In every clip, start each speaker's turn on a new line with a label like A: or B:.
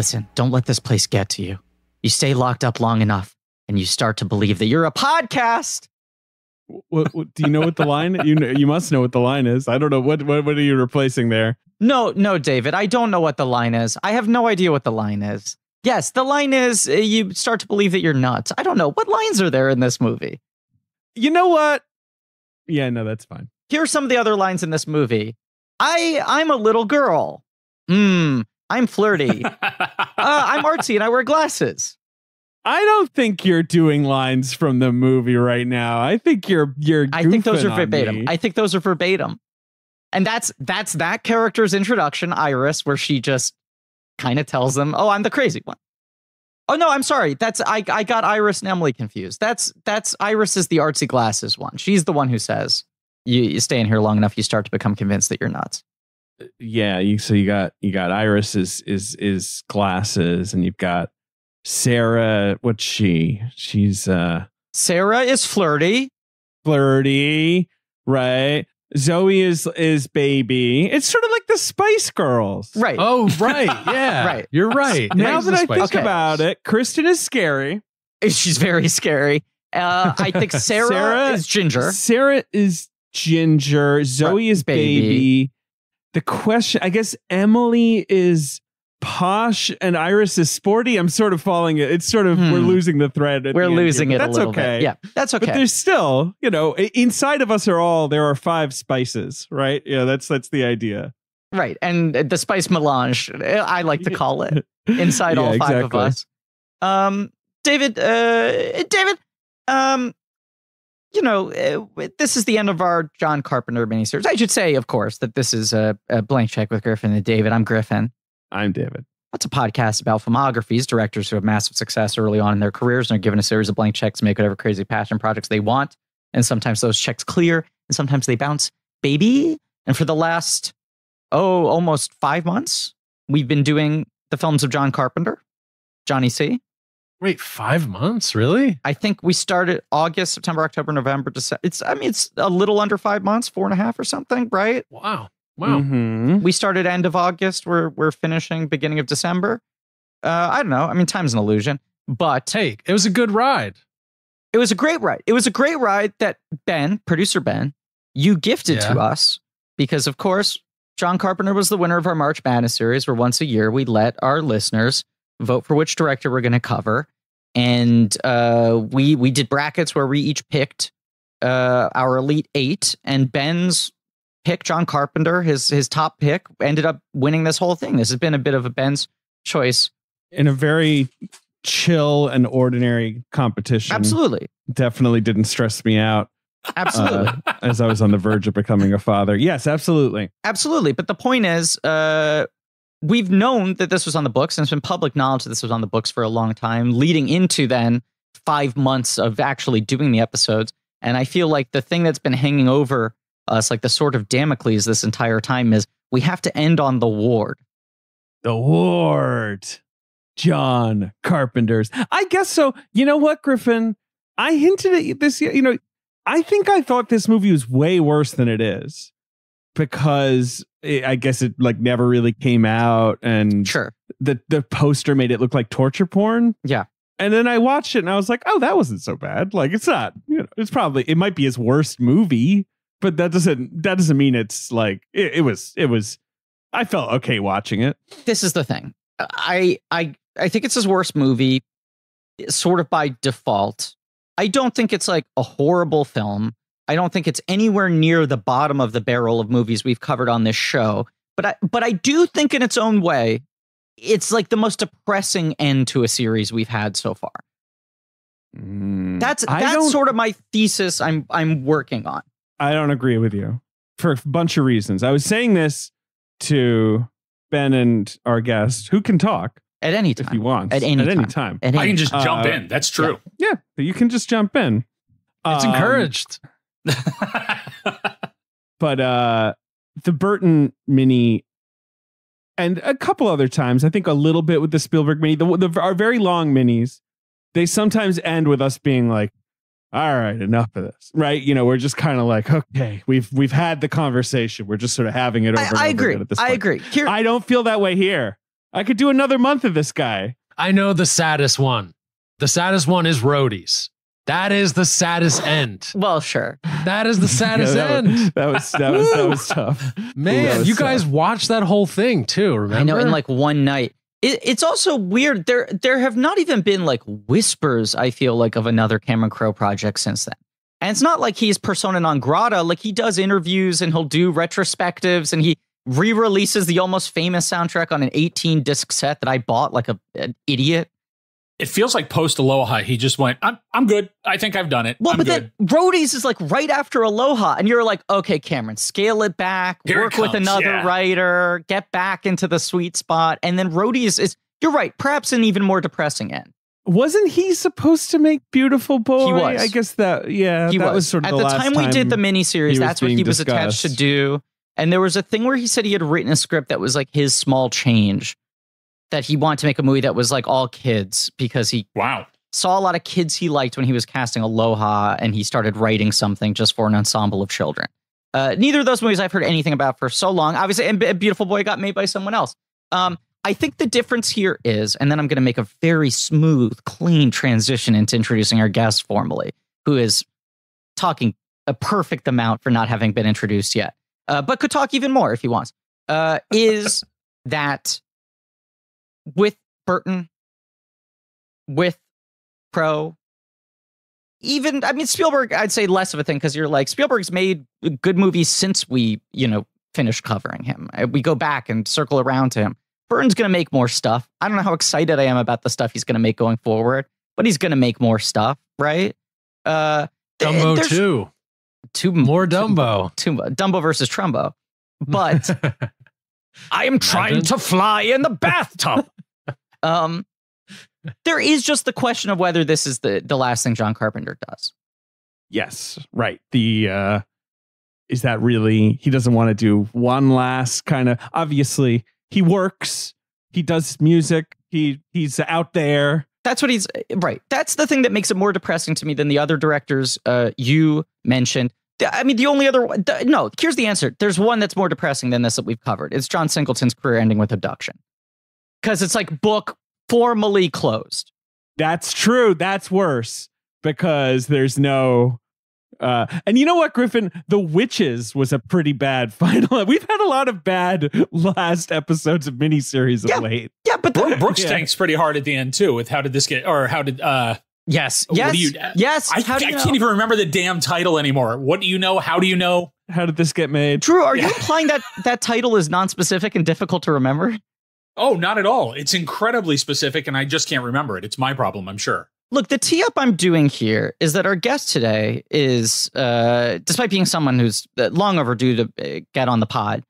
A: Listen, don't let this place get to you. You stay locked up long enough and you start to believe that you're a podcast.
B: What do you know what the line? You must know what the line is. I don't know. What are you replacing there?
A: No, David, I don't know what the line is. I have no idea what the line is. Yes, the line is you start to believe that you're nuts. I don't know. What lines are there in this movie?
B: You know what? Yeah, no, that's fine.
A: Here are some of the other lines in this movie. I'm a little girl. I'm flirty. I'm artsy and I wear glasses.
B: I don't think you're doing lines from the movie right now. I think you're
A: I think those are
B: goofing on
A: verbatim.
B: me.
A: I think those are verbatim. And that's that character's introduction, Iris, where she just kind of tells them, "Oh, I'm the crazy one." Oh no, I'm sorry. I got Iris and Emily confused. That's Iris is the artsy glasses one. She's the one who says, you stay in here long enough, you start to become convinced that you're nuts.
B: Yeah, you got Iris is glasses, and you've got Sarah. What's she? She's
A: Sarah is flirty,
B: right? Zoe is baby. It's sort of like the Spice Girls,
A: right?
C: Oh, right, yeah,
A: right.
C: You're right.
B: Now that I think about it, Kristen is scary.
A: She's very scary. I think Sarah is ginger.
B: Sarah is ginger. Zoe is baby. The question, I guess, Emily is posh and Iris is sporty. I'm sort of following it. It's sort of we're losing the thread.
A: We're losing it.
B: That's
A: a little
B: okay.
A: bit. Yeah, that's okay.
B: But there's still, inside of us there are 5 spices, right? Yeah, that's the idea.
A: Right, and the spice melange, I like to call it, inside all 5 of us. David, this is the end of our John Carpenter miniseries. I should say, of course, that this is a Blank Check with Griffin and David. I'm Griffin.
B: I'm David.
A: That's a podcast about filmographies, directors who have massive success early on in their careers and are given a series of blank checks to make whatever crazy passion projects they want. And sometimes those checks clear, and sometimes they bounce, baby. And for the last, almost 5 months, we've been doing the films of John Carpenter, Johnny C.
C: Wait, 5 months? Really?
A: I think we started August, September, October, November, December. It's a little under 5 months, 4.5 or something, right?
C: Wow.
B: Mm-hmm.
A: We started end of August. We're finishing beginning of December. I don't know. I mean, time's an illusion, but
C: hey, it was a good ride.
A: It was a great ride. It was a great ride that producer Ben, you gifted to us because, of course, John Carpenter was the winner of our March Madness series, where once a year we let our listeners vote for which director we're going to cover. And we did brackets where we each picked our Elite 8, and Ben's pick, John Carpenter, his top pick, ended up winning this whole thing. This has been a bit of a Ben's choice.
B: In a very chill and ordinary competition.
A: Absolutely.
B: Definitely didn't stress me out.
A: Absolutely.
B: As I was on the verge of becoming a father. Yes, absolutely.
A: Absolutely. But the point is, we've known that this was on the books, and it's been public knowledge that this was on the books for a long time, leading into then 5 months of actually doing the episodes. And I feel like the thing that's been hanging over us, like the sword of Damocles this entire time, is we have to end on the Ward.
B: The Ward. John Carpenter's. I guess so. You know what, Griffin? I hinted at this, I think I thought this movie was way worse than it is because I guess it never really came out, and
A: sure,
B: the poster made it look like torture porn.
A: Yeah.
B: And then I watched it and I was like, oh, that wasn't so bad. Like, it's not, it might be his worst movie, but that doesn't mean it's like it was. I felt okay watching it.
A: This is the thing. I think it's his worst movie, sort of by default. I don't think it's like a horrible film. I don't think it's anywhere near the bottom of the barrel of movies we've covered on this show. But I do think in its own way, it's like the most depressing end to a series we've had so far. That's sort of my thesis I'm working on.
B: I don't agree with you for a bunch of reasons. I was saying this to Ben and our guest, who can talk
A: at any time
B: if he wants.
A: At any time.
D: I can just jump in. That's true.
B: Yeah, you can just jump in.
C: It's encouraged.
B: But the Burton mini, and a couple other times, I think a little bit with the Spielberg mini, our very long minis, they sometimes end with us being like, all right, enough of this, right? We're just kind of like, okay, we've had the conversation. We're just sort of having it over.
A: I
B: and
A: agree.
B: Over at this point.
A: I agree.
B: I don't feel that way here. I could do another month of this guy.
C: I know the saddest one. The saddest one is Roadies. That is the saddest end.
A: Well, sure.
C: That is the saddest end.
B: That was tough.
C: Man, you guys watched that whole thing too, remember?
A: I know, in like one night. It's also weird. There have not even been like whispers, I feel like, of another Cameron Crowe project since then. And it's not like he's persona non grata. Like, he does interviews and he'll do retrospectives, and he re-releases the Almost Famous soundtrack on an 18-disc set that I bought like an idiot.
D: It feels like post Aloha, he just went, I'm good. I think I've done it.
A: Well,
D: I'm
A: but
D: good.
A: then Roadies is like right after Aloha, and you're like, okay, Cameron, scale it back, work with another writer, get back into the sweet spot. And then Roadies is, you're right, perhaps an even more depressing end.
B: Wasn't he supposed to make Beautiful Boy?
A: He was.
B: I guess that,
A: he
B: was sort of
A: at the
B: last
A: time we did the miniseries. That's what he was attached to do. And there was a thing where he said he had written a script that was like his small change, that he wanted to make a movie that was like all kids, because he saw a lot of kids he liked when he was casting Aloha, and he started writing something just for an ensemble of children. Neither of those movies I've heard anything about for so long. Obviously, and Beautiful Boy got made by someone else. I think the difference here is, and then I'm going to make a very smooth, clean transition into introducing our guest formally, who is talking a perfect amount for not having been introduced yet, but could talk even more if he wants, is that with Burton, with Crowe, even, I mean, Spielberg, I'd say less of a thing, because you're like, Spielberg's made good movies since we, finished covering him. We go back and circle around to him. Burton's going to make more stuff. I don't know how excited I am about the stuff he's going to make going forward, but he's going to make more stuff, right?
C: Dumbo 2. More Dumbo.
A: Dumbo versus Trumbo. But I am trying to fly in the bathtub. There is just the question of whether this is the last thing John Carpenter does.
B: Yes, right. Is that really, he doesn't want to do one last kind of, obviously he works, he does music, he's out there.
A: That's what he's, right. That's the thing that makes it more depressing to me than the other directors you mentioned. I mean, the only other one, no, here's the answer. There's one that's more depressing than this that we've covered. It's John Singleton's career ending with Abduction. Because it's like book formally closed.
B: That's true. That's worse, because there's no... and you know what, Griffin? The Witches was a pretty bad final. We've had a lot of bad last episodes of miniseries of late.
A: Yeah, but
D: Brooks tanks pretty hard at the end too. With how did this get, or how did
A: yes.
D: I can't even remember the damn title anymore. What do you know? How do you know?
B: How did this get made?
A: Drew, are you implying that title is non-specific and difficult to remember?
D: Oh, not at all. It's incredibly specific, and I just can't remember it. It's my problem, I'm sure.
A: Look, the tee-up I'm doing here is that our guest today is, despite being someone who's long overdue to get on the pod,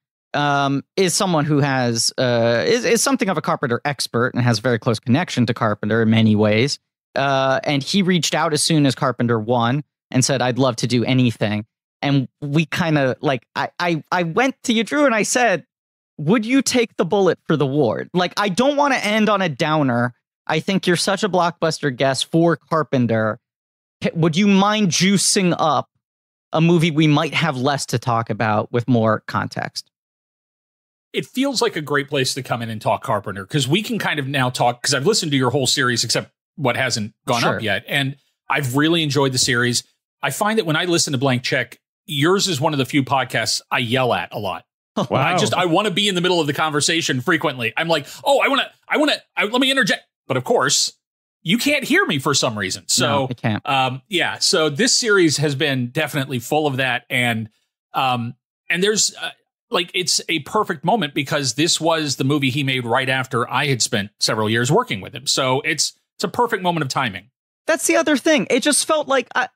A: is someone who has is something of a Carpenter expert and has a very close connection to Carpenter in many ways. And he reached out as soon as Carpenter won and said, I'd love to do anything. And we kind of like, I went to you, Drew, and I said, would you take the bullet for the ward? Like, I don't want to end on a downer. I think you're such a blockbuster guest for Carpenter. Would you mind juicing up a movie we might have less to talk about with more context?
D: It feels like a great place to come in and talk Carpenter, because we can kind of now talk, because I've listened to your whole series, except what hasn't gone up yet. And I've really enjoyed the series. I find that when I listen to Blank Check, yours is one of the few podcasts I yell at a lot.
B: Wow.
D: I want to be in the middle of the conversation frequently. I'm like, oh, let me interject. But of course, you can't hear me for some reason. So
A: no, I can't.
D: So this series has been definitely full of that. And there's it's a perfect moment, because this was the movie he made right after I had spent several years working with him. So it's a perfect moment of timing.
A: That's the other thing. It just felt like I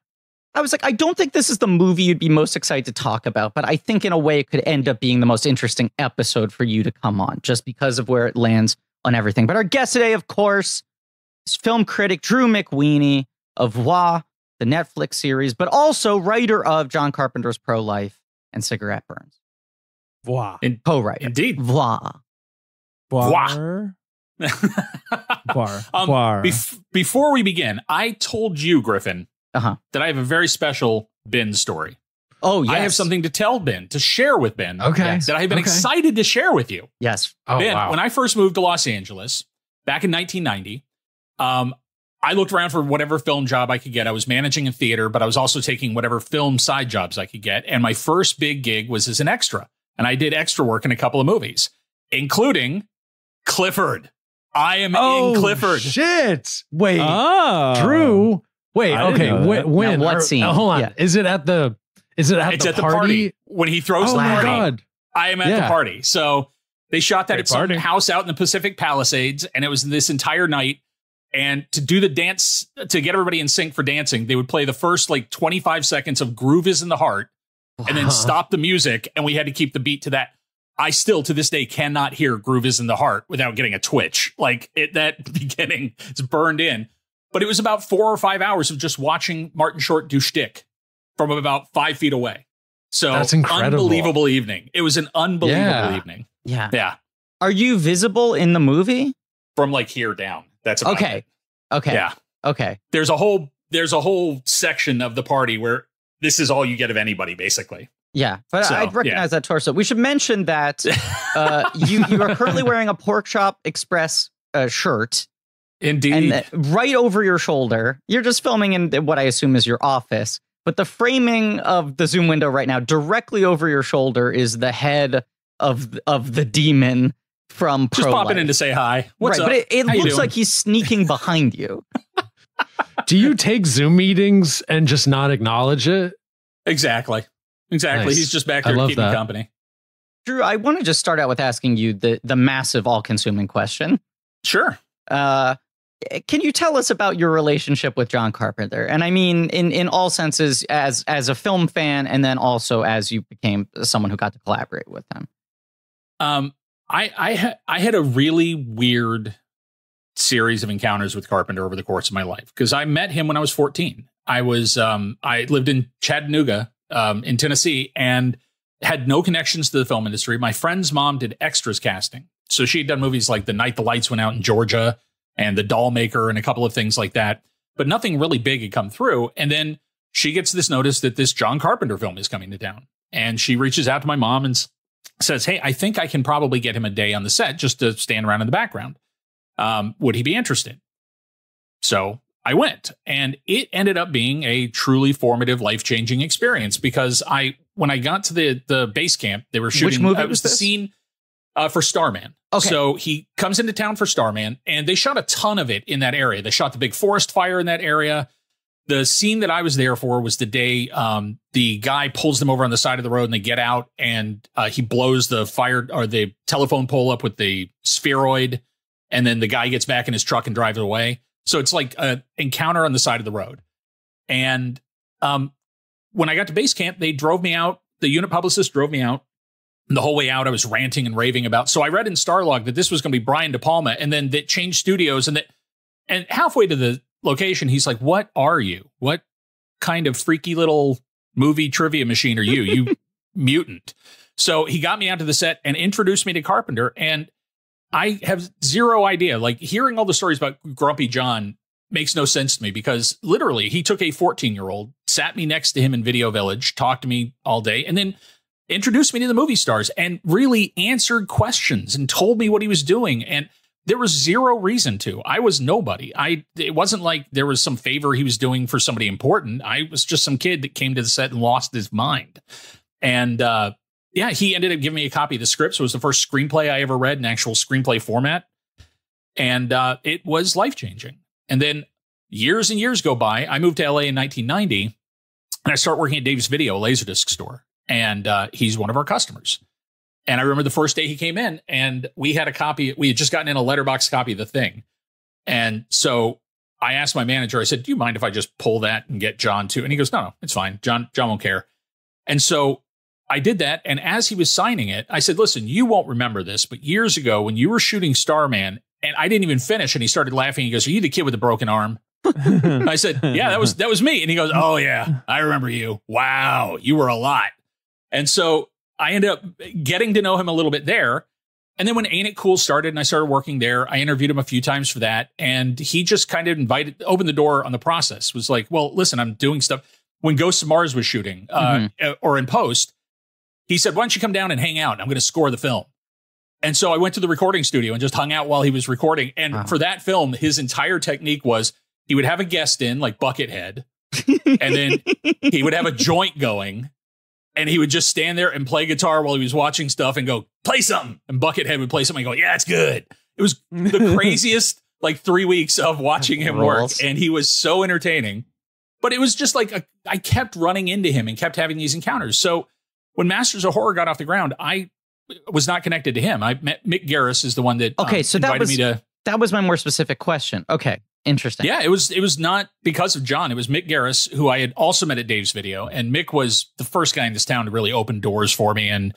A: was like, I don't think this is the movie you'd be most excited to talk about, but I think in a way it could end up being the most interesting episode for you to come on, just because of where it lands on everything. But our guest today, of course, is film critic Drew McWeeny of Voir, the Netflix series, but also writer of John Carpenter's Pro-Life and Cigarette Burns.
B: Voir.
A: Co-writer.
D: Indeed.
A: Voir.
B: Voir. Voir.
D: Before we begin, I told you, Griffin, that I have a very special bin story.
A: Oh, yes.
D: I have something to tell Ben, to share with Ben.
C: Okay.
D: That I've been excited to share with you.
A: Yes.
C: Oh,
D: Ben,
C: wow.
D: when I first moved to Los Angeles back in 1990, I looked around for whatever film job I could get. I was managing a theater, but I was also taking whatever film side jobs I could get. And my first big gig was as an extra. And I did extra work in a couple of movies, including Clifford. I am in Clifford.
C: Shit. Wait,
B: Oh.
C: Drew. Wait,
B: I didn't
C: okay.
B: know that.
C: When?
A: Now, what scene?
C: Hold on.
A: Yeah.
C: Is it at the
D: It's at the party when he throws
B: Oh
D: the
B: my
D: party.
B: God.
D: I am at the party. So they shot that
B: Great
D: at some
B: party.
D: house out in the Pacific Palisades, and it was this entire night. And to do the dance, to get everybody in sync for dancing, they would play the first like 25 seconds of Groove is in the Heart and then stop the music. And we had to keep the beat to that. I still, to this day, cannot hear Groove is in the Heart without getting a twitch. Like that beginning, it's burned in. But it was about 4 or 5 hours of just watching Martin Short do shtick from about 5 feet away. So
C: That's incredible.
D: Unbelievable evening. It was an unbelievable evening.
A: Yeah.
D: Yeah.
A: Are you visible in the movie?
D: From like here down. That's about
A: Okay.
D: it.
A: Okay.
D: Yeah.
A: Okay.
D: There's a whole section of the party where this is all you get of anybody, basically.
A: Yeah, but
D: So,
A: I'd recognize that torso. We should mention that you are currently wearing a Pork Chop Express shirt.
D: Indeed.
A: And right over your shoulder, you're just filming in what I assume is your office. But the framing of the zoom window right now, directly over your shoulder, is the head of the demon from
D: Just
A: Pro-Life.
D: popping in to say hi. What's
A: right,
D: up?
A: but it
D: How you
A: looks
D: doing?
A: like he's sneaking behind you.
C: Do you take Zoom meetings and just not acknowledge it?
D: Exactly.
C: Nice.
D: He's just back
C: I
D: there
C: love
D: keeping
C: that.
D: company.
A: Drew, I want to just start out with asking you the massive, all-consuming question.
D: Sure.
A: Can you tell us about your relationship with John Carpenter? And I mean, in all senses, as a film fan, and then also as you became someone who got to collaborate with him.
D: I had a really weird series of encounters with Carpenter over the course of my life, because I met him when I was 14. I lived in Chattanooga, in Tennessee, and had no connections to the film industry. My friend's mom did extras casting. So she had done movies like The Night the Lights Went Out in Georgia and The Doll Maker and a couple of things like that. But nothing really big had come through. And then she gets this notice that this John Carpenter film is coming to town. And she reaches out to my mom and says, hey, I think I can probably get him a day on the set just to stand around in the background. Would he be interested? So I went, and it ended up being a truly formative, life-changing experience, because when I got to the base camp, they were shooting.
A: Which movie
D: it was the
A: this?
D: scene for Starman.
A: Okay.
D: So he comes into town for Starman, and they shot a ton of it in that area. They shot the big forest fire in that area. The scene that I was there for was the day the guy pulls them over on the side of the road, and they get out, and he blows the fire or the telephone pole up with the spheroid, and then the guy gets back in his truck and drives away. So it's like an encounter on the side of the road. And when I got to base camp, they drove me out. The unit publicist drove me out. And the whole way out, I was ranting and raving about. So I read in Starlog that this was going to be Brian De Palma, and then they changed studios. And halfway to the location, he's like, what are you? What kind of freaky little movie trivia machine are you? You mutant. So he got me out to the set and introduced me to Carpenter. And I have zero idea. Like, hearing all the stories about Grumpy John makes no sense to me, because literally he took a 14-year-old, sat me next to him in Video Village, talked to me all day, and then introduced me to the movie stars and really answered questions and told me what he was doing. And there was zero reason to. I was nobody. It wasn't like there was some favor he was doing for somebody important. I was just some kid that came to the set and lost his mind. And yeah, he ended up giving me a copy of the script. So it was the first screenplay I ever read in actual screenplay format. And it was life-changing. And then years and years go by. I moved to LA in 1990, and I start working at Dave's Video, a Laserdisc store. And he's one of our customers. And I remember the first day he came in, and we had a copy. We had just gotten in a letterbox copy of The Thing. And so I asked my manager, I said, do you mind if I just pull that and get John too? And he goes, no, it's fine. John won't care. And so I did that. And as he was signing it, I said, listen, you won't remember this, but years ago when you were shooting Starman, and I didn't even finish, and he started laughing. He goes, are you the kid with the broken arm? I said, yeah, that was me. And he goes, oh yeah, I remember you. Wow, you were a lot. And so I ended up getting to know him a little bit there. And then when Ain't It Cool started and I started working there, I interviewed him a few times for that. And he just kind of opened the door on the process, was like, well, listen, I'm doing stuff. when Ghosts of Mars was shooting or in post, he said, why don't you come down and hang out? I'm going to score the film. And so I went to the recording studio and just hung out while he was recording. And for that film, his entire technique was he would have a guest in, like Buckethead, and then he would have a joint going, and he would just stand there and play guitar while he was watching stuff and go, play something. And Buckethead would play something and go, yeah, it's good. It was the craziest, 3 weeks of watching him work. And he was so entertaining. But it was just I kept running into him and kept having these encounters. So when Masters of Horror got off the ground, I was not connected to him. I met Mick Garris is the one that invited me to.
A: That was my more specific question. Okay, interesting.
D: Yeah, it was not because of John. It was Mick Garris, who I had also met at Dave's Video, and Mick was the first guy in this town to really open doors for me and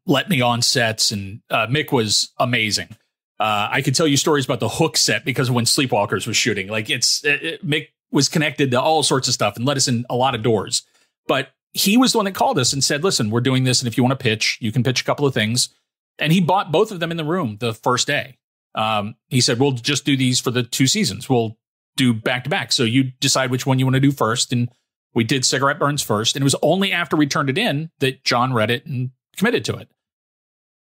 D: let me on sets. And Mick was amazing. I could tell you stories about the Hook set because of when Sleepwalkers was shooting. Mick was connected to all sorts of stuff and let us in a lot of doors. But he was the one that called us and said, listen, we're doing this. And if you want to pitch, you can pitch a couple of things. And he bought both of them in the room the first day. He said, we'll just do these for the 2 seasons. We'll do back to back. So you decide which one you want to do first. And we did Cigarette Burns first. And it was only after we turned it in that John read it and committed to it.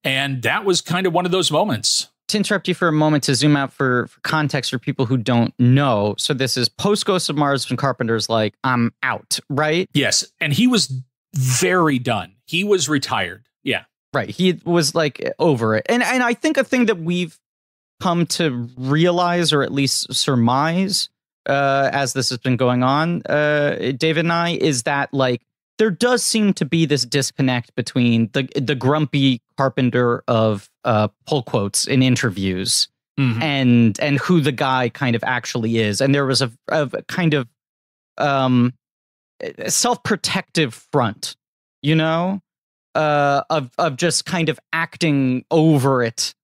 D: And that was kind of one of those moments.
A: To interrupt you for a moment, to zoom out for context for people who don't know. So this is post Ghosts of Mars when Carpenter's like, I'm out, right?
D: Yes. And he was very done. He was retired. Yeah.
A: Right. He was over it. And I think a thing that we've come to realize, or at least surmise, as this has been going on, David and I, is that there does seem to be this disconnect between the grumpy Carpenter of pull quotes in interviews and who the guy kind of actually is. And there was a kind of self-protective front, of just kind of acting over it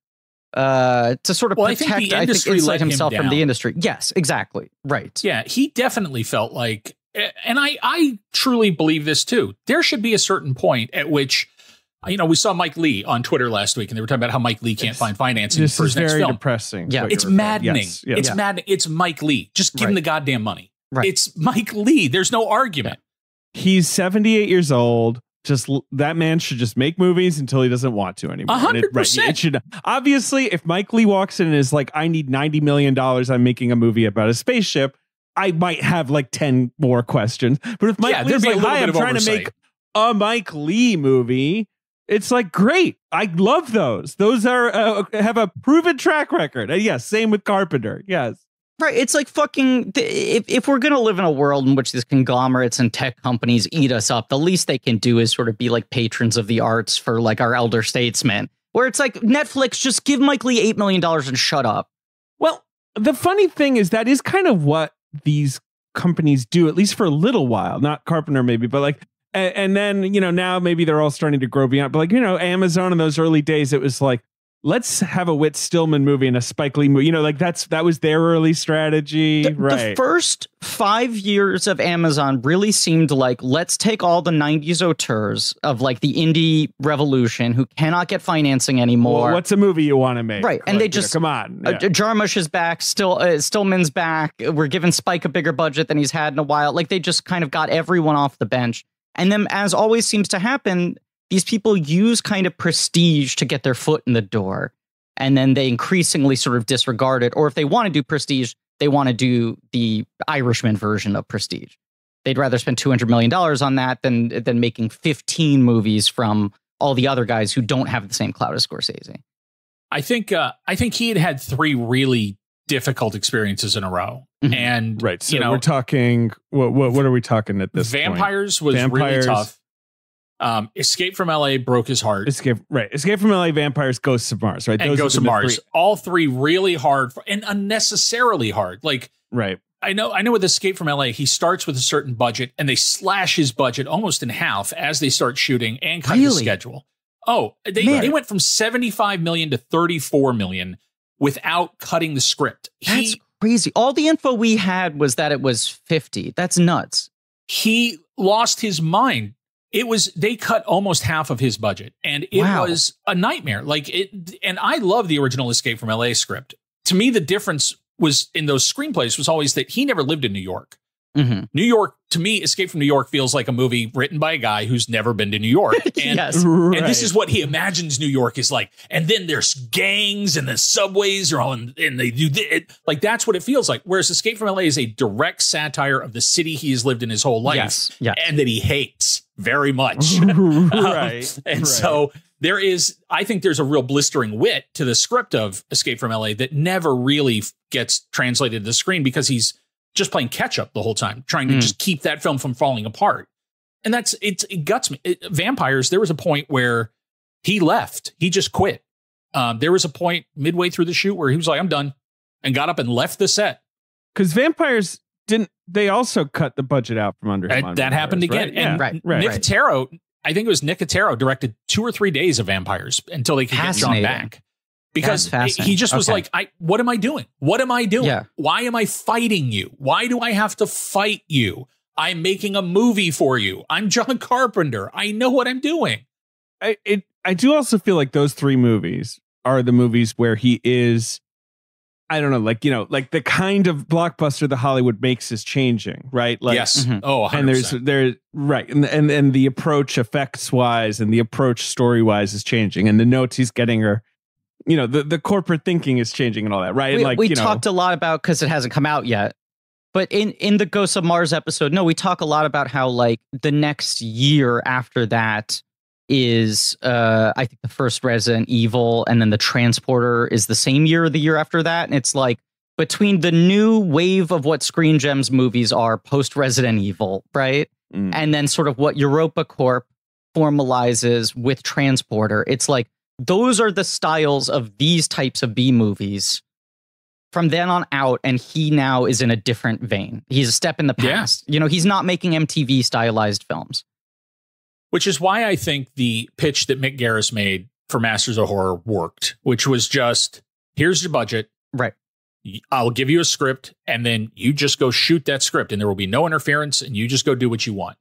A: to sort of protect, I think, insulate himself from the industry. Yes, exactly. Right.
D: Yeah, he definitely felt like, and I truly believe this too, there should be a certain point at which, we saw Mike Lee on Twitter last week, and they were talking about how Mike Lee can't find financing for his next film.
B: This is very depressing.
A: Yeah,
D: it's maddening. Yes. It's maddening. It's Mike Lee. Just give him the goddamn money.
A: Right.
D: It's Mike Lee. There's no argument.
B: He's 78 years old. Just that man should just make movies until he doesn't want to anymore.
D: 100%.
B: It should, obviously, if Mike Lee walks in and is like, I need $90 million, I'm making a movie about a spaceship, I might have 10 more questions. But if Mike Lee's like, hi, I'm trying to make a Mike Lee movie, it's great. I love those. Those are have a proven track record. Yes, same with Carpenter. Yes.
A: Right. It's fucking, if we're going to live in a world in which these conglomerates and tech companies eat us up, the least they can do is sort of be patrons of the arts for our elder statesmen, where it's Netflix, just give Mike Lee $8 million and shut up.
B: Well, the funny thing is that is kind of what these companies do, at least for a little while. Not Carpenter, maybe, but and then, now maybe they're all starting to grow beyond. But Amazon in those early days, it was let's have a Whit Stillman movie and a Spike Lee movie. That was their early strategy.
A: The first 5 years of Amazon really seemed let's take all the 90s auteurs of the indie revolution who cannot get financing anymore.
B: Well, what's a movie you want to make?
A: Right. And they just,
B: come on.
A: Yeah. Jarmusch is back. Stillman's back. We're giving Spike a bigger budget than he's had in a while. They just kind of got everyone off the bench. And then, as always seems to happen, these people use kind of prestige to get their foot in the door, and then they increasingly sort of disregard it. Or if they want to do prestige, they want to do the Irishman version of prestige. They'd rather spend $200 million on that than making 15 movies from all the other guys who don't have the same clout as Scorsese.
D: I think he had 3 really difficult experiences in a row. And
B: right. So we're talking, what are we talking at this
D: Vampires
B: point?
D: Was really tough. Escape from LA broke his heart.
B: Escape from LA, Vampires, Ghosts of Mars, right?
D: And Ghosts of Mars. 3. All 3 really hard and unnecessarily hard.
B: Right.
D: I know with Escape from LA, he starts with a certain budget and they slash his budget almost in half as they start shooting and cut his schedule. Oh, they went from 75 million to 34 million without cutting the script.
A: That's crazy. All the info we had was that it was 50. That's nuts.
D: He lost his mind. They cut almost half of his budget, and it was a nightmare. And I love the original Escape from LA script. To me, the difference was in those screenplays was always that he never lived in New York.
A: Mm-hmm.
D: New York, to me, Escape from New York feels like a movie written by a guy who's never been to New York. And,
A: Yes.
B: Right.
D: and this is what he imagines New York is like. And then there's gangs and the subways are all and they do it. Like, that's what it feels like. Whereas Escape from LA is a direct satire of the city he has lived in his whole life.
A: Yes. Yeah.
D: And that he hates very much.
B: Right.
D: And so I think there's a real blistering wit to the script of Escape from LA that never really gets translated to the screen because he's just playing catch up the whole time, trying to just keep that film from falling apart. And it guts me. Vampires, there was a point where he left. He just quit. There was a point midway through the shoot where he was like, I'm done, and got up and left the set.
B: Because Vampires they also cut the budget out from under him.
D: That happened again.
B: Right?
D: And Nicotero, I think it was Nicotero, directed 2 or 3 days of Vampires until they could get John back. Because he just was like, what am I doing? What am I doing?
A: Yeah.
D: Why am I fighting you? Why do I have to fight you? I'm making a movie for you. I'm John Carpenter. I know what I'm doing.
B: I do also feel like those 3 movies are the movies where he is, I don't know, like the kind of blockbuster that Hollywood makes is changing, right? Like,
D: yes. Mm-hmm. Oh, 100%.
B: And there's right. And the approach effects wise and the approach story wise is changing. And the notes he's getting are, the corporate thinking is changing and all that, right?
A: We talked a lot about, because it hasn't come out yet, but in the Ghosts of Mars episode, we talk a lot about how like the next year after that is I think the first Resident Evil, and then the Transporter is the same year or the year after that. And it's like between the new wave of what Screen Gems movies are post Resident Evil, right? And then sort of what Europa Corp formalizes with Transporter. It's like, those are the styles of these types of B movies from then on out. And he now is in a different vein. He's a step in the past. He's not making MTV stylized films.
D: Which is why I think the pitch that Mick Garris made for Masters of Horror worked, which was just, here's your budget.
A: Right.
D: I'll give you a script, and then you just go shoot that script, and there will be no interference, and you just go do what you want.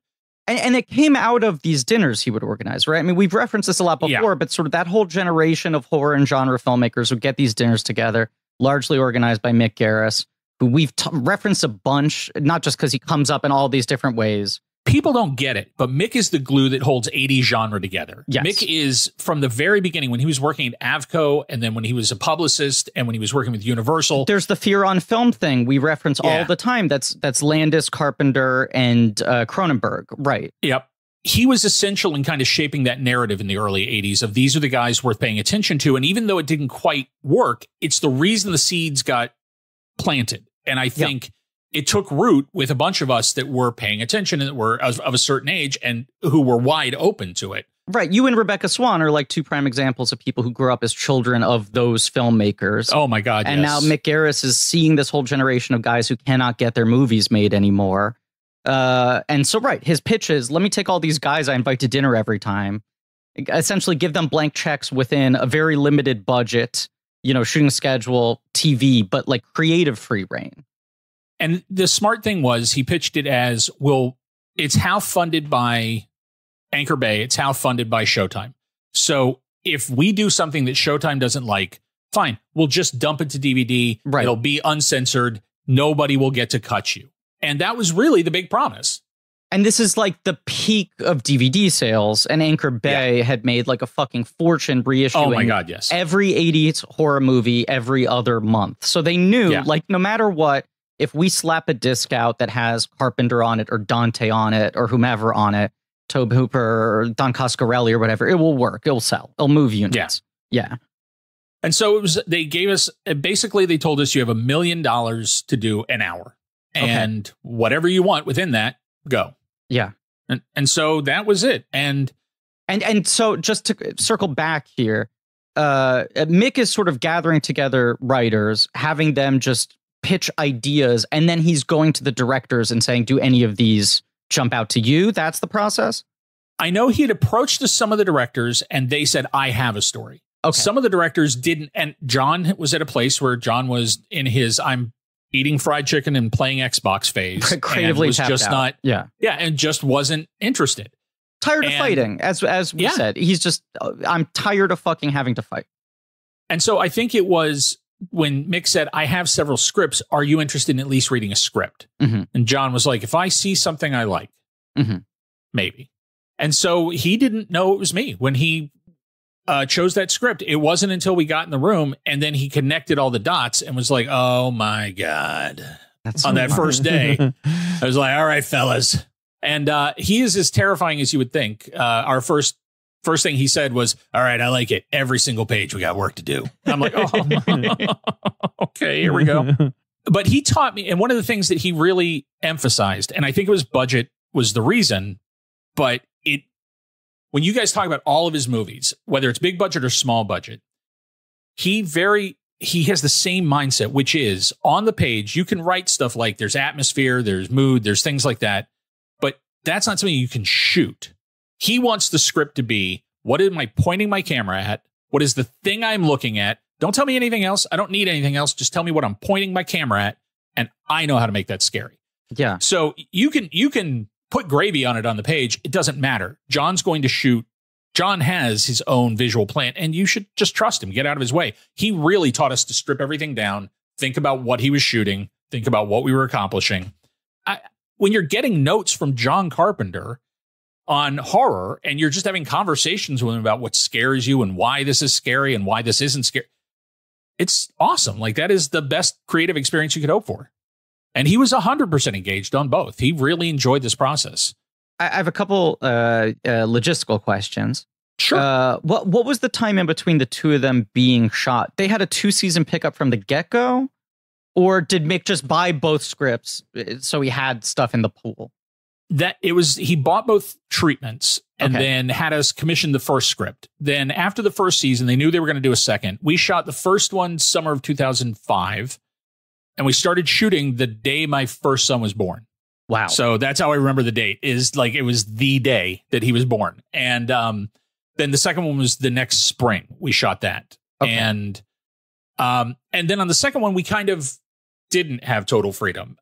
A: And it came out of these dinners he would organize, right? I mean, we've referenced this a lot before, but sort of that whole generation of horror and genre filmmakers would get these dinners together, largely organized by Mick Garris, who we've referenced a bunch, not just because he comes up in all these different ways.
D: People don't get it, but Mick is the glue that holds 80s genre together.
A: Yes.
D: Mick is, from the very beginning, when he was working at Avco, and then when he was a publicist, and when he was working with Universal.
A: There's the Fear on Film thing we reference all the time. That's Landis, Carpenter, and Cronenberg, right?
D: Yep. He was essential in kind of shaping that narrative in the early 80s of these are the guys worth paying attention to. And even though it didn't quite work, it's the reason the seeds got planted. And I think it took root with a bunch of us that were paying attention and that were of a certain age and who were wide open to it.
A: Right. You and Rebecca Swan are like 2 prime examples of people who grew up as children of those filmmakers.
D: Oh, my God.
A: And now Mick Garris is seeing this whole generation of guys who cannot get their movies made anymore. And so, his pitch is, let me take all these guys I invite to dinner every time, essentially give them blank checks within a very limited budget, shooting schedule, TV, but like creative free reign.
D: And the smart thing was he pitched it as, well, it's how funded by Anchor Bay. It's how funded by Showtime. So if we do something that Showtime doesn't like, fine, we'll just dump it to DVD. Right. It'll be uncensored. Nobody will get to cut you. And that was really the big promise.
A: And this is like the peak of DVD sales. And Anchor Bay had made like a fucking fortune reissuing.
D: Oh my God, yes.
A: Every 80s horror movie every other month. So they knew, like, no matter what, if we slap a disc out that has Carpenter on it or Dante on it or whomever on it, Tobe Hooper or Don Coscarelli or whatever, it will work. It will sell. It'll move units. Yeah.
D: And so they gave us, basically they told us you have $1 million to do an hour. And whatever you want within that, go.
A: Yeah.
D: And so that was it. And
A: so just to circle back here, Mick is sort of gathering together writers, having them just pitch ideas, and then he's going to the directors and saying, do any of these jump out to you? That's the process?
D: I know he had approached some of the directors and they said, I have a story.
A: Okay.
D: Some of the directors didn't. And John was at a place where John was in his, I'm eating fried chicken and playing Xbox phase.
A: Creatively
D: was just
A: out.
D: not, and just wasn't interested.
A: Tired of fighting, as we said. He's just, I'm tired of fucking having to fight.
D: And so I think it was when Mick said, I have several scripts, are you interested in at least reading a script?
A: Mm-hmm.
D: And John was like, if I see something I like,
A: mm-hmm.
D: maybe. And so he didn't know it was me when he chose that script. It wasn't until we got in the room and then he connected all the dots and was like, oh my God.
A: That's
D: on that first day, I was like, all right, fellas. And he is as terrifying as you would think. Our first thing he said was, all right, I like it. Every single page, we got work to do. I'm like, oh, okay, here we go. But he taught me, and one of the things that he really emphasized, and I think it was budget was the reason, but when you guys talk about all of his movies, whether it's big budget or small budget, he has the same mindset, which is on the page, you can write stuff like there's atmosphere, there's mood, there's things like that, but that's not something you can shoot. He wants the script to be, what am I pointing my camera at? What is the thing I'm looking at? Don't tell me anything else. I don't need anything else. Just tell me what I'm pointing my camera at, and I know how to make that scary.
A: Yeah.
D: So you can put gravy on it on the page. It doesn't matter. John's going to shoot. John has his own visual plan, and you should just trust him. Get out of his way. He really taught us to strip everything down, think about what he was shooting, think about what we were accomplishing. When you're getting notes from John Carpenter on horror, and you're just having conversations with him about what scares you and why this is scary and why this isn't scary, it's awesome. Like, that is the best creative experience you could hope for. And he was 100% engaged on both. He really enjoyed this process.
A: I have a couple logistical questions.
D: Sure.
A: What was the time in between the two of them being shot? They had a 2-season pickup from the get-go? Or did Mick just buy both scripts so he had stuff in the pool?
D: He bought both treatments and then had us commission the first script. Then after the first season, they knew they were going to do a second. We shot the first one summer of 2005. And we started shooting the day my first son was born.
A: Wow.
D: So that's how I remember the date, is like it was the day that he was born. And then the second one was the next spring. We shot that. Okay. And then on the second one, we kind of didn't have total freedom.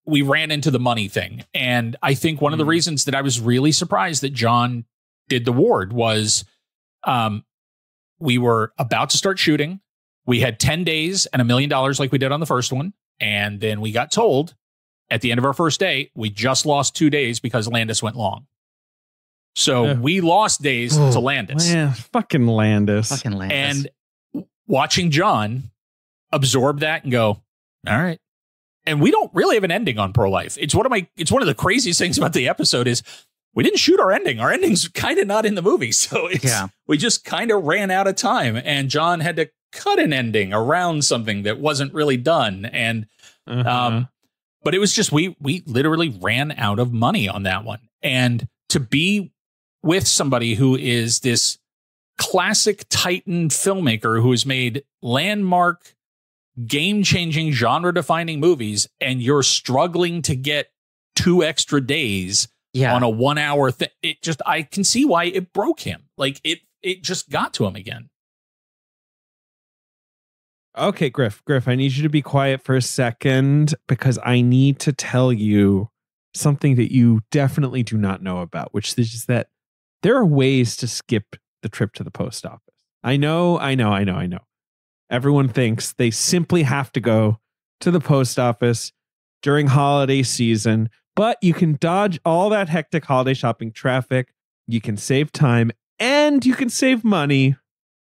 D: We ran into the money thing. And I think one of the reasons that I was really surprised that John did the Ward was we were about to start shooting. We had 10 days and $1 million like we did on the first one. And then we got told at the end of our first day, we just lost 2 days because Landis went long. So we lost days to Landis.
B: Man, fucking Landis.
D: And watching John absorb that and go, all right. And we don't really have an ending on Pro-Life. It's one of the craziest things about the episode is we didn't shoot our ending. Our ending's kind of not in the movie. So we just kind of ran out of time, and John had to cut an ending around something that wasn't really done. And, but it was just, we literally ran out of money on that one. And to be with somebody who is this classic Titan filmmaker who has made landmark, game-changing, genre-defining movies, and you're struggling to get 2 extra days on a 1 hour thing, I can see why it broke him. Like it just got to him again.
B: Okay, Griff, I need you to be quiet for a second because I need to tell you something that you definitely do not know about, which is that there are ways to skip the trip to the post office. I know. Everyone thinks they simply have to go to the post office during holiday season, but you can dodge all that hectic holiday shopping traffic. You can save time and you can save money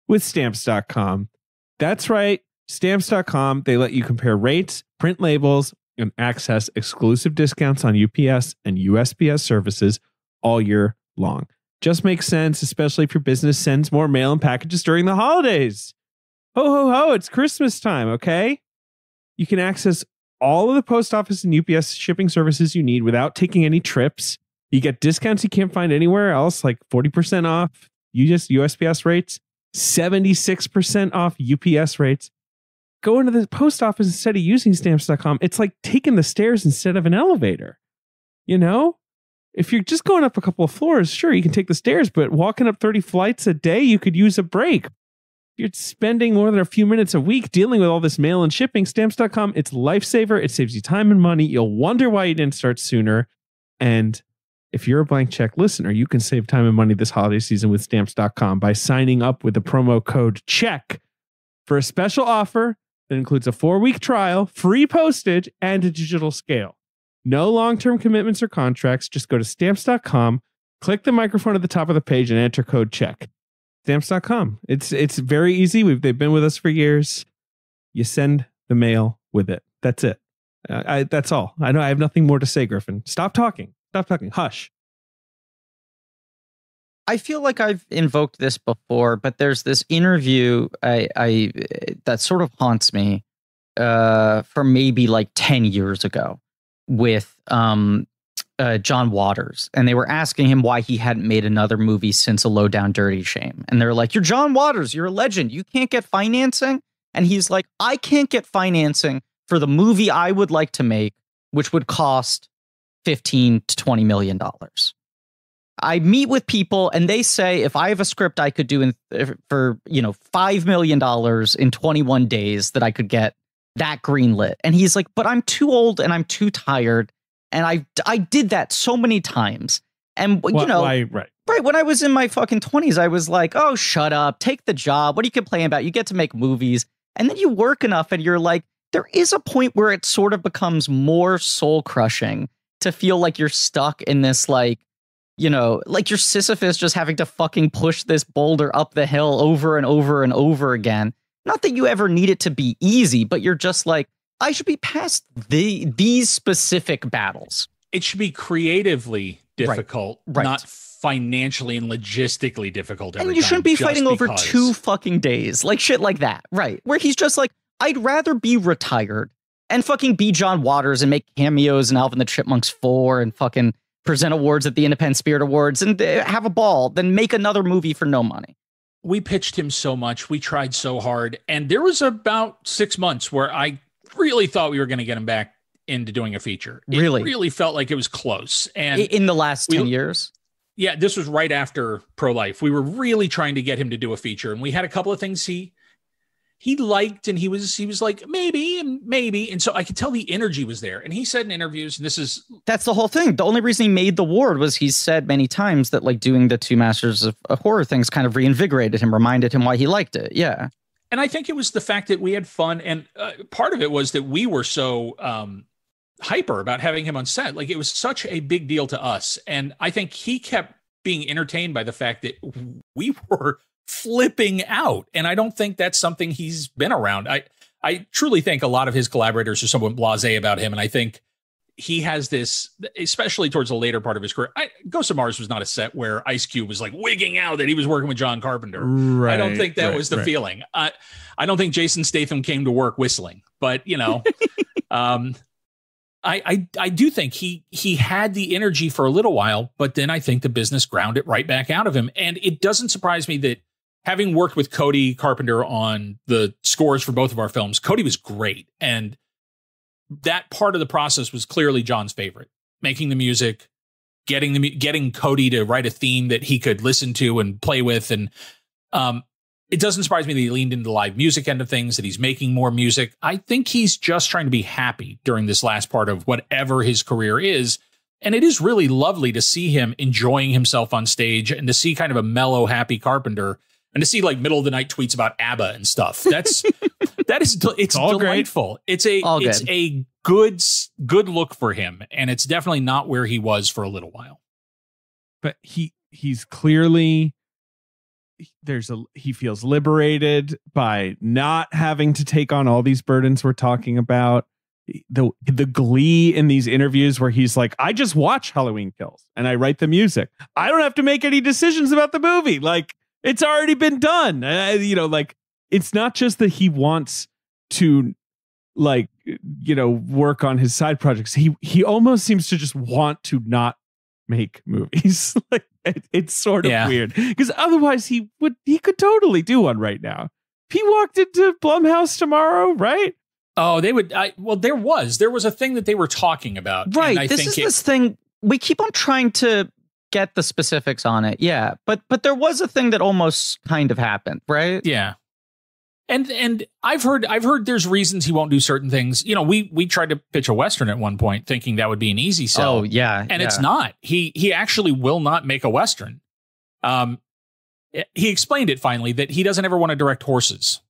B: with Stamps.com. That's right. Stamps.com, they let you compare rates, print labels, and access exclusive discounts on UPS and USPS services all year long. Just makes sense, especially if your business sends more mail and packages during the holidays. Ho, ho, ho, it's Christmas time, okay? You can access all of the post office and UPS shipping services you need without taking any trips. You get discounts you can't find anywhere else, like 40% off USPS rates, 76% off UPS rates. Go into the post office instead of using Stamps.com. It's like taking the stairs instead of an elevator. You know? If you're just going up a couple of floors, sure, you can take the stairs, but walking up 30 flights a day, you could use a break. You're spending more than a few minutes a week dealing with all this mail and shipping. Stamps.com, it's a lifesaver. It saves you time and money. You'll wonder why you didn't start sooner. And if you're a blank check listener, you can save time and money this holiday season with Stamps.com by signing up with the promo code CHECK for a special offer that includes a 4-week trial, free postage, and a digital scale. No long-term commitments or contracts. Just go to stamps.com, click the microphone at the top of the page, and enter code CHECK. Stamps.com. It's very easy. They've been with us for years. You send the mail with it. That's it. That's all. I know I have nothing more to say, Griffin. Stop talking. Stop talking. Hush.
A: I feel like I've invoked this before, but there's this interview that sort of haunts me from maybe like 10 years ago with John Waters. And they were asking him why he hadn't made another movie since A Low Down Dirty Shame. And they're like, you're John Waters. You're a legend. You can't get financing. And he's like, I can't get financing for the movie I would like to make, which would cost $15 to $20 million. I meet with people and they say, if I have a script I could do for $5 million in 21 days, that I could get that greenlit. And he's like, but I'm too old and I'm too tired. And I did that so many times. And, right. When I was in my fucking 20s, I was like, oh, shut up, take the job. What are you complaining about? You get to make movies. And then you work enough and you're like, there is a point where it sort of becomes more soul crushing to feel like you're stuck in this, like you're Sisyphus just having to fucking push this boulder up the hill over and over and over again. Not that you ever need it to be easy, but you're just like, I should be past these specific battles.
D: It should be creatively difficult, right. Not financially and logistically difficult. And you
A: shouldn't be fighting over 2 fucking days, like shit like that, right? Where he's just like, I'd rather be retired and fucking be John Waters and make cameos in Alvin and the Chipmunks 4 and fucking present awards at the Independent Spirit Awards and have a ball than make another movie for no money.
D: We pitched him so much. We tried so hard. And there was about 6 months where I really thought we were going to get him back into doing a feature. It really felt like it was close. And
A: in the last 10 years?
D: Yeah, this was right after Pro-Life. We were really trying to get him to do a feature. And we had a couple of things he liked, and he was like, maybe. And so I could tell the energy was there. And he said in interviews, and that's
A: the whole thing. The only reason he made the award was he's said many times that like doing the 2 Masters of Horror things kind of reinvigorated him, reminded him why he liked it. Yeah.
D: And I think it was the fact that we had fun. And part of it was that we were so hyper about having him on set. Like, it was such a big deal to us. And I think he kept being entertained by the fact that we were flipping out. And I don't think that's something he's been around. I truly think a lot of his collaborators are somewhat blasé about him. And I think he has this, especially towards the later part of his career. Ghost of Mars was not a set where Ice Cube was like wigging out that he was working with John Carpenter. Right, I don't think that was the feeling. I don't think Jason Statham came to work whistling, but I do think he had the energy for a little while, but then I think the business ground it right back out of him. And it doesn't surprise me that, having worked with Cody Carpenter on the scores for both of our films, Cody was great. And that part of the process was clearly John's favorite. Making the music, getting Cody to write a theme that he could listen to and play with. And it doesn't surprise me that he leaned into the live music end of things, that he's making more music. I think he's just trying to be happy during this last part of whatever his career is. And it is really lovely to see him enjoying himself on stage and to see kind of a mellow, happy Carpenter. And to see like middle of the night tweets about ABBA and stuff. It's delightful. Great. It's a good look for him. And it's definitely not where he was for a little while.
B: But he's clearly, he feels liberated by not having to take on all these burdens we're talking about. The glee in these interviews where he's like, I just watch Halloween Kills and I write the music. I don't have to make any decisions about the movie. Like, it's already been done. It's not just that he wants to work on his side projects. He almost seems to just want to not make movies. Like, it's sort of weird, because otherwise he could totally do one right now. If he walked into Blumhouse tomorrow, right?
D: Oh, they would. There was a thing that they were talking about.
A: Right. This thing we keep on trying to get the specifics on it. Yeah. But there was a thing that almost kind of happened, right?
D: Yeah. And I've heard there's reasons he won't do certain things. We tried to pitch a Western at one point thinking that would be an easy sell.
A: Oh, yeah.
D: And it's not. He actually will not make a Western. He explained it finally that he doesn't ever want to direct horses.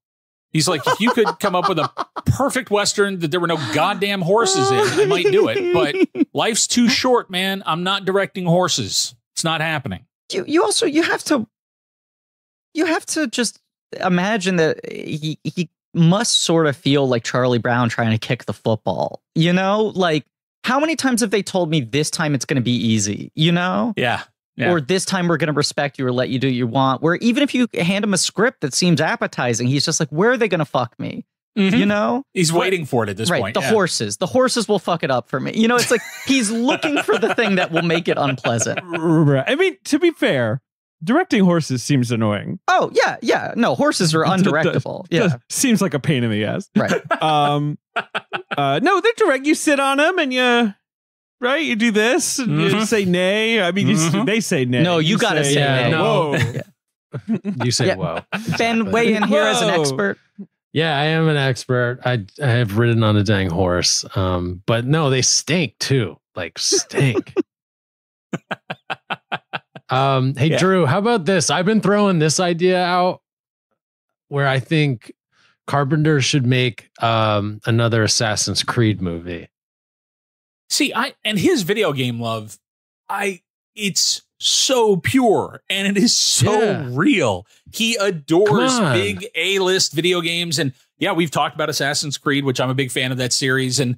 D: He's like, if you could come up with a perfect Western that there were no goddamn horses in, I might do it. But life's too short, man. I'm not directing horses. It's not happening.
A: You have to just imagine that he must sort of feel like Charlie Brown trying to kick the football. You know, like how many times have they told me this time it's going to be easy? You know?
D: Yeah.
A: Or this time we're going to respect you or let you do what you want. Where even if you hand him a script that seems appetizing, he's just like, where are they going to fuck me? Mm-hmm. You know?
D: He's waiting for it at this point.
A: The horses will fuck it up for me. You know, it's like he's looking for the thing that will make it unpleasant.
B: Right. I mean, to be fair, directing horses seems annoying.
A: Oh, yeah. No, horses are undirectable. Yeah.
B: Seems like a pain in the ass.
A: Right.
B: No, they're direct. You sit on them and you do this and you say nay. I mean, they say nay.
A: No, you got to say nay.
C: No.
B: Whoa.
C: Yeah. You say whoa.
A: Ben, weigh in here as an expert.
C: Yeah, I am an expert. I have ridden on a dang horse. But no, they stink too. Like stink. Hey, Drew, how about this? I've been throwing this idea out where I think Carpenter should make another Assassin's Creed movie.
D: See, and his video game love, it's so pure and it is so real. He adores big A-list video games. And yeah, we've talked about Assassin's Creed, which I'm a big fan of that series. And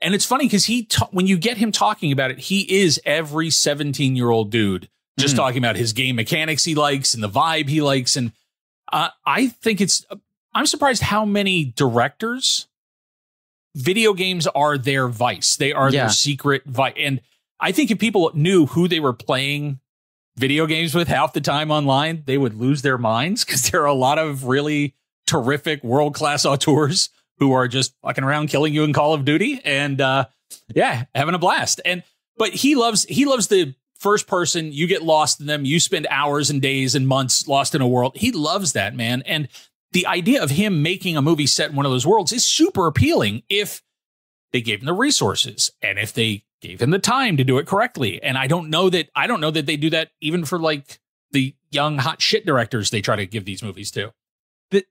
D: it's funny because when you get him talking about it, he is every 17-year-old dude just talking about his game mechanics he likes and the vibe he likes. And I think I'm surprised how many directors video games are their vice. They are their secret vice. And I think if people knew who they were playing video games with half the time online, they would lose their minds because there are a lot of really terrific world-class auteurs who are just fucking around killing you in Call of Duty and having a blast. But he loves the first person. You get lost in them. You spend hours and days and months lost in a world. He loves that, man. And the idea of him making a movie set in one of those worlds is super appealing if they gave him the resources and if they gave him the time to do it correctly. And I don't know that they do that even for like the young hot shit directors they try to give these movies to.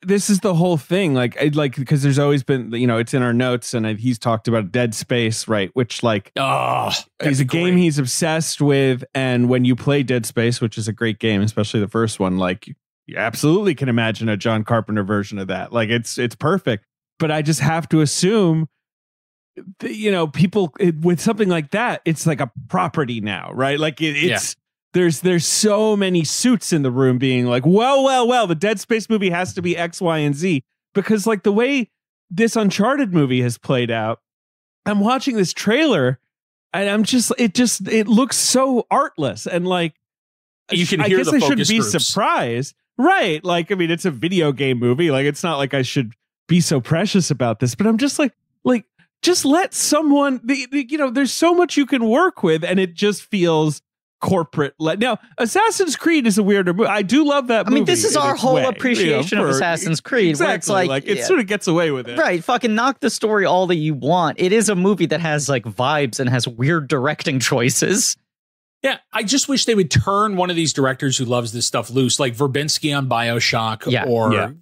B: This is the whole thing, because there's always been, it's in our notes, and he's talked about Dead Space, right? Which is a game he's obsessed with, and when you play Dead Space, which is a great game, especially the first one, you absolutely can imagine a John Carpenter version of that. Like it's perfect. But I just have to assume that, people with something like that, it's like a property now, right? Like it's. There's so many suits in the room being like, well, the Dead Space movie has to be X, Y, and Z. Because like the way this Uncharted movie has played out, I'm watching this trailer and I'm just, it looks so artless. And like,
D: you can hear the focus groups. I shouldn't be surprised.
B: Right. Like, I mean, it's a video game movie. Like, it's not like I should be so precious about this, but I'm just like, just let someone, there's so much you can work with and it just feels corporate. Now, Assassin's Creed is a weirder movie. I do love that movie.
A: I mean, this is our whole appreciation of Assassin's Creed.
B: Exactly.
A: Where it's
B: like it sort of gets away with it.
A: Right. Fucking knock the story all that you want. It is a movie that has like vibes and has weird directing choices.
D: Yeah. I just wish they would turn one of these directors who loves this stuff loose, like Verbinski on BioShock or,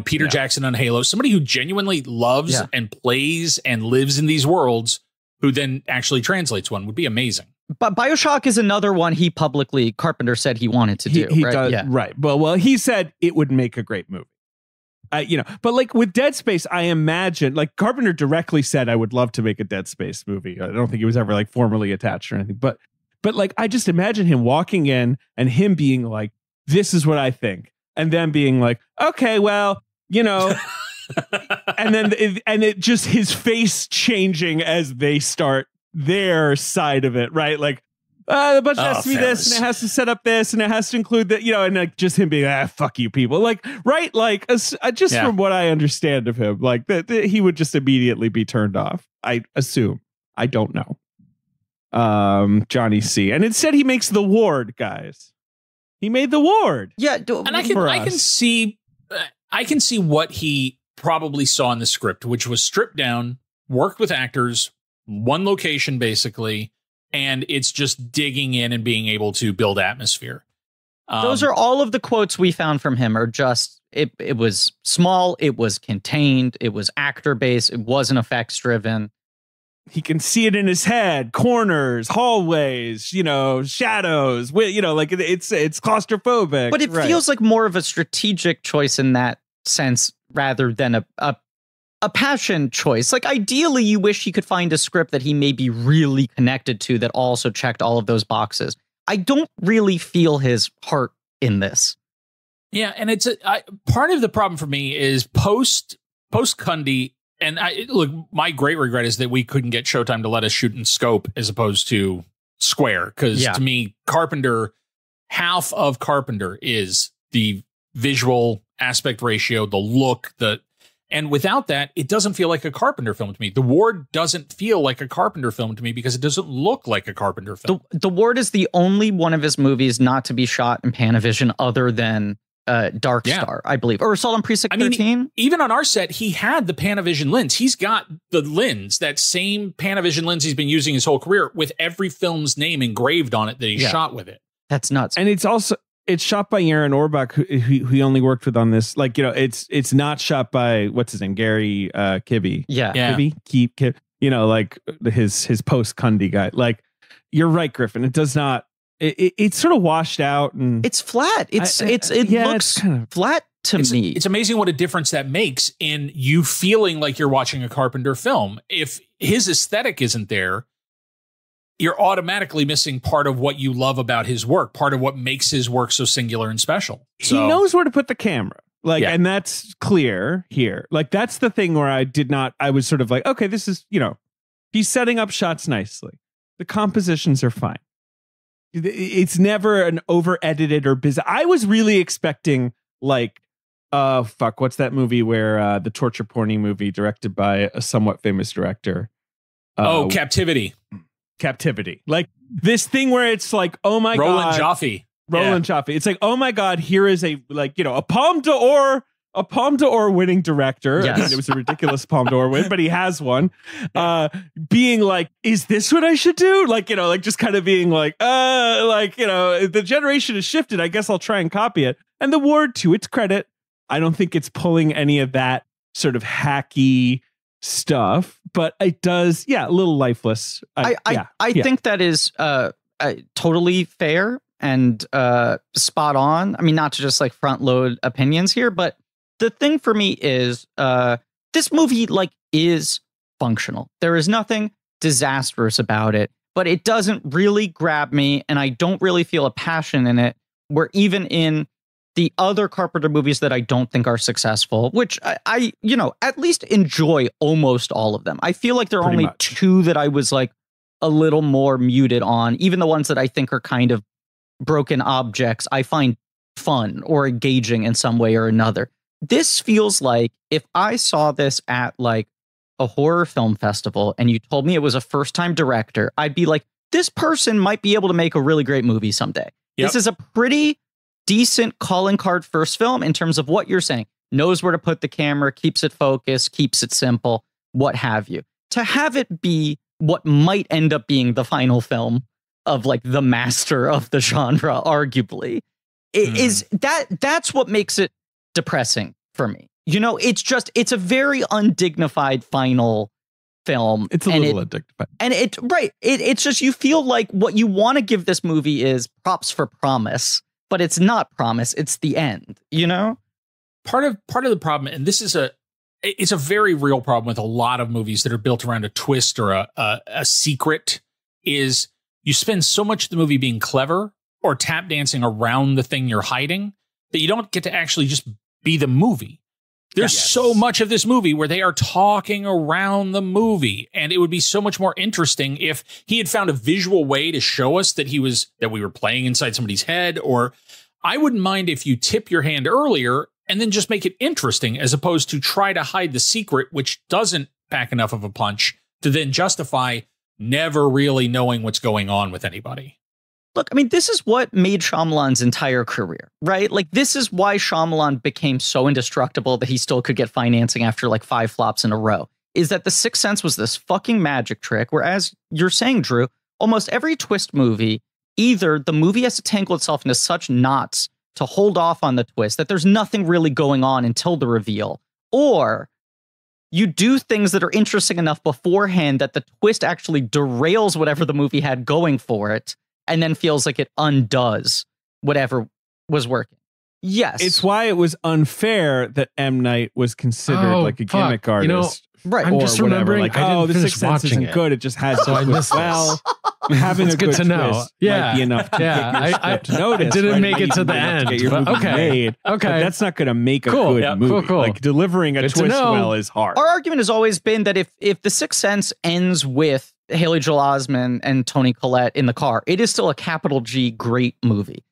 D: Peter Jackson on Halo. Somebody who genuinely loves and plays and lives in these worlds who then actually translates one would be amazing.
A: But BioShock is another one Carpenter said he wanted to do.
B: He
A: right?
B: does, right. Well, he said it would make a great movie. But like with Dead Space, I imagine like Carpenter directly said, I would love to make a Dead Space movie. I don't think he was ever like formally attached or anything. But like, I just imagine him walking in and him being like, this is what I think. And then being like, okay, well, and then it just his face changing as they start their side of it, right? Like the budget has to be this, and it has to set up this, and it has to include that, and like just him being fuck you people, like right, like from what I understand of him, like that he would just immediately be turned off. I assume. I don't know. Johnny C, and instead he makes The Ward, guys. He made The Ward.
A: Yeah,
D: and I can see what he probably saw in the script, which was stripped down, worked with actors. One location, basically, and it's just digging in and being able to build atmosphere.
A: Those are all of the quotes we found from him are just it was small, it was contained, it was actor based, it wasn't effects driven.
B: He can see it in his head, corners, hallways, you know, shadows, you know, like it's claustrophobic.
A: But it feels like more of a strategic choice in that sense rather than a passion choice. Like ideally you wish he could find a script that he may be really connected to that also checked all of those boxes. I don't really feel his heart in this.
D: Yeah, and it's part of the problem for me is post Cundy, and look, my great regret is that we couldn't get Showtime to let us shoot in scope as opposed to square, because to me, Carpenter, half of Carpenter is the visual aspect ratio, the look, and without that, it doesn't feel like a Carpenter film to me. The Ward doesn't feel like a Carpenter film to me because it doesn't look like a Carpenter film.
A: The Ward is the only one of his movies not to be shot in Panavision other than Dark Star, I believe, or Assault on Precinct 13.
D: Even on our set, he had the Panavision lens. He's got the lens, that same Panavision lens he's been using his whole career, with every film's name engraved on it that he shot with it.
A: That's nuts.
B: And it's shot by Aaron Orbach, who he only worked with on this. Like, you know, it's not shot by, what's his name, Gary Kibbe. Kibbe, you know, like his post Cundy guy. Like, you're right, Griffin. It does not. It's sort of washed out, and
A: it's flat. It looks kind of flat to me.
D: It's amazing what a difference that makes in you feeling like you're watching a Carpenter film. If his aesthetic isn't there, you're automatically missing part of what you love about his work, part of what makes his work so singular and special.
B: He knows where to put the camera. Like, and that's clear here. Like, that's the thing where I was sort of like, okay, this is, you know, he's setting up shots nicely. The compositions are fine. It's never an over edited or busy. I was really expecting like, what's that movie where the torture porny movie directed by a somewhat famous director?
D: Captivity.
B: Like this thing where it's like, oh my God.
D: Roland Joffe.
B: It's like, oh my God, here is a, like, you know, a Palme d'Or winning director.
A: Yes.
B: I mean, it was a ridiculous Palme d'Or win, but he has one. Being like, is this what I should do? Like, you know, like just kind of being like, you know, the generation has shifted. I guess I'll try and copy it. And the Ward, to its credit, I don't think it's pulling any of that sort of hacky stuff, but it does, a little lifeless.
A: I think that is totally fair and spot on. I mean, not to just like front load opinions here, but the thing for me is this movie like is functional. There is nothing disastrous about it, but it doesn't really grab me, and I don't really feel a passion in it, where even in the other Carpenter movies that I don't think are successful, which I you know, at least enjoy almost all of them. I feel like there are only two that I was like a little more muted on. Even the ones that I think are kind of broken objects, I find fun or engaging in some way or another. This feels like if I saw this at like a horror film festival and you told me it was a first-time director, I'd be like, this person might be able to make a really great movie someday. Yep. This is a pretty decent calling card first film in terms of what you're saying. Knows where to put the camera, keeps it focused, keeps it simple, what have you. To have it be what might end up being the final film of like the master of the genre, arguably, that's what makes it depressing for me. You know, it's a very undignified final film.
B: It's a little undignified.
A: And it's just, you feel like what you want to give this movie is props for promise, but it's not promise, it's the end, you know?
D: Part of the problem, and this is it's a very real problem with a lot of movies that are built around a twist or a secret, is you spend so much of the movie being clever or tap dancing around the thing you're hiding that you don't get to actually just be the movie. There's so much of this movie where they are talking around the movie, and it would be so much more interesting if he had found a visual way to show us that we were playing inside somebody's head. Or I wouldn't mind if you tip your hand earlier and then just make it interesting, as opposed to try to hide the secret, which doesn't pack enough of a punch to then justify never really knowing what's going on with anybody.
A: Look, I mean, this is what made Shyamalan's entire career, right? Like, this is why Shyamalan became so indestructible that he still could get financing after like 5 flops in a row, is that The Sixth Sense was this fucking magic trick where, as you're saying, Drew, almost every twist movie, either the movie has to tangle itself into such knots to hold off on the twist, that there's nothing really going on until the reveal, or you do things that are interesting enough beforehand that the twist actually derails whatever the movie had going for it and then feels like it undoes whatever was working. Yes.
B: It's why it was unfair that M. Night was considered like a gimmick artist.
A: Right.
C: I'm just remembering,
B: like,
C: I didn't
B: the
C: finish
B: Sixth Sense
C: watching
B: isn't
C: it.
B: good. It just has
C: So I missed
B: well, having
C: It's
B: a
C: good
B: good
C: to know.
B: twist
C: Yeah.
B: might be enough to get your script noticed.
C: I didn't
B: right?
C: make it to the
B: Enough
C: end.
B: get your
C: But
B: movie
C: okay.
B: made,
C: Okay.
B: but that's not going to make a
C: Cool.
B: good
C: Yeah,
B: movie.
C: cool.
B: Like delivering a
C: Good to
B: twist
C: know.
B: well is hard.
A: Our argument has always been that if The Sixth Sense ends with Haley Joel Osment and Toni Collette in the car, it is still a capital G great movie.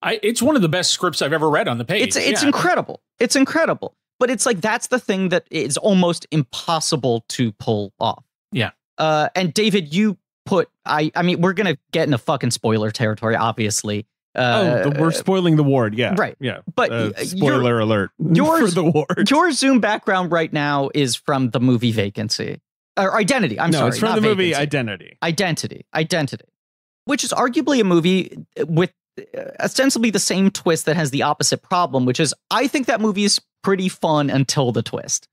D: It's one of the best scripts I've ever read on the page.
A: It's incredible. It's incredible. But it's like, that's the thing that is almost impossible to pull off.
D: Yeah.
A: And David, you put, I mean, we're going to get into fucking spoiler territory, obviously.
B: We're spoiling the ward. Yeah.
A: Right.
B: Yeah.
A: But
B: spoiler alert for the ward.
A: Your Zoom background right now is from the movie Vacancy. Or Identity. I'm sorry.
B: It's from the movie Identity.
A: Identity. Which is arguably a movie with ostensibly the same twist that has the opposite problem, which is I think that movie is pretty fun until the twist.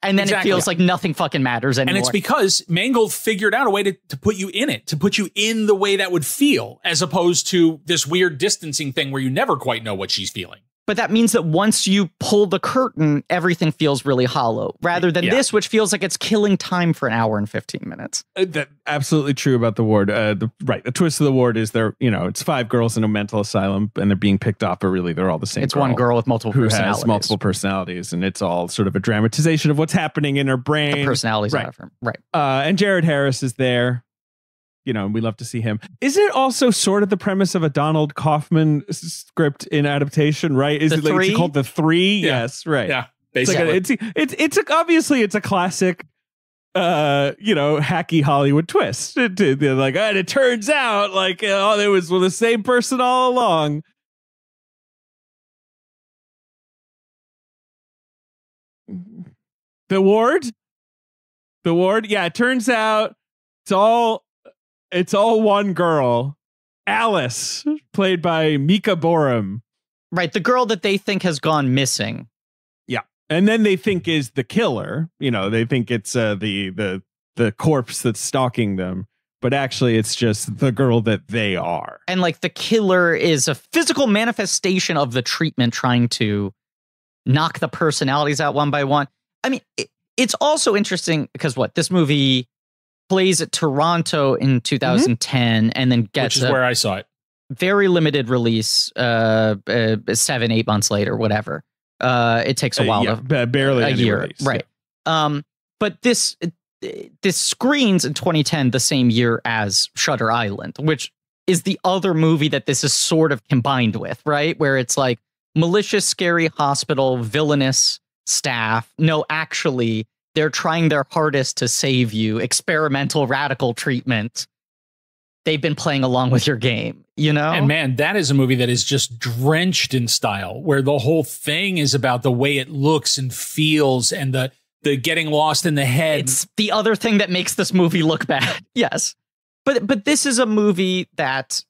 A: And then it feels like nothing fucking matters anymore.
D: And it's because Mangold figured out a way to put you in it, to put you in the way that would feel, as opposed to this weird distancing thing where you never quite know what she's feeling.
A: But that means that once you pull the curtain, everything feels really hollow, rather than this, which feels like it's killing time for an hour and 15 minutes.
B: That's absolutely true about the ward. The twist of the ward is it's 5 girls in a mental asylum and they're being picked off, but really they're all the same.
A: It's one girl with multiple personalities.
B: Has multiple personalities, and it's all sort of a dramatization of what's happening in her brain.
A: The personalities out of her. Right.
B: And Jared Harris is there. And we love to see him. Isn't it also sort of the premise of a Donald Kaufman script in adaptation, right? Is it called The Three?
D: Yeah.
B: Yes, right.
D: Yeah, basically.
B: It's obviously it's a classic, hacky Hollywood twist. They're like, and it turns out there was the same person all along. The ward. Yeah, it turns out it's all one girl, Alice, played by Mika Borum.
A: Right, the girl that they think has gone missing.
B: Yeah, and then they think is the killer. They think it's the corpse that's stalking them, but actually it's just the girl that they are.
A: And the killer is a physical manifestation of the treatment trying to knock the personalities out one by one. I mean, it's also interesting because this movie plays at Toronto in 2010 and then gets
D: which is where I saw it.
A: Very limited release 7-8 months later, whatever. It takes a while to
B: barely
A: a year,
B: release,
A: right? Yeah. But this screens in 2010, the same year as Shutter Island, which is the other movie that this is sort of combined with, right? Where it's like malicious, scary hospital, villainous staff. No, actually, they're trying their hardest to save you. Experimental, radical treatment. They've been playing along with your game, And
D: man, that is a movie that is just drenched in style, where the whole thing is about the way it looks and feels and the getting lost in the head.
A: It's the other thing that makes this movie look bad. Yes. But this is a movie that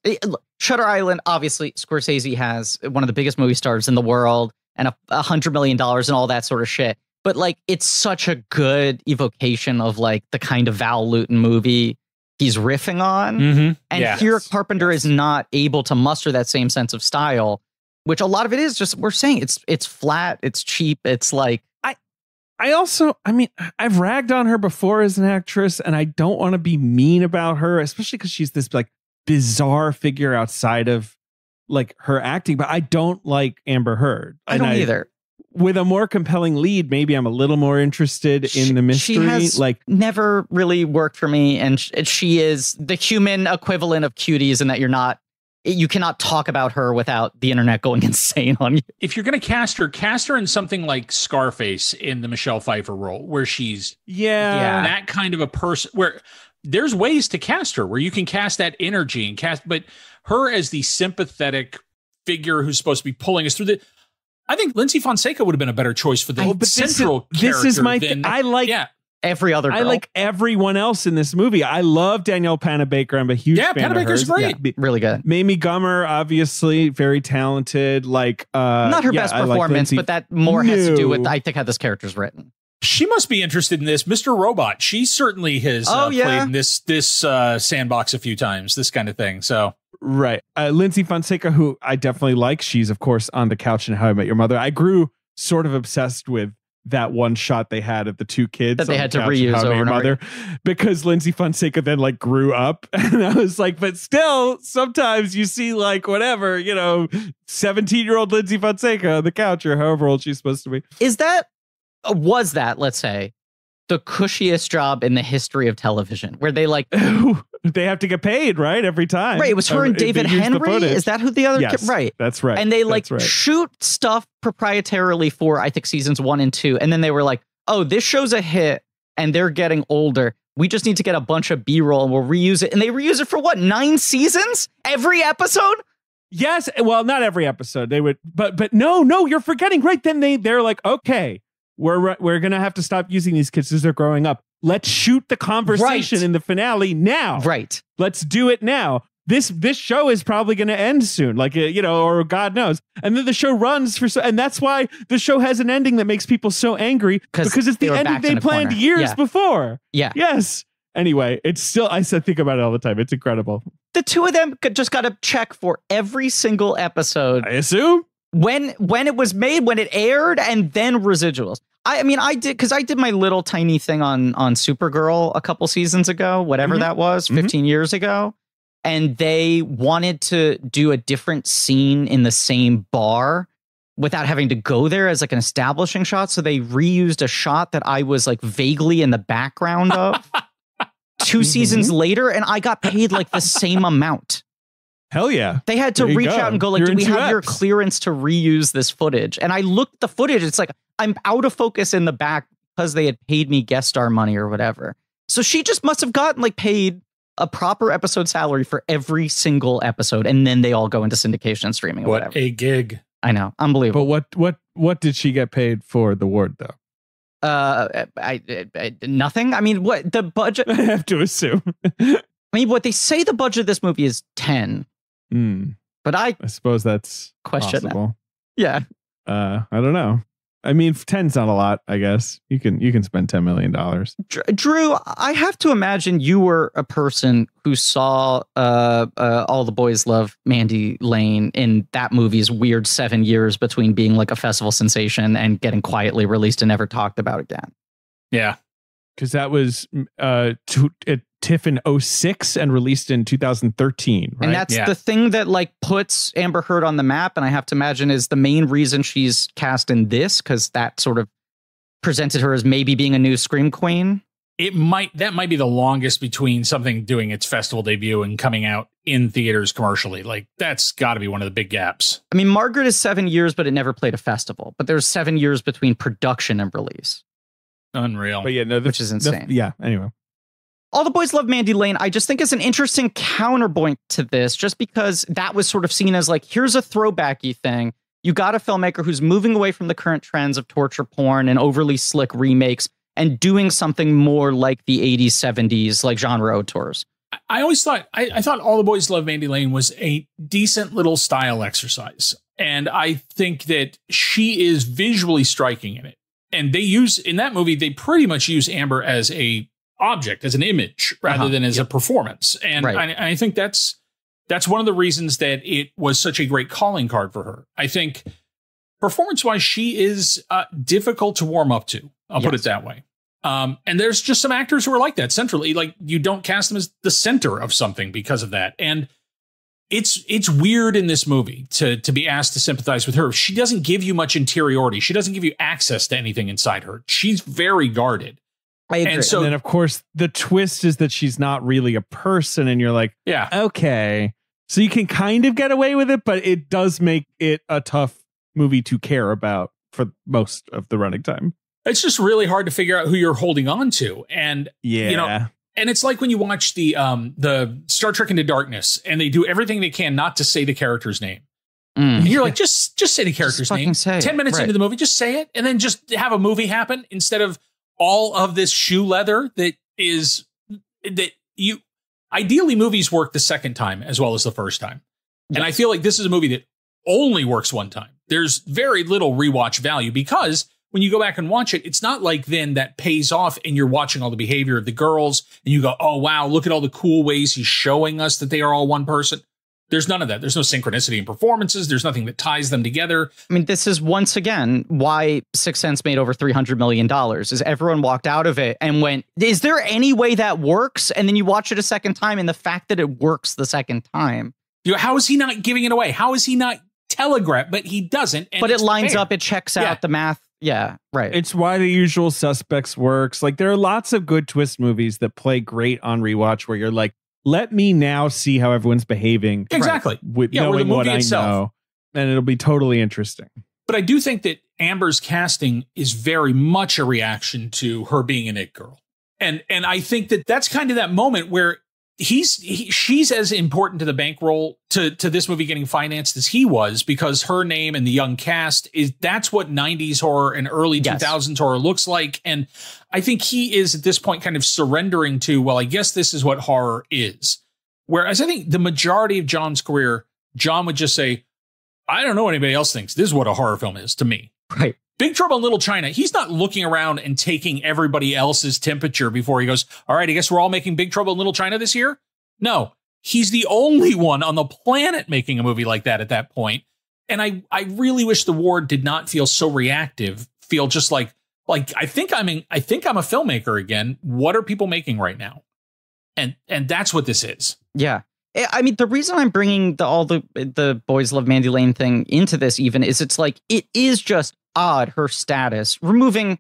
A: Shutter Island, obviously, Scorsese has one of the biggest movie stars in the world and $100 million and all that sort of shit. But it's such a good evocation of the kind of Val Lewton movie he's riffing on.
D: Mm-hmm.
A: And here Carpenter is not able to muster that same sense of style, which a lot of it is just, we're saying it's flat, it's cheap. It's
B: I've ragged on her before as an actress, and I don't want to be mean about her, especially because she's this bizarre figure outside of her acting, but I don't like Amber Heard.
A: I don't either.
B: With a more compelling lead, maybe I'm a little more interested in the mystery.
A: She has never really worked for me, and she is the human equivalent of Cuties in that you cannot talk about her without the internet going insane on you.
D: If you're going to cast her in something like Scarface in the Michelle Pfeiffer role, where she's that kind of a person, where there's ways to cast her, where you can cast that energy but her as the sympathetic figure who's supposed to be pulling us through I think Lindsay Fonseca would have been a better choice for the central character.
B: This is my thing.
A: every other girl.
B: I like everyone else in this movie. I love Danielle Panabaker. I'm a huge fan of
D: Panabaker's
B: hers.
D: great.
A: Yeah, really good.
B: Mamie Gummer, obviously very talented. Like
A: not her best performance, but that more has to do with, I think, how this character's written.
D: She must be interested in this. Mr. Robot, she certainly has played in this sandbox a few times, this kind of thing. So
B: right. Lindsay Fonseca, who I definitely like. She's, of course, on the couch in How I Met Your Mother. I grew sort of obsessed with that one shot they had of the two kids
A: that they had to
B: reuse over and over, because Lindsay Fonseca then like grew up, and I was like, but still, sometimes you see like whatever, 17-year-old Lindsay Fonseca on the couch, or however old she's supposed to be.
A: Was that, let's say, the cushiest job in the history of television, where they like
B: they have to get paid, right, every time?
A: Right, it was her and David Henry. Is that who the other?
B: Yes,
A: right,
B: that's right.
A: And they shoot stuff proprietarily for, I think, seasons 1 and 2, and then they were like, "Oh, this show's a hit, and they're getting older. We just need to get a bunch of B-roll, and we'll reuse it." And they reuse it for what, 9 seasons? Every episode?
B: Yes. Well, not every episode. They would, but no, you're forgetting. Right then they're like, okay, we're gonna have to stop using these kids as they're growing up. Let's shoot the conversation in the finale now.
A: Right.
B: Let's do it now. This show is probably going to end soon, like, or God knows. And then the show runs and that's why the show has an ending that makes people so angry, because it's the ending they planned years before.
A: Yeah.
B: Yes. Anyway, it's still, I think about it all the time. It's incredible.
A: The two of them just got to check for every single episode.
B: I assume.
A: When it was made, when it aired, and then residuals. I mean, I did my little tiny thing on Supergirl a couple seasons ago, whatever that was, 15 years ago. And they wanted to do a different scene in the same bar without having to go there as like an establishing shot. So they reused a shot that I was like vaguely in the background of 2 seasons later, and I got paid like the same amount.
B: Hell yeah.
A: They had to reach out and go like, do we have your clearance to reuse this footage? And I looked at the footage. It's like, I'm out of focus in the back because they had paid me guest star money or whatever. So she just must have gotten like paid a proper episode salary for every single episode. And then they all go into syndication and streaming or whatever.
D: What a gig.
A: I know. Unbelievable.
B: But what did she get paid for the ward though?
A: Nothing. I mean, what the budget?
B: I have to assume.
A: I mean, what they say the budget of this movie is 10. But I
B: suppose that's
A: question
B: possible.
A: Yeah.
B: I don't know. I mean, 10's not a lot, I guess. You can spend $10 million.
A: Drew, I have to imagine you were a person who saw All the Boys Love Mandy Lane in that movie's weird 7 years between being like a festival sensation and getting quietly released and never talked about again.
D: Yeah.
B: Because that was TIFF in 2006 and released in 2013, right?
A: And that's the thing that like puts Amber Heard on the map, and I have to imagine is the main reason she's cast in this, because that sort of presented her as maybe being a new Scream Queen.
D: That might be the longest between something doing its festival debut and coming out in theaters commercially. Like, that's got to be one of the big gaps.
A: I mean, Margaret is 7 years, but it never played a festival. But there's 7 years between production and release.
D: Unreal.
B: But yeah, no,
A: which is insane.
B: Anyway.
A: All the Boys Love Mandy Lane, I just think is an interesting counterpoint to this, just because that was sort of seen as like, here's a throwbacky thing. You got a filmmaker who's moving away from the current trends of torture porn and overly slick remakes and doing something more like the 80s, 70s, like genre auteurs.
D: I always thought, I thought All the Boys Love Mandy Lane was a decent little style exercise. And I think that she is visually striking in it. And in that movie, they pretty much use Amber as a object, as an image, rather than as a performance. And I think that's one of the reasons that it was such a great calling card for her. I think performance-wise, she is difficult to warm up to. I'll put it that way. And there's just some actors who are like that centrally. Like, you don't cast them as the center of something because of that. And it's weird in this movie to be asked to sympathize with her. She doesn't give you much interiority. She doesn't give you access to anything inside her. She's very guarded.
A: I agree.
B: And then, of course, the twist is that she's not really a person, and you're like,
D: yeah,
B: okay. So you can kind of get away with it, but it does make it a tough movie to care about for most of the running time.
D: It's just really hard to figure out who you're holding on to. And, and it's like when you watch the Star Trek Into Darkness, and they do everything they can not to say the character's name. And you're like, just say the character's name. 10 minutes into the movie, just say it, and then just have a movie happen instead of all of this shoe leather that you ideally movies work the second time as well as the first time. And I feel like this is a movie that only works one time. There's very little rewatch value because when you go back and watch it, it's not like then that pays off and you're watching all the behavior of the girls and you go, oh, wow, look at all the cool ways he's showing us that they are all one person. There's none of that. There's no synchronicity in performances. There's nothing that ties them together.
A: I mean, this is once again why Sixth Sense made over $300 million is everyone walked out of it and went, is there any way that works? And then you watch it a second time and the fact that it works the second time.
D: How is he not giving it away? How is he not telegraphed? But he doesn't.
A: But it lines up. It checks out the math. Yeah, right.
B: It's why The Usual Suspects works. Like there are lots of good twist movies that play great on rewatch where you're like, let me now see how everyone's behaving.
D: Exactly.
B: With knowing what I know. And it'll be totally interesting.
D: But I do think that Amber's casting is very much a reaction to her being an it girl. And I think that that's kind of that moment where she's as important to the bankroll to this movie getting financed as he was, because her name and the young cast that's what 90s horror and early 2000s horror looks like. And I think he is at this point kind of surrendering to, well, I guess this is what horror is. Whereas I think the majority of John's career, John would just say, I don't know what anybody else thinks. This is what a horror film is to me.
A: Right.
D: Big Trouble in Little China, he's not looking around and taking everybody else's temperature before he goes, all right, I guess we're all making Big Trouble in Little China this year. No, he's the only one on the planet making a movie like that at that point. And I really wish the Ward did not feel so reactive, feel just like I think I'm a filmmaker again. What are people making right now? And that's what this is.
A: Yeah. I mean, the reason I'm bringing the Boys Love Mandy Lane thing into this even is it's like, it is just odd, her status, removing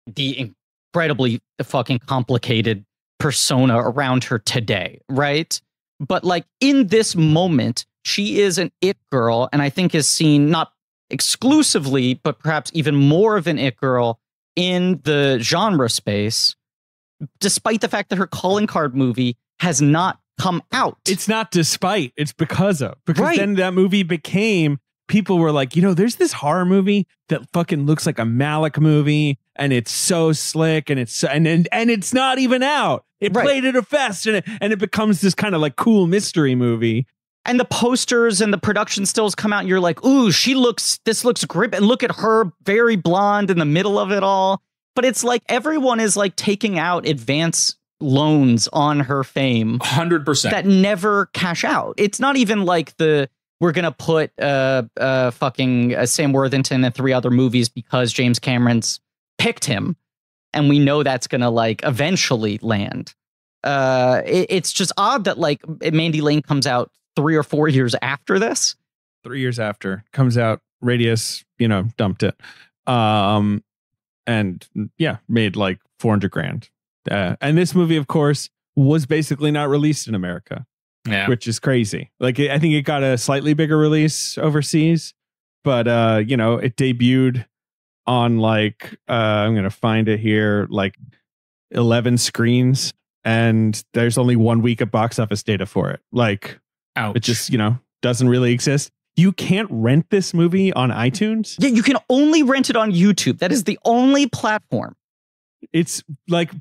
A: the incredibly fucking complicated persona around her today, right? But like in this moment, she is an it girl, and I think is seen not exclusively, but perhaps even more of an it girl in the genre space, despite the fact that her calling card movie has not come out.
B: It's not despite, it's because then that movie became, people were like, there's this horror movie that fucking looks like a Malick movie, and it's so slick, and it's not even out. It played at a fest, and it becomes this kind of like cool mystery movie.
A: And the posters and the production stills come out, and you're like, ooh, this looks great. And look at her, very blonde in the middle of it all. But it's like everyone is like taking out advance loans on her fame.
D: 100%.
A: That never cash out. It's not even like we're going to put fucking Sam Worthington and 3 other movies because James Cameron's picked him. And we know that's going to like eventually land. It's just odd that like Mandy Lane comes out 3 or 4 years after this.
B: 3 years after comes out, Radius, dumped it. And yeah, made like $400,000. And this movie, of course, was basically not released in America. Yeah. Which is crazy. Like, I think it got a slightly bigger release overseas, but it debuted on like I'm gonna find it here, like 11 screens, and there's only 1 week of box office data for it. Like, ouch. It just doesn't really exist. You can't rent this movie on iTunes.
A: Yeah, you can only rent it on YouTube. That is the only platform.
B: It's like,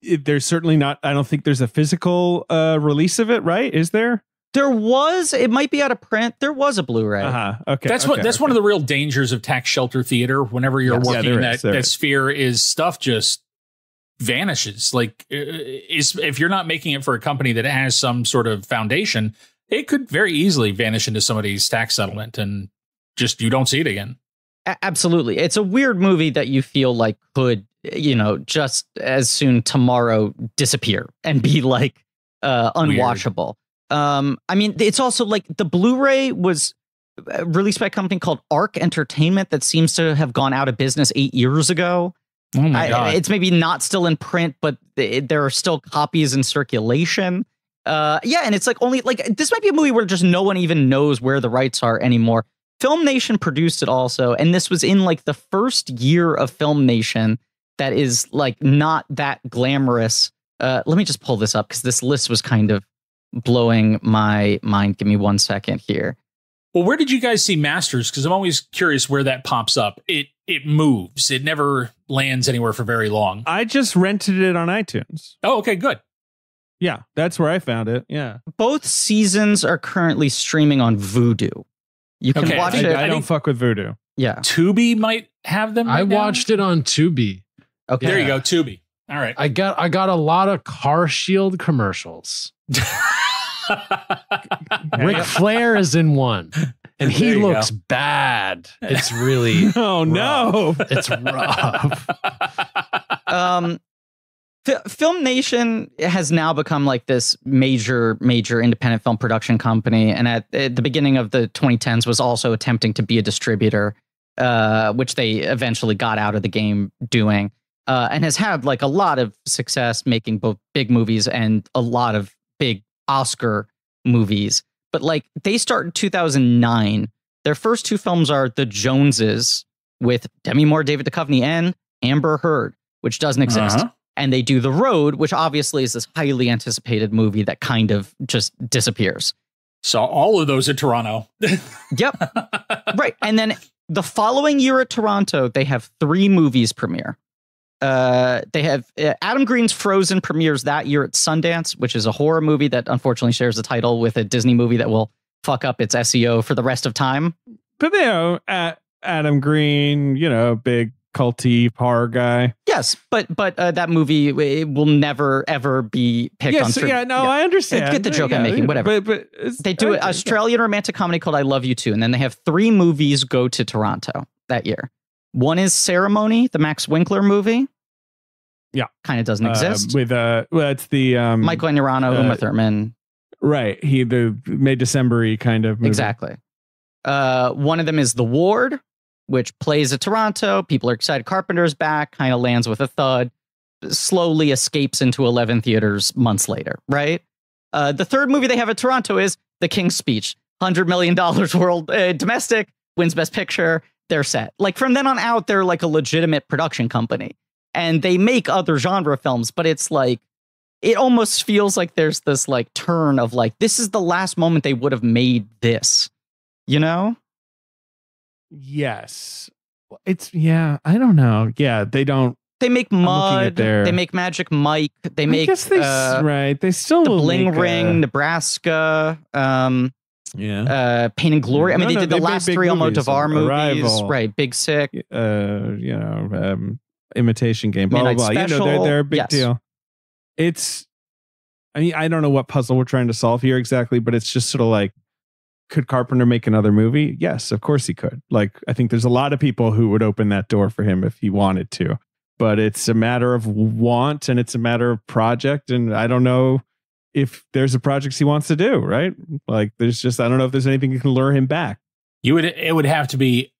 B: there's certainly not, I don't think there's a physical release of it, right? Is there?
A: There was, it might be out of print. There was a Blu-ray.
B: Okay.
D: That's one of the real dangers of tax shelter theater. Whenever you're working in that sphere, is stuff just vanishes. Like, if you're not making it for a company that has some sort of foundation, it could very easily vanish into somebody's tax settlement and just, you don't see it again.
A: Absolutely. It's a weird movie that you feel like could, just as soon tomorrow disappear and be like unwatchable. Weird. I mean, it's also like the Blu-ray was released by a company called Arc Entertainment that seems to have gone out of business 8 years ago.
D: Oh my God.
A: It's maybe not still in print, but there are still copies in circulation. And it's like only like this might be a movie where just no one even knows where the rights are anymore. Film Nation produced it also, and this was in like the first year of Film Nation that is like not that glamorous. Let me just pull this up because this list was kind of blowing my mind. Give me 1 second here.
D: Well, where did you guys see Masters? Because I'm always curious where that pops up. it moves. It never lands anywhere for very long.
B: I just rented it on iTunes.
D: Oh, okay, good.
B: Yeah, that's where I found it. Yeah.
A: Both seasons are currently streaming on Vudu. You can watch it.
B: I don't fuck with Vudu.
A: Yeah.
D: Tubi might have them.
C: I watched it on Tubi.
A: Okay.
D: There you go, Tubi. All right.
C: I got a lot of Car Shield commercials. Ric Flair is in one, and he looks bad. It's really
B: no,
C: it's rough.
A: Film Nation has now become like this major independent film production company, and at the beginning of the 2010s was also attempting to be a distributor, which they eventually got out of the game doing, and has had like a lot of success making both big movies and a lot of big Oscar movies. But like they start in 2009. Their first two films are The Joneses with Demi Moore, David Duchovny, and Amber Heard, which doesn't exist. And they do The Road, which obviously is this highly anticipated movie that kind of just disappears.
D: Saw all of those at Toronto.
A: Yep. Right. And then the following year at Toronto, they have 3 movies premiere. They have Adam Green's Frozen premieres that year at Sundance, which is a horror movie that unfortunately shares the title with a Disney movie that will fuck up its SEO for the rest of time.
B: But Adam Green, big culty horror guy.
A: Yes, but that movie it will never ever be picked on.
B: I understand.
A: Get the joke I'm making. Whatever. But they do an Australian romantic comedy called I Love You Too, and then they have 3 movies go to Toronto that year. One is Ceremony, the Max Winkler movie.
B: Yeah,
A: kind of doesn't exist.
B: With it's the
A: Michael Anurano, Uma Thurman.
B: Right, the May December-y kind of movie.
A: Exactly. One of them is The Ward, which plays at Toronto. People are excited. Carpenter's back, kind of lands with a thud, slowly escapes into 11 theaters months later, right? The third movie they have at Toronto is The King's Speech. $100 million world domestic, wins Best Picture. They're set. Like from then on out, they're like a legitimate production company. And they make other genre films, but it's like, it almost feels like there's this like turn of like, this is the last moment they would have made this,
B: Yes. I don't know. Yeah, they don't.
A: They make Mud. They make Magic Mike. They make.
B: I guess right. They still
A: the Bling Ring, Nebraska. Pain and Glory. I mean, they did the last 3 Almodovar movies.
B: Arrival.
A: Right. Big Sick.
B: Imitation Game. Blah
A: Midnight
B: blah blah.
A: Special.
B: They're a big deal. I don't know what puzzle we're trying to solve here exactly, but it's just sort of like, could Carpenter make another movie? Yes, of course he could. Like, I think there's a lot of people who would open that door for him if he wanted to. But it's a matter of want and it's a matter of project. And I don't know if there's a project he wants to do, right? Like, I don't know if there's anything that can lure him back.
D: It would have to be,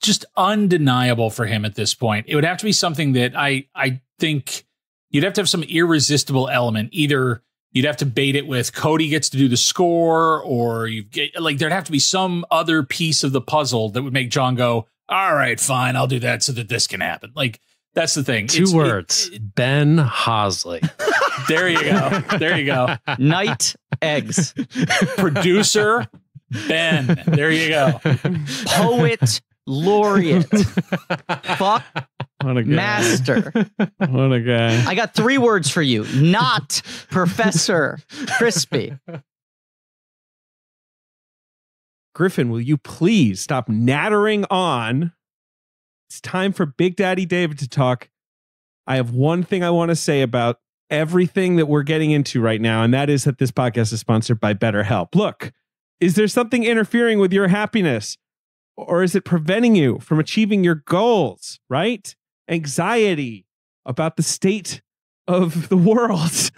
D: just undeniable for him at this point. It would have to be something that I think you'd have to have some irresistible element. Either you'd have to bait it with Cody gets to do the score, or there'd have to be some other piece of the puzzle that would make John go, all right, fine, I'll do that so that this can happen. Like, that's the thing.
C: 2 words. Ben Hosley.
D: There you go.
A: Night Eggs.
D: Producer Ben. There you go.
A: Poet Laureate. Fuck
B: What a guy.
A: Master.
B: What a guy.
A: I got 3 words for you. Not Professor Crispy.
B: Griffin, will you please stop nattering on? It's time for Big Daddy David to talk. I have one thing I want to say about everything that we're getting into right now, and that is that this podcast is sponsored by BetterHelp. Look, is there something interfering with your happiness? Or is it preventing you from achieving your goals, right? Anxiety about the state of the world,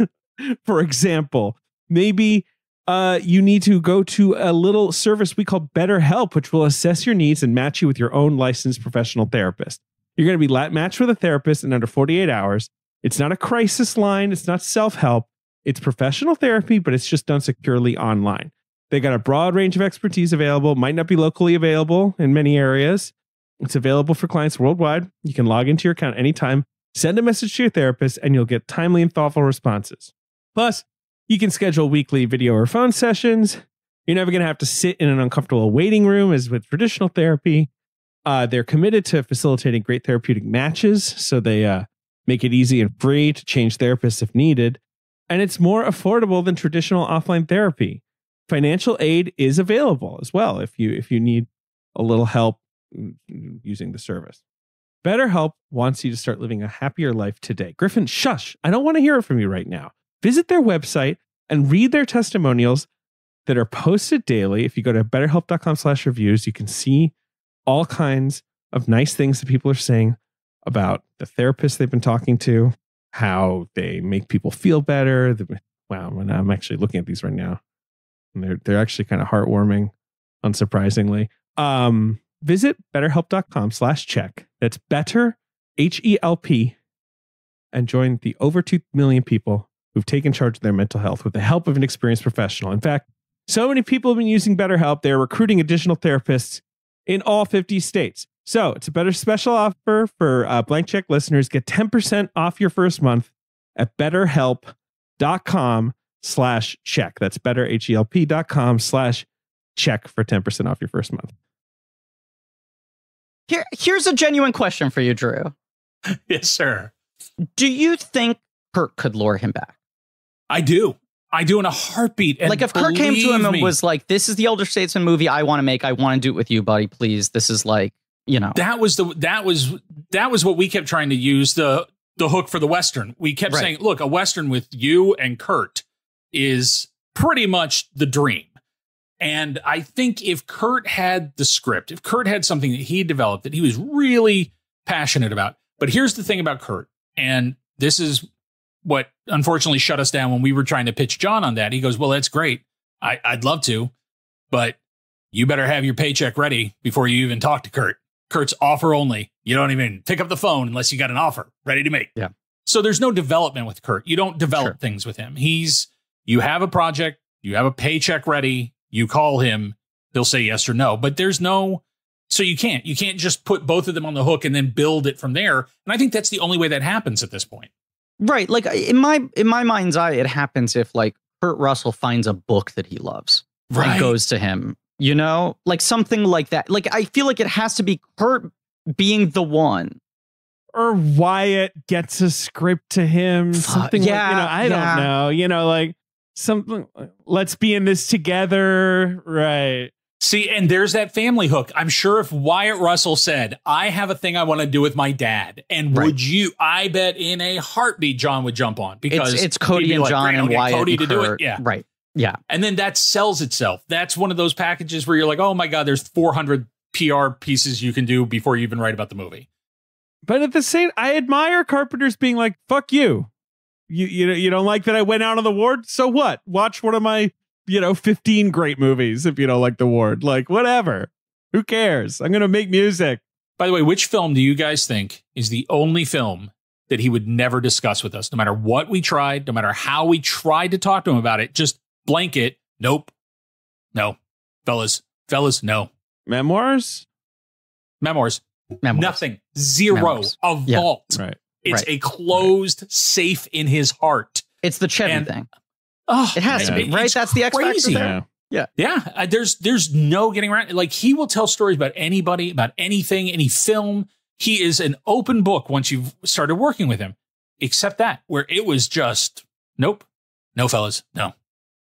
B: for example. Maybe you need to go to a little service we call BetterHelp, which will assess your needs and match you with your own licensed professional therapist. You're going to be matched with a therapist in under 48 hours. It's not a crisis line. It's not self-help. It's professional therapy, but it's just done securely online. They got a broad range of expertise available, might not be locally available in many areas. It's available for clients worldwide. You can log into your account anytime, send a message to your therapist, and you'll get timely and thoughtful responses. Plus, you can schedule weekly video or phone sessions. You're never going to have to sit in an uncomfortable waiting room as with traditional therapy. They're committed to facilitating great therapeutic matches, so they make it easy and free to change therapists if needed. And it's more affordable than traditional offline therapy. Financial aid is available as well if you need a little help using the service. BetterHelp wants you to start living a happier life today. Griffin, shush. I don't want to hear it from you right now. Visit their website and read their testimonials that are posted daily. If you go to betterhelp.com/reviews, you can see all kinds of nice things that people are saying about the therapists they've been talking to, how they make people feel better. Wow, and I'm actually looking at these right now, and they're actually kind of heartwarming, unsurprisingly. Visit betterhelp.com/check. That's better, HELP, and join the over 2 million people who've taken charge of their mental health with the help of an experienced professional. In fact, so many people have been using BetterHelp, they're recruiting additional therapists in all 50 states. So it's a better special offer for Blank Check listeners. Get 10% off your first month at betterhelp.com/check. That's better, HELP.com/check for 10% off your first month.
A: Here's a genuine question for you, Drew.
D: Yes, sir.
A: Do you think Kurt could lure him back?
D: I do. I do in a heartbeat. And
A: like if Kurt came to him and
D: me,
A: was like, "This is the Elder Statesman movie I want to make. I want to do it with you, buddy. Please. This is like, you know."
D: That was what we kept trying to use the hook for the Western. We kept saying, "Look, a Western with you and Kurt is pretty much the dream." And I think if Kurt had the script, if Kurt had something that he developed that he was really passionate about. But here's the thing about Kurt, and this is what unfortunately shut us down when we were trying to pitch John on that. He goes, "Well, that's great. I'd love to, but you better have your paycheck ready before you even talk to Kurt. Kurt's offer only. You don't even pick up the phone unless you got an offer ready to make."
A: Yeah.
D: So there's no development with Kurt. You don't develop things with him. You have a project, you have a paycheck ready, you call him, he'll say yes or no, but there's no, so you can't just put both of them on the hook and then build it from there. And I think that's the only way that happens at this point.
A: Right. Like in my mind's eye, it happens if like Kurt Russell finds a book that he loves and goes to him, you know, like something like that. Like, I feel like it has to be Kurt being the one.
B: Or Wyatt gets a script to him. Something like, I don't know, like something, let's be in this together. Right.
D: See, and there's that family hook. I'm sure if Wyatt Russell said, "I have a thing I want to do with my dad," and would you, I bet in a heartbeat, John would jump on, because
A: it's Cody and John and Wyatt
D: Cody
A: and
D: to
A: Kurt.
D: do it. Yeah.
A: Right. Yeah.
D: And then that sells itself. That's one of those packages where you're like, oh my God, there's 400 PR pieces you can do before you even write about the movie.
B: But at the same, I admire Carpenter's being like, "Fuck you. You don't like that I went out on the ward? So what? Watch one of my 15 great movies if you don't like the ward. Like, whatever. Who cares? I'm going to make music."
D: By the way, which film do you guys think is the only film that he would never discuss with us? No matter what we tried, no matter how we tried to talk to him about it, just blanket. Nope. No. Fellas, no.
B: Memoirs.
D: Nothing. Zero.
A: Memoirs.
D: A vault.
B: Right.
D: It's a closed safe in his heart.
A: It's the Chevy thing.
D: Oh,
A: it has to be, right? That's the X factor there.
D: Yeah. There's no getting around. Like, he will tell stories about anybody, about anything, any film. He is an open book once you've started working with him, except that where it was just, nope, no, fellas, no,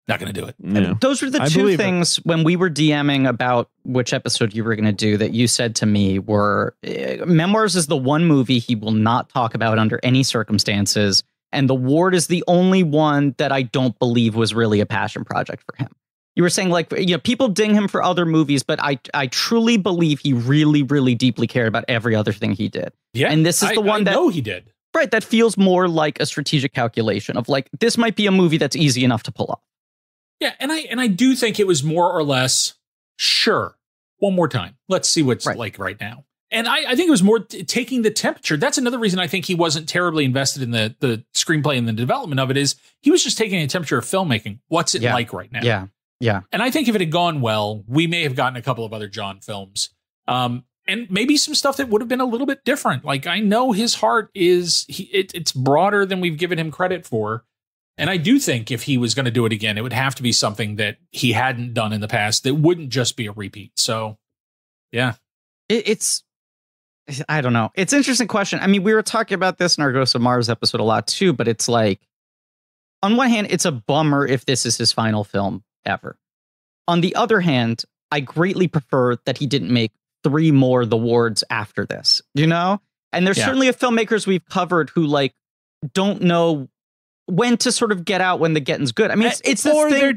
D: not going to do it.
A: Yeah. Those were the two things when we were DMing about which episode you were going to do that you said to me were Memoirs is the one movie he will not talk about under any circumstances. And The Ward is the only one that I don't believe was really a passion project for him. You were saying, like, people ding him for other movies, but I truly believe he really, really deeply cared about every other thing he did.
D: Yeah.
A: And this is the one that,
D: know he did.
A: Right. That feels more like a strategic calculation of like, this might be a movie that's easy enough to pull off.
D: Yeah. And I do think it was more or less, sure, one more time. Let's see what's like right now. And I think it was more taking the temperature. That's another reason I think he wasn't terribly invested in the screenplay and the development of it, is he was just taking a temperature of filmmaking. What's it like right now?
A: Yeah. Yeah.
D: And I think if it had gone well, we may have gotten a couple of other John films. And maybe some stuff that would have been a little bit different. Like, I know his heart is, it's broader than we've given him credit for. And I do think if he was going to do it again, it would have to be something that he hadn't done in the past that wouldn't just be a repeat. So, yeah.
A: It's I don't know. It's an interesting question. I mean, we were talking about this in our Ghost of Mars episode a lot too, but it's like, on one hand, it's a bummer if this is his final film ever. On the other hand, I greatly prefer that he didn't make 3 more The Wards after this, you know? And there's certainly filmmakers we've covered who like don't know when to sort of get out when the getting's good. I mean, it's the
B: or
A: thing.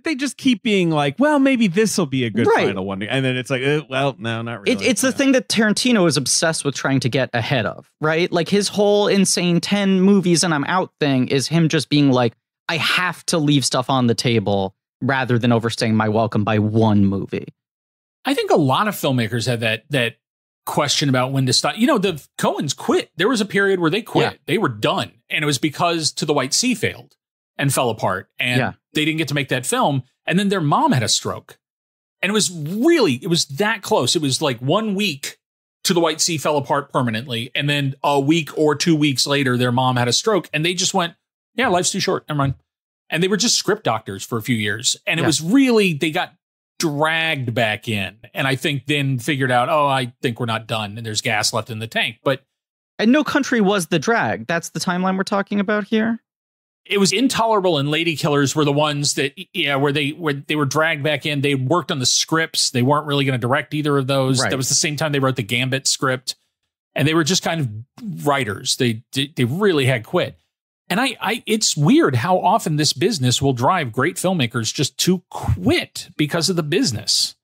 B: they just keep being like, well, maybe this will be a good final one. And then it's like, well, no, not really.
A: It's the thing that Tarantino is obsessed with trying to get ahead of, right? Like his whole insane 10 movies and I'm out thing is him just being like, I have to leave stuff on the table rather than overstaying my welcome by 1 movie.
D: I think a lot of filmmakers have that question about when to stop. You know, the Coens quit. There was a period where they quit. Yeah. They were done. And it was because To the White Sea failed and fell apart. And they didn't get to make that film. And then their mom had a stroke. And it was that close. It was like 1 week To the White Sea fell apart permanently. And then a week or 2 weeks later, their mom had a stroke. And they just went, yeah, life's too short. Never mind. And they were just script doctors for a few years. And it was really, they got dragged back in. And I think then figured out, I think we're not done. And there's gas left in the tank.
A: And No Country was the drag. That's the timeline we're talking about here.
D: It was Intolerable and Lady Killers were the ones that, where they were dragged back in. They worked on the scripts. They weren't really going to direct either of those. Right. That was the same time they wrote the Gambit script. And they were just kind of writers. They really had quit. And it's weird how often this business will drive great filmmakers just to quit because of the business.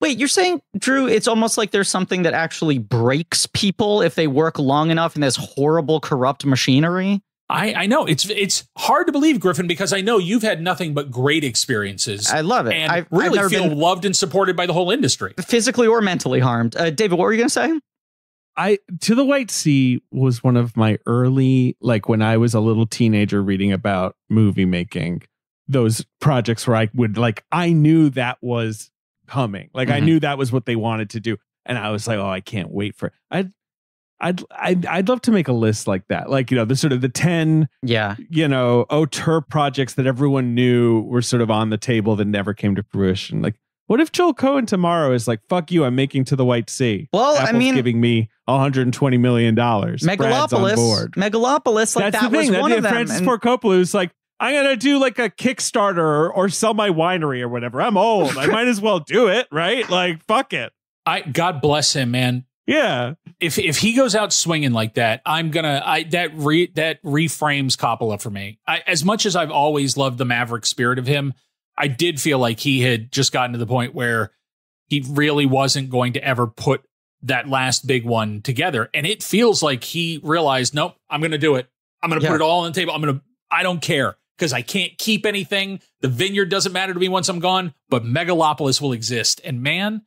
A: Wait, you're saying, Drew, it's almost like there's something that actually breaks people if they work long enough in this horrible, corrupt machinery?
D: I know. It's hard to believe, Griffin, because I know you've had nothing but great experiences.
A: I love it.
D: And I really feel loved and supported by the whole industry.
A: Physically or mentally harmed. David, what were you going to say?
B: To the White Sea was one of my early, like when I was a little teenager reading about movie making, those projects where I knew that was coming. Like I knew that was what they wanted to do. And I was like, I can't wait for it. I'd love to make a list like that. Like, the sort of the 10, auteur projects that everyone knew were sort of on the table that never came to fruition. Like, what if Joel Cohen tomorrow is like, fuck you, I'm making To the White Sea.
A: Well,
B: Apple's giving me $120 million.
A: Megalopolis, like that was one of them.
B: Francis Ford Coppola was like, I'm going to do like a Kickstarter or sell my winery or whatever. I'm old. I might as well do it, right? Like, fuck it.
D: God bless him, man.
B: Yeah.
D: If he goes out swinging like that, that reframes Coppola for me. As much as I've always loved the maverick spirit of him, I did feel like he had just gotten to the point where he really wasn't going to ever put that last big one together. And it feels like he realized, nope, I'm going to do it. I'm going to put it all on the table. I don't care because I can't keep anything. The vineyard doesn't matter to me once I'm gone, but Megalopolis will exist. And man,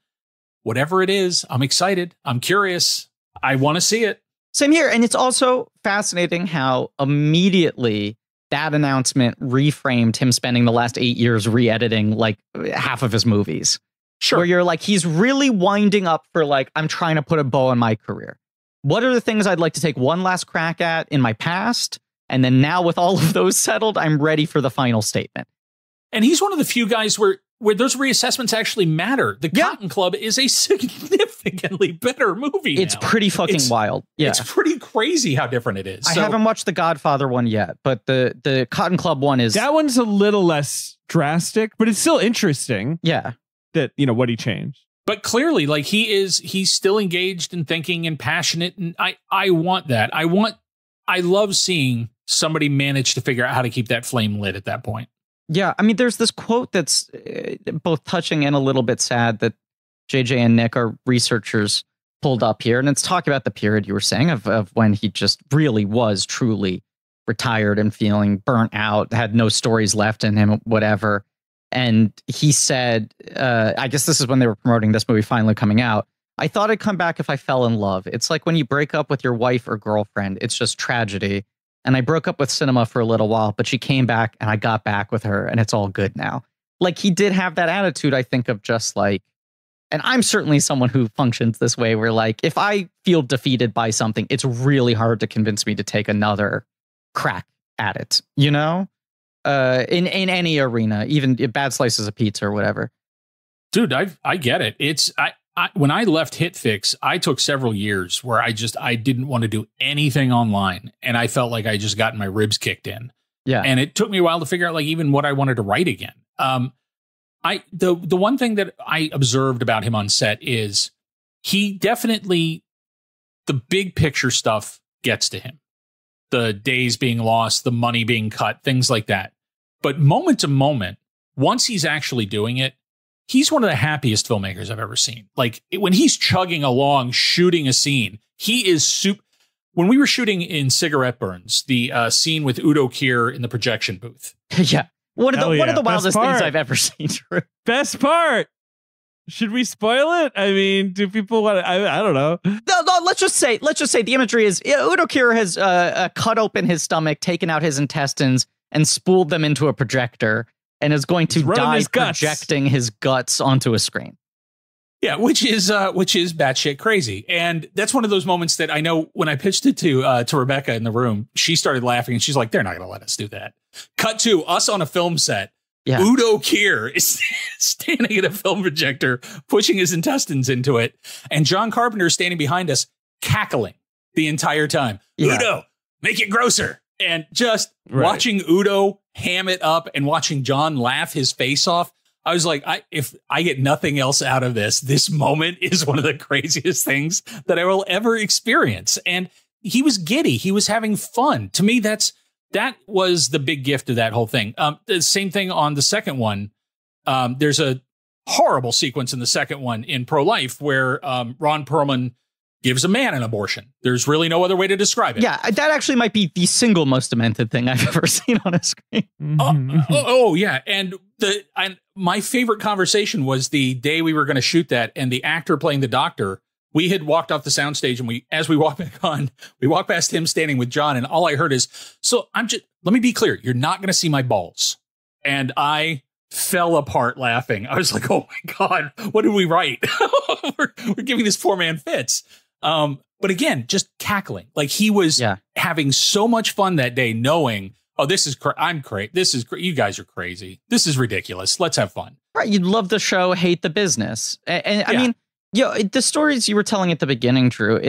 D: whatever it is, I'm excited. I'm curious. I want to see it.
A: Same here. And it's also fascinating how immediately that announcement reframed him spending the last 8 years re-editing like half of his movies.
D: Sure.
A: Where you're like, he's really winding up for like, I'm trying to put a bow on my career. What are the things I'd like to take one last crack at in my past? And then now with all of those settled, I'm ready for the final statement.
D: And he's one of the few guys where those reassessments actually matter. The Cotton Club is a significantly better movie.
A: It's pretty fucking wild. Yeah.
D: It's pretty crazy how different it is.
A: I haven't watched the Godfather one yet, but the Cotton Club one is...
B: That one's a little less drastic, but it's still interesting.
A: Yeah.
B: That, what he changed.
D: But clearly, like he's still engaged and thinking and passionate. And I want that. I love seeing somebody manage to figure out how to keep that flame lit at that point.
A: Yeah, I mean, there's this quote that's both touching and a little bit sad that JJ and Nick, our researchers, pulled up here. And it's talking about the period you were saying of when he just really was truly retired and feeling burnt out, had no stories left in him, whatever. And he said, I guess this is when they were promoting this movie finally coming out. I thought I'd come back if I fell in love. It's like when you break up with your wife or girlfriend, it's just tragedy. And I broke up with cinema for a little while, but she came back and I got back with her and it's all good now. Like he did have that attitude, I think, of just like, and I'm certainly someone who functions this way where like, if I feel defeated by something, it's really hard to convince me to take another crack at it, in any arena, even bad slices of pizza or whatever.
D: Dude, I get it. when I left HitFix, I took several years where I didn't want to do anything online. And I felt like I just gotten my ribs kicked in.
A: Yeah.
D: And it took me a while to figure out like even what I wanted to write again. The one thing that I observed about him on set is he definitely, the big picture stuff gets to him. The days being lost, the money being cut, things like that. But moment to moment, once he's actually doing it, he's one of the happiest filmmakers I've ever seen. Like when he's chugging along, shooting a scene, he is super. When we were shooting in Cigarette Burns, the scene with Udo Kier in the projection booth.
A: Yeah. One of the wildest things
B: part.
A: I've ever seen.
B: Best part. Should we spoil it? I mean, do people want to? I don't know.
A: No, let's just say the imagery is Udo Kier has cut open his stomach, taken out his intestines, and spooled them into a projector, and is going to die projecting his guts onto a screen.
D: Yeah, which is batshit crazy, and that's one of those moments that I know when I pitched it to Rebecca in the room, she started laughing, and she's like, "They're not going to let us do that." Cut to us on a film set. Yeah. Udo Kier is standing at a film projector, pushing his intestines into it, and John Carpenter is standing behind us, cackling the entire time. Yeah. Udo, make it grosser, and just watching Udo ham it up and watching John laugh his face off. I was like, if I get nothing else out of this moment is one of the craziest things that I will ever experience. And he was giddy. He was having fun. To me, that was the big gift of that whole thing. The same thing on the second one. There's a horrible sequence in the second one in Pro-Life where Ron Perlman gives a man an abortion. There's really no other way to describe it.
A: Yeah, that actually might be the single most demented thing I've ever seen on a screen.
D: Yeah. And my favorite conversation was the day we were going to shoot that, and the actor playing the doctor, we had walked off the soundstage, and as we walked back on, we walked past him standing with John, and all I heard is, "So let me be clear, you're not going to see my balls." And I fell apart laughing. I was like, "Oh my God, what did we write?" we're giving this poor man fits. But again, just cackling. Like he was having so much fun that day, knowing, "Oh, this is I'm crazy. You guys are crazy. This is ridiculous. Let's have fun."
A: Right. You love the show, hate the business. And I mean, the stories you were telling at the beginning, Drew,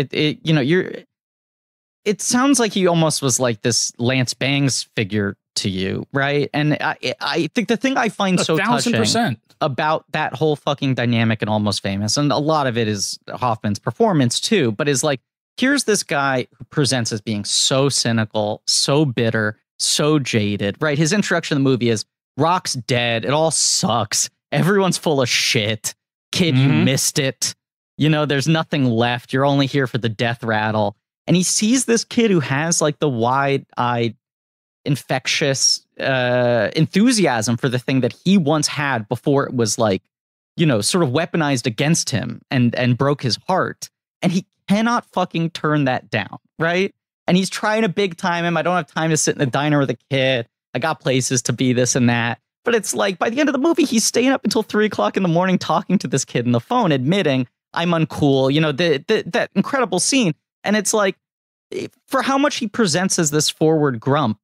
A: it sounds like he almost was like this Lance Bangs figure to you, right? And I think the thing I find so touching about that whole fucking dynamic in Almost Famous, and a lot of it is Hoffman's performance too, but is like, here's this guy who presents as being so cynical, so bitter, so jaded, right? His introduction to the movie is Rock's dead. It all sucks. Everyone's full of shit. Kid, you missed it. There's nothing left. You're only here for the death rattle. And he sees this kid who has like the wide-eyed, infectious enthusiasm for the thing that he once had before it was like, sort of weaponized against him and broke his heart. And he cannot fucking turn that down, right? And he's trying to big time him. I don't have time to sit in the diner with a kid. I got places to be, this and that. But it's like by the end of the movie, he's staying up until 3:00 in the morning talking to this kid on the phone, admitting I'm uncool. That incredible scene. And it's like, for how much he presents as this forward grump,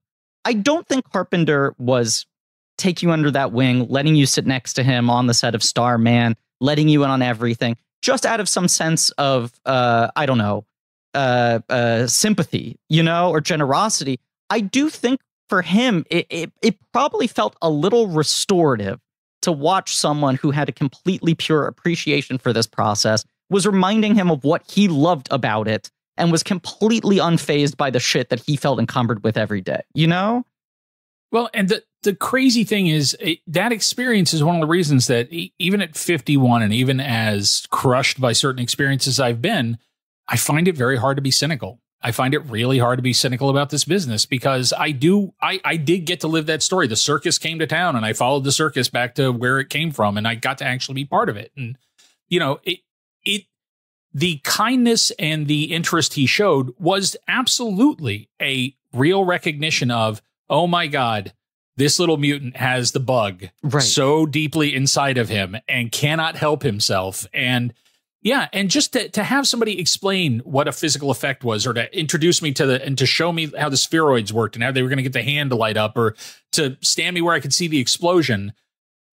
A: I don't think Carpenter was take you under that wing, letting you sit next to him on the set of Starman, letting you in on everything, just out of some sense of, sympathy, or generosity. I do think for him, it probably felt a little restorative to watch someone who had a completely pure appreciation for this process, was reminding him of what he loved about it, and was completely unfazed by the shit that he felt encumbered with every day,
D: Well, and the crazy thing is that experience is one of the reasons that even at 51 and even as crushed by certain experiences I've been, I find it very hard to be cynical. I find it really hard to be cynical about this business because I did get to live that story. The circus came to town and I followed the circus back to where it came from, and I got to actually be part of it. And, the kindness and the interest he showed was absolutely a real recognition of, oh my God, this little mutant has the bug so deeply inside of him and cannot help himself. And and just to have somebody explain what a physical effect was, or to introduce me to and to show me how the spheroids worked and how they were going to get the hand to light up, or to stand me where I could see the explosion,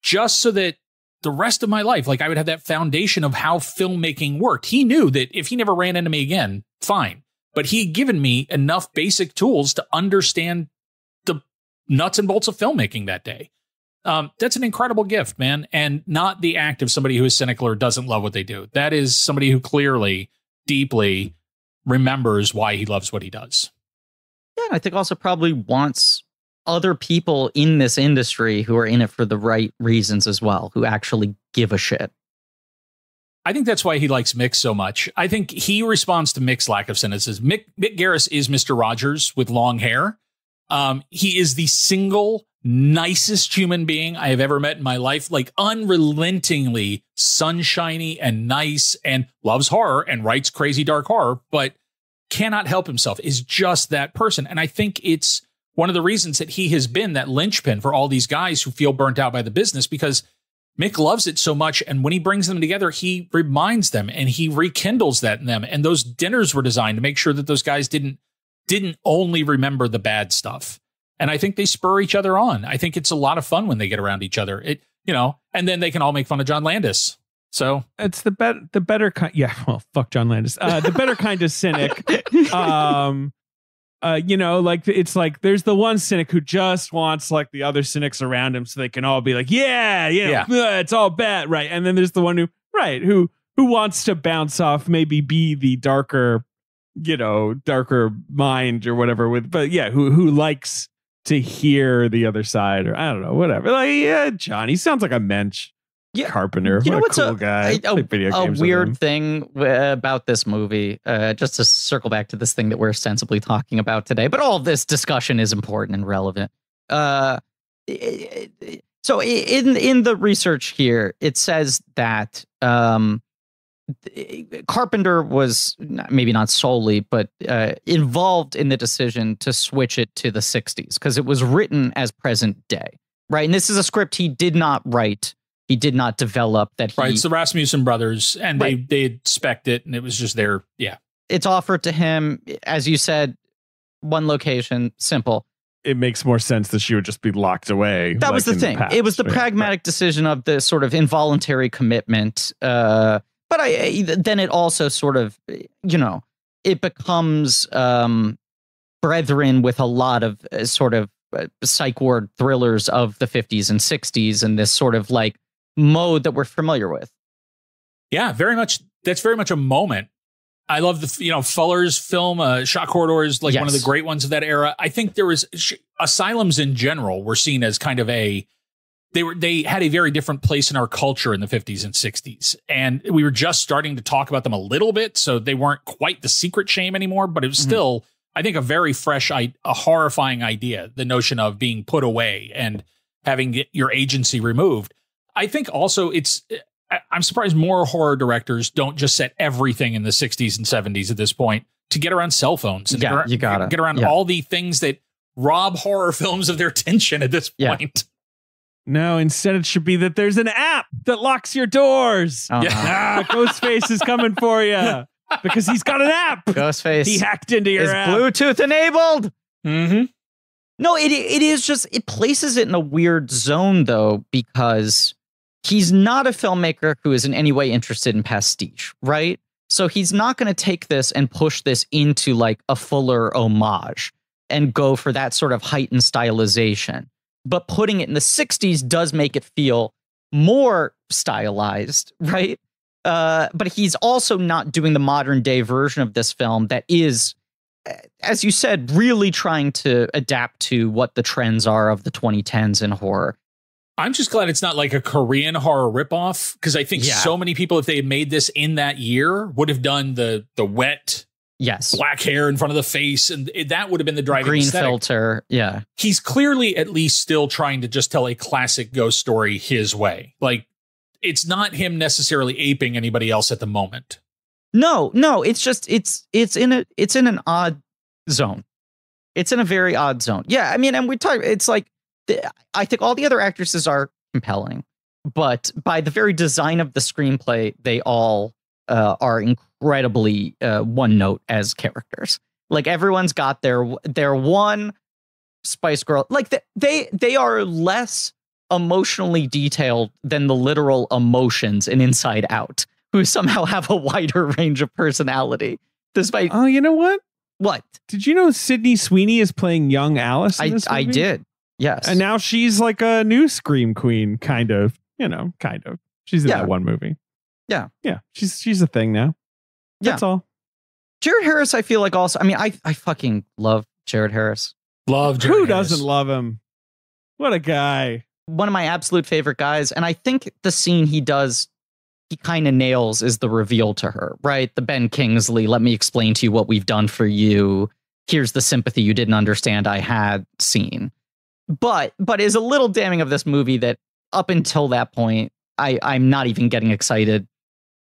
D: just so that the rest of my life. Like, I would have that foundation of how filmmaking worked. He knew that if he never ran into me again, fine. But he had given me enough basic tools to understand the nuts and bolts of filmmaking that day. That's an incredible gift, man. And not the act of somebody who is cynical or doesn't love what they do. That is somebody who clearly, deeply remembers why he loves what he does.
A: Yeah, and I think also probably wants other people in this industry who are in it for the right reasons as well, who actually give a shit.
D: I think that's why he likes Mick so much. I think he responds to Mick's lack of cynicism. Mick Garris is Mr. Rogers with long hair. He is the single nicest human being I have ever met in my life, like unrelentingly sunshiny and nice, and loves horror and writes crazy dark horror, but cannot help himself, is just that person. And I think it's one of the reasons that he has been that linchpin for all these guys who feel burnt out by the business, because Mick loves it so much. And when he brings them together, he reminds them and he rekindles that in them. And those dinners were designed to make sure that those guys didn't only remember the bad stuff. And I think they spur each other on. I think it's a lot of fun when they get around each other. And then they can all make fun of John Landis. So
B: it's the better kind. Yeah. Well, fuck John Landis. The better kind of cynic. Like it's like there's the one cynic who just wants like the other cynics around him so they can all be like, yeah, it's all bad, right? And then there's the one who wants to bounce off, maybe be the darker mind or whatever who likes to hear the other side, or I don't know, whatever. Like, yeah, John, he sounds like a mensch. Yeah, Carpenter.
A: You know
B: what
A: what's
B: a cool guy.
A: A weird thing about this movie, just to circle back to this thing that we're ostensibly talking about today, but all of this discussion is important and relevant. So in the research here, it says that Carpenter was maybe not solely, but involved in the decision to switch it to the 60s because it was written as present day, right? And this is a script he did not write. He did not develop that.
D: Right. It's the Rasmussen brothers, and they had spec'd it, and it was just there. Yeah.
A: It's offered to him, as you said, one location, simple.
B: It makes more sense that she would just be locked away.
A: That was the thing. It was the pragmatic decision of the sort of involuntary commitment. But then it also sort of, it becomes brethren with a lot of sort of psych ward thrillers of the 50s and 60s, and this sort of like mode that we're familiar with.
D: Yeah, very much. That's very much a moment. I love the, Fuller's film, Shock Corridors, like one of the great ones of that era. I think there was asylums in general were seen as kind of they had a very different place in our culture in the 50s and 60s. And we were just starting to talk about them a little bit. So they weren't quite the secret shame anymore, but it was still, I think, a very fresh, a horrifying idea. The notion of being put away and having your agency removed. I think also I'm surprised more horror directors don't just set everything in the 60s and 70s at this point to get around cell phones and
A: you gotta
D: get around all the things that rob horror films of their attention at this point.
B: No, instead it should be that there's an app that locks your doors. Ghostface is coming for you because he's got an app.
A: Ghostface.
B: He hacked into your app.
A: Bluetooth enabled.
D: Mm-hmm.
A: No, it is just, it places it in a weird zone though, because he's not a filmmaker who is in any way interested in pastiche, right? So he's not going to take this and push this into like a fuller homage and go for that sort of heightened stylization. But putting it in the 60s does make it feel more stylized, right? But he's also not doing the modern day version of this film that is, as you said, really trying to adapt to what the trends are of the 2010s in horror.
D: I'm just glad it's not like a Korean horror ripoff, because I think so many people, if they had made this in that year, would have done the wet black hair in front of the face, and that would have been the driving
A: green
D: aesthetic.
A: Filter. Yeah,
D: he's clearly at least still trying to just tell a classic ghost story his way. Like, it's not him necessarily aping anybody else at the moment.
A: No, it's just it's in an odd zone. It's in a very odd zone. Yeah, I mean, and we talk. It's like, I think all the other actresses are compelling, but by the very design of the screenplay, they all are incredibly one note as characters. Like, everyone's got their one Spice Girl. Like, they are less emotionally detailed than the literal emotions in Inside Out, who somehow have a wider range of personality. Despite
B: oh, you know what?
A: What?
B: Did you know Sydney Sweeney is playing young Alice in this movie?
A: I did. Yes.
B: And now she's like a new Scream queen, kind of. Kind of. She's in that one movie.
A: Yeah.
B: Yeah. She's a thing now. That's all.
A: Jared Harris, I feel like also, I mean, I fucking love Jared Harris.
D: Love Jared
B: Who
D: Harris.
B: doesn't love him? What a guy.
A: One of my absolute favorite guys. And I think the scene he kind of nails is the reveal to her, right? The Ben Kingsley, let me explain to you what we've done for you. Here's the sympathy you didn't understand I had scene. But is a little damning of this movie that up until that point, I'm not even getting excited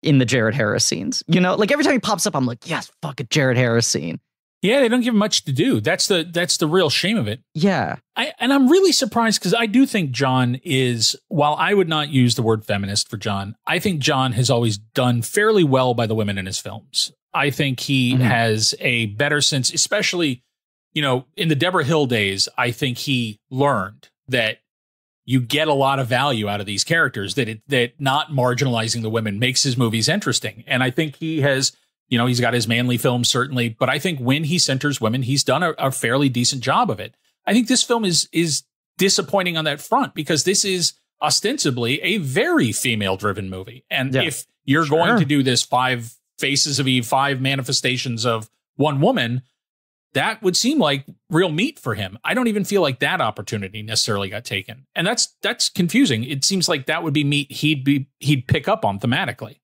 A: in the Jared Harris scenes. Like every time he pops up, I'm like, yes, fuck a Jared Harris scene.
D: Yeah, they don't give him much to do. That's the real shame of it.
A: Yeah.
D: And I'm really surprised because I do think John is, while I would not use the word feminist for John, I think John has always done fairly well by the women in his films. I think he has a better sense, especially, in the Deborah Hill days, I think he learned that you get a lot of value out of these characters, that not marginalizing the women makes his movies interesting. And I think he has, he's got his manly films, certainly, but I think when he centers women, he's done a fairly decent job of it. I think this film is disappointing on that front because this is ostensibly a very female-driven movie. And if you're going to do this 5 faces of Eve, 5 manifestations of one woman, that would seem like real meat for him. I don't even feel like that opportunity necessarily got taken. And that's confusing. It seems like that would be meat he'd pick up on thematically.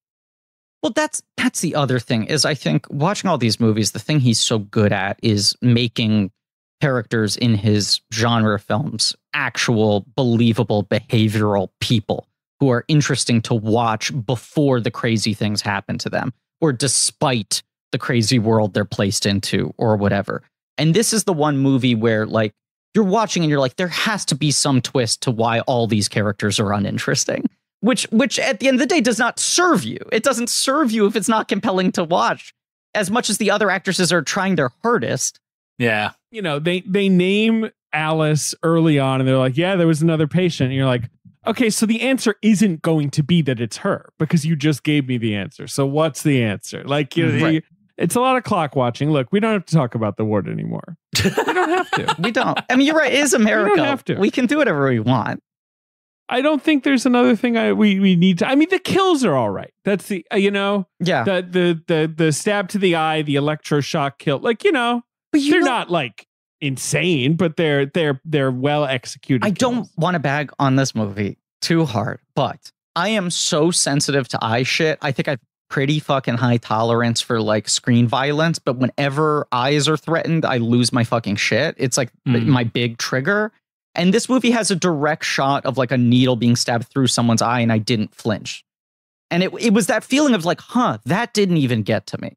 A: Well, that's the other thing is I think watching all these movies, the thing he's so good at is making characters in his genre films actual, believable, behavioral people who are interesting to watch before the crazy things happen to them or despite the crazy world they're placed into or whatever. And this is the one movie where like you're watching and you're like, there has to be some twist to why all these characters are uninteresting, which at the end of the day does not serve you. It doesn't serve you if it's not compelling to watch as much as the other actresses are trying their hardest.
D: Yeah.
B: They name Alice early on and they're like, yeah, there was another patient. And you're like, okay, so the answer isn't going to be that it's her because you just gave me the answer. So what's the answer? Like, it's a lot of clock watching. Look, we don't have to talk about the ward anymore. We don't have to.
A: We don't. I mean, you're right. It is America.
B: We don't have to.
A: We can do whatever we want.
B: I don't think there's another thing we need to. I mean, the kills are all right. That's the the stab to the eye, the electroshock kill. Like, but they're not like insane, but they're well executed.
A: I don't want to bag on this movie too hard, but I am so sensitive to eye shit. I think I've pretty fucking high tolerance for like screen violence, but whenever eyes are threatened, I lose my fucking shit. It's like my big trigger. And this movie has a direct shot of like a needle being stabbed through someone's eye, and I didn't flinch. And it was that feeling of like, that didn't even get to me.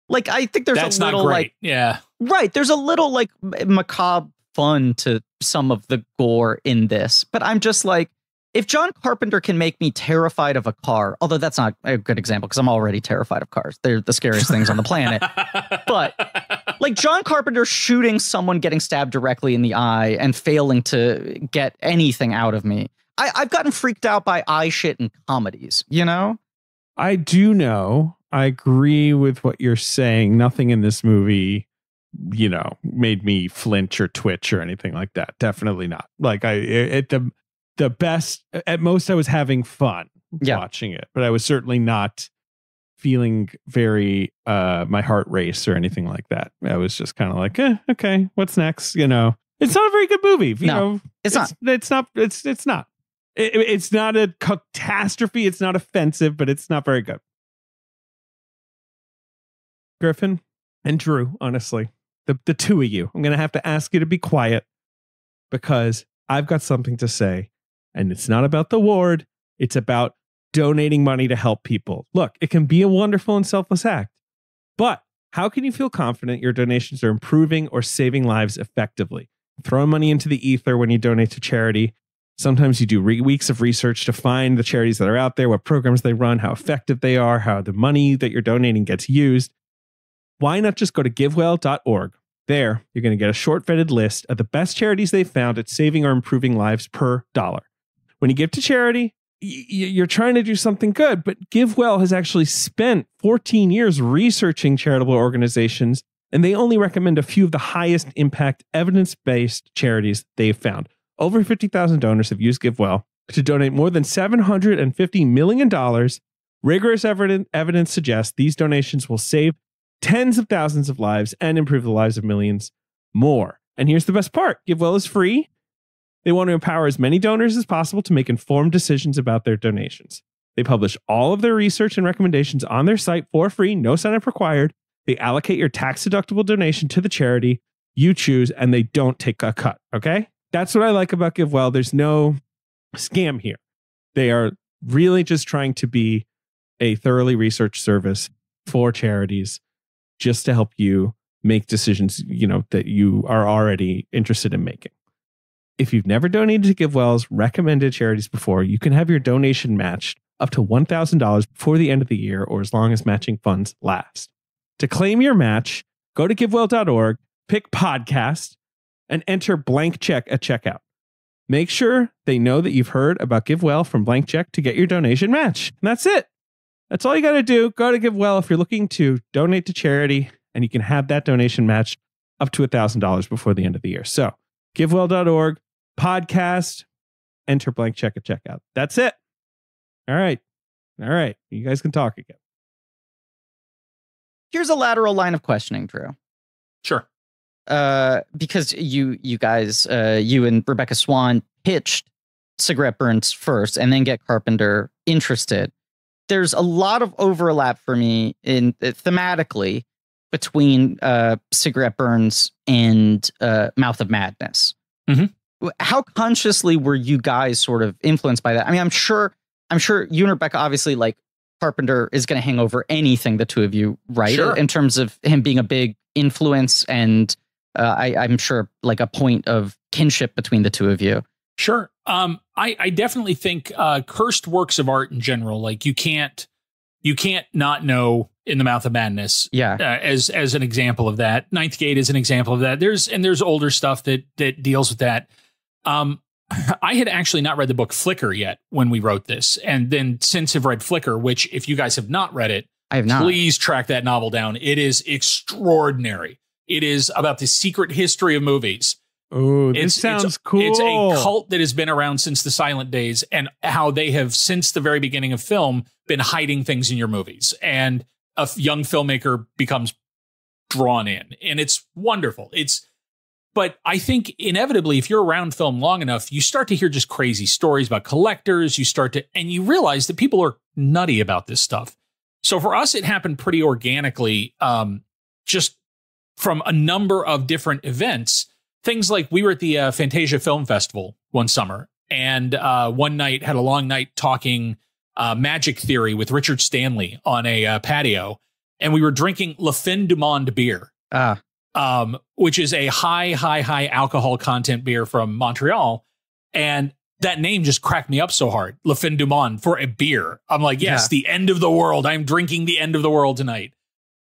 A: Like, I think there's
D: That's
A: a little
D: not great.
A: like,
D: yeah,
A: right. There's a little like macabre fun to some of the gore in this, but I'm just like, if John Carpenter can make me terrified of a car, although that's not a good example because I'm already terrified of cars. They're the scariest things on the planet. But like John Carpenter shooting someone getting stabbed directly in the eye and failing to get anything out of me. I've gotten freaked out by eye shit in comedies,
B: I do know. I agree with what you're saying. Nothing in this movie, made me flinch or twitch or anything like that. Definitely not. Like the best, at most I was having fun watching it, but I was certainly not feeling very, my heart race or anything like that. I was just kind of like, okay, what's next? It's not a very good movie. It's not. It's not a catastrophe. It's not offensive, but it's not very good. Griffin and Drew, honestly, the two of you, I'm going to have to ask you to be quiet because I've got something to say. And it's not about the ward. It's about donating money to help people. Look, it can be a wonderful and selfless act. But how can you feel confident your donations are improving or saving lives effectively? Throwing money into the ether when you donate to charity. Sometimes you do weeks of research to find the charities that are out there, what programs they run, how effective they are, how the money that you're donating gets used. Why not just go to givewell.org? There, you're going to get a short vetted list of the best charities they've found at saving or improving lives per dollar. when you give to charity, you're trying to do something good, but GiveWell has actually spent 14 years researching charitable organizations, and they only recommend a few of the highest impact evidence-based charities they've found. Over 50,000 donors have used GiveWell to donate more than $750 million. Rigorous evidence suggests these donations will save tens of thousands of lives and improve the lives of millions more. And here's the best part. GiveWell is free. They want to empower as many donors as possible to make informed decisions about their donations. They publish all of their research and recommendations on their site for free, no sign-up required. They allocate your tax-deductible donation to the charity you choose, and they don't take a cut, okay? That's what I like about GiveWell. There's no scam here. They are really just trying to be a thoroughly researched service for charities just to help you make decisions, that you are already interested in making. If you've never donated to GiveWell's recommended charities before, you can have your donation matched up to $1,000 before the end of the year or as long as matching funds last. To claim your match, go to givewell.org, pick podcast, and enter blank check at checkout. Make sure they know that you've heard about GiveWell from Blank Check to get your donation match. And that's it. That's all you got to do. Go to GiveWell if you're looking to donate to charity, and you can have that donation matched up to $1,000 before the end of the year. So givewell.org, podcast, enter blank check at checkout. That's it. All right. You guys can talk again.
A: Here's a lateral line of questioning, Drew.
D: Sure.
A: Because you guys, you and Rebecca Swan pitched Cigarette Burns first and then get Carpenter interested. There's a lot of overlap for me in thematically between Cigarette Burns and Mouth of Madness.
D: Mm-hmm.
A: How consciously were you guys sort of influenced by that? I mean, I'm sure you and Rebecca, obviously, like, Carpenter is going to hang over anything the two of you write,
D: sure,
A: in terms of him being a big influence, and I'm sure like a point of kinship between the two of you.
D: Sure. I definitely think cursed works of art in general, like you can't not know In the Mouth of Madness.
A: Yeah.
D: As an example of that. Ninth Gate is an example of that. There's older stuff that deals with that. I had actually not read the book Flicker yet when we wrote this, and then since have read Flicker, which if you guys have not read it,
A: I have not.
D: Please track that novel down. It is extraordinary. It is about the secret history of movies.
B: Oh, this sounds cool.
D: It's a cult that has been around since the silent days, and how they have, since the very beginning of film, been hiding things in your movies. And a young filmmaker becomes drawn in, and it's wonderful. But I think inevitably, if you're around film long enough, you start to hear just crazy stories about collectors. And you realize that people are nutty about this stuff. So for us, it happened pretty organically, just from a number of different events. Things like we were at the Fantasia Film Festival one summer, and one night had a long night talking magic theory with Richard Stanley on a patio, and we were drinking Le Fin du Monde beer. Which is a high alcohol content beer from Montreal. And that name just cracked me up so hard. Le Fin du Monde, for a beer. I'm like, yes, The end of the world. I'm drinking the end of the world tonight.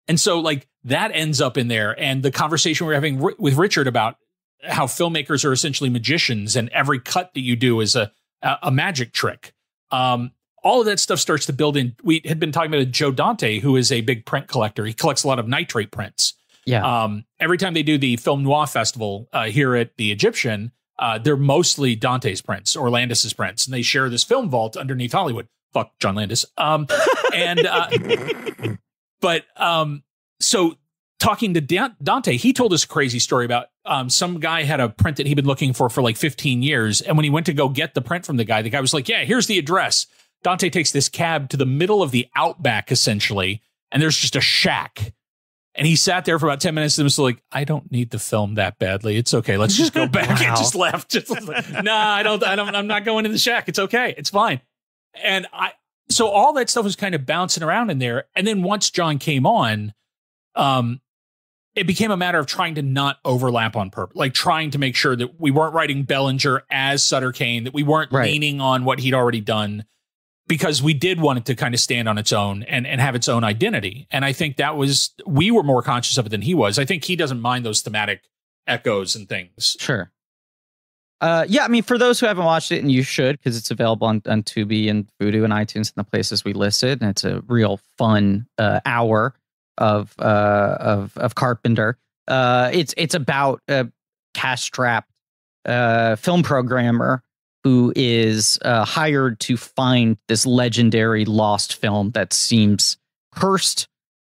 D: And so like that ends up in there. And the conversation we're having with Richard about how filmmakers are essentially magicians, and every cut that you do is a magic trick. All of that stuff starts to build in. We had been talking about Joe Dante, who is a big print collector. He collects a lot of nitrate prints.
A: Yeah.
D: Every time they do the Film Noir Festival here at the Egyptian, they're mostly Dante's prints or Landis's prints, and they share this film vault underneath Hollywood. Fuck John Landis. So talking to Dante, he told us a crazy story about some guy had a print that he'd been looking for like 15 years. And when he went to go get the print from the guy was like, yeah, here's the address. Dante takes this cab to the middle of the outback, essentially, and there's just a shack. And he sat there for about 10 minutes and was like, I don't need the film that badly. It's okay. Let's just go back. And just left. I'm not going in the shack. It's okay. It's fine. And so all that stuff was kind of bouncing around in there. And then once John came on, it became a matter of trying to not overlap on purpose, like trying to make sure that we weren't writing Bellinger as Sutter Kane, that we weren't leaning on what he'd already done, because we did want it to kind of stand on its own and have its own identity. And I think we were more conscious of it than he was. I think he doesn't mind those thematic echoes and things.
A: Sure. Yeah, I mean, for those who haven't watched it, and you should, because it's available on Tubi and Vudu and iTunes and the places we listed, and it's a real fun hour of Carpenter. It's about a cash-strapped film programmer who is hired to find this legendary lost film that seems cursed,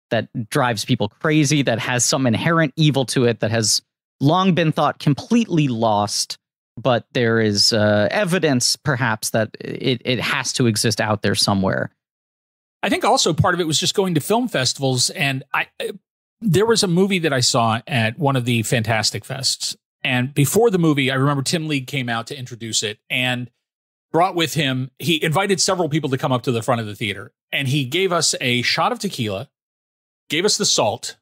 A: that drives people crazy, that has some inherent evil to it, that has long been thought completely lost. But there is evidence, perhaps, that it has to exist out there somewhere.
D: I think also part of it was just going to film festivals. And there was a movie that I saw at one of the Fantastic Fests. And before the movie, I remember Tim League came out to introduce it and brought with him, he invited several people to come up to the front of the theater. And he gave us a shot of tequila, gave us the salt,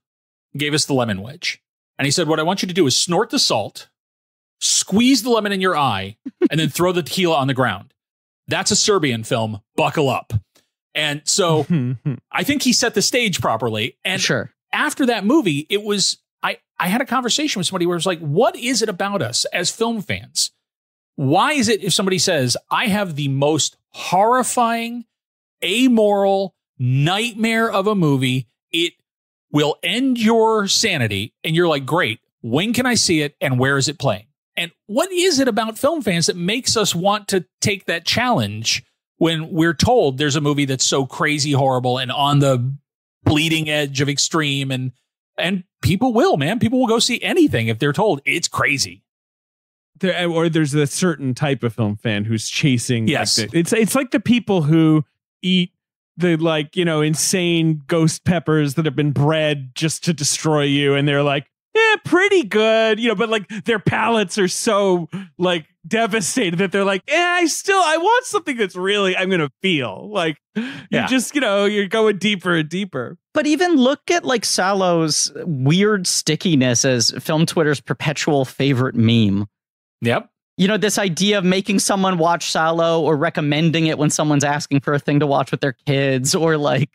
D: gave us the lemon wedge. And he said, what I want you to do is snort the salt, squeeze the lemon in your eye, and then throw the tequila on the ground. That's a Serbian film. Buckle up. And so I think he set the stage properly. And
A: sure.
D: After that movie, it was, I had a conversation with somebody where it was like, what is it about us as film fans? Why is it if somebody says, I have the most horrifying, amoral nightmare of a movie, it will end your sanity, and you're like, great, when can I see it and where is it playing? And what is it about film fans that makes us want to take that challenge when we're told there's a movie that's so crazy horrible and on the bleeding edge of extreme, and people will, man. People will go see anything if they're told it's crazy.
B: There's a certain type of film fan who's chasing.
D: Yes.
B: Like it's like the people who eat the, like, you know, insane ghost peppers that have been bred just to destroy you. And they're like, yeah, pretty good, you know, but like their palates are so like devastated that they're like, I want something that's really, I'm going to feel like you just, you know, you're going deeper and deeper.
A: But even look at like Salo's weird stickiness as film Twitter's perpetual favorite meme.
D: Yep.
A: You know, this idea of making someone watch Salo or recommending it when someone's asking for a thing to watch with their kids, or like,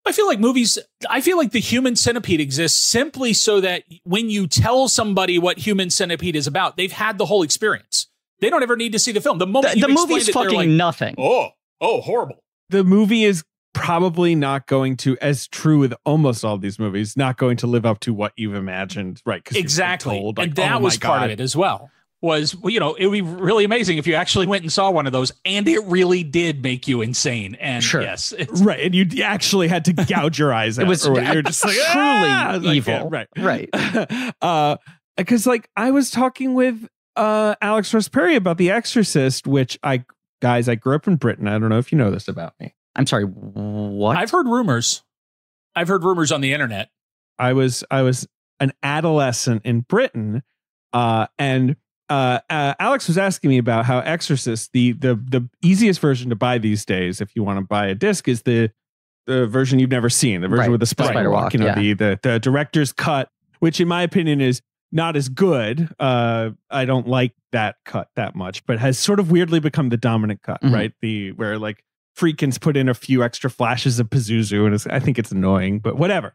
D: I feel like the Human Centipede exists simply so that when you tell somebody what Human Centipede is about, they've had the whole experience. They don't ever need to see the film. The moment
A: the movie's fucking like, nothing.
D: Oh, horrible.
B: The movie is probably not going to, as true with almost all these movies, not going to live up to what you've imagined, right?
D: Exactly.
B: Told, like,
D: and that was part of it as well. Was, you know, it would be really amazing if you actually went and saw one of those and it really did make you insane. And
A: sure.
D: Yes,
B: right. And you actually had to gouge your eyes out.
A: It was
B: you're just like,
A: truly evil.
B: Like,
A: right.
B: Because like I was talking with Alex Rosperi about The Exorcist, which I grew up in Britain. I don't know if you know this about me.
A: I'm sorry, what?
D: I've heard rumors on the internet.
B: I was an adolescent in Britain, and Alex was asking me about how Exorcist, the easiest version to buy these days, if you want to buy a disc, is the version you've never seen, the version with the spider walk, you know, the director's cut, which in my opinion is not as good. I don't like that cut that much, but has sort of weirdly become the dominant cut, right? Where like Friedkin's put in a few extra flashes of Pazuzu, and I think it's annoying, but whatever.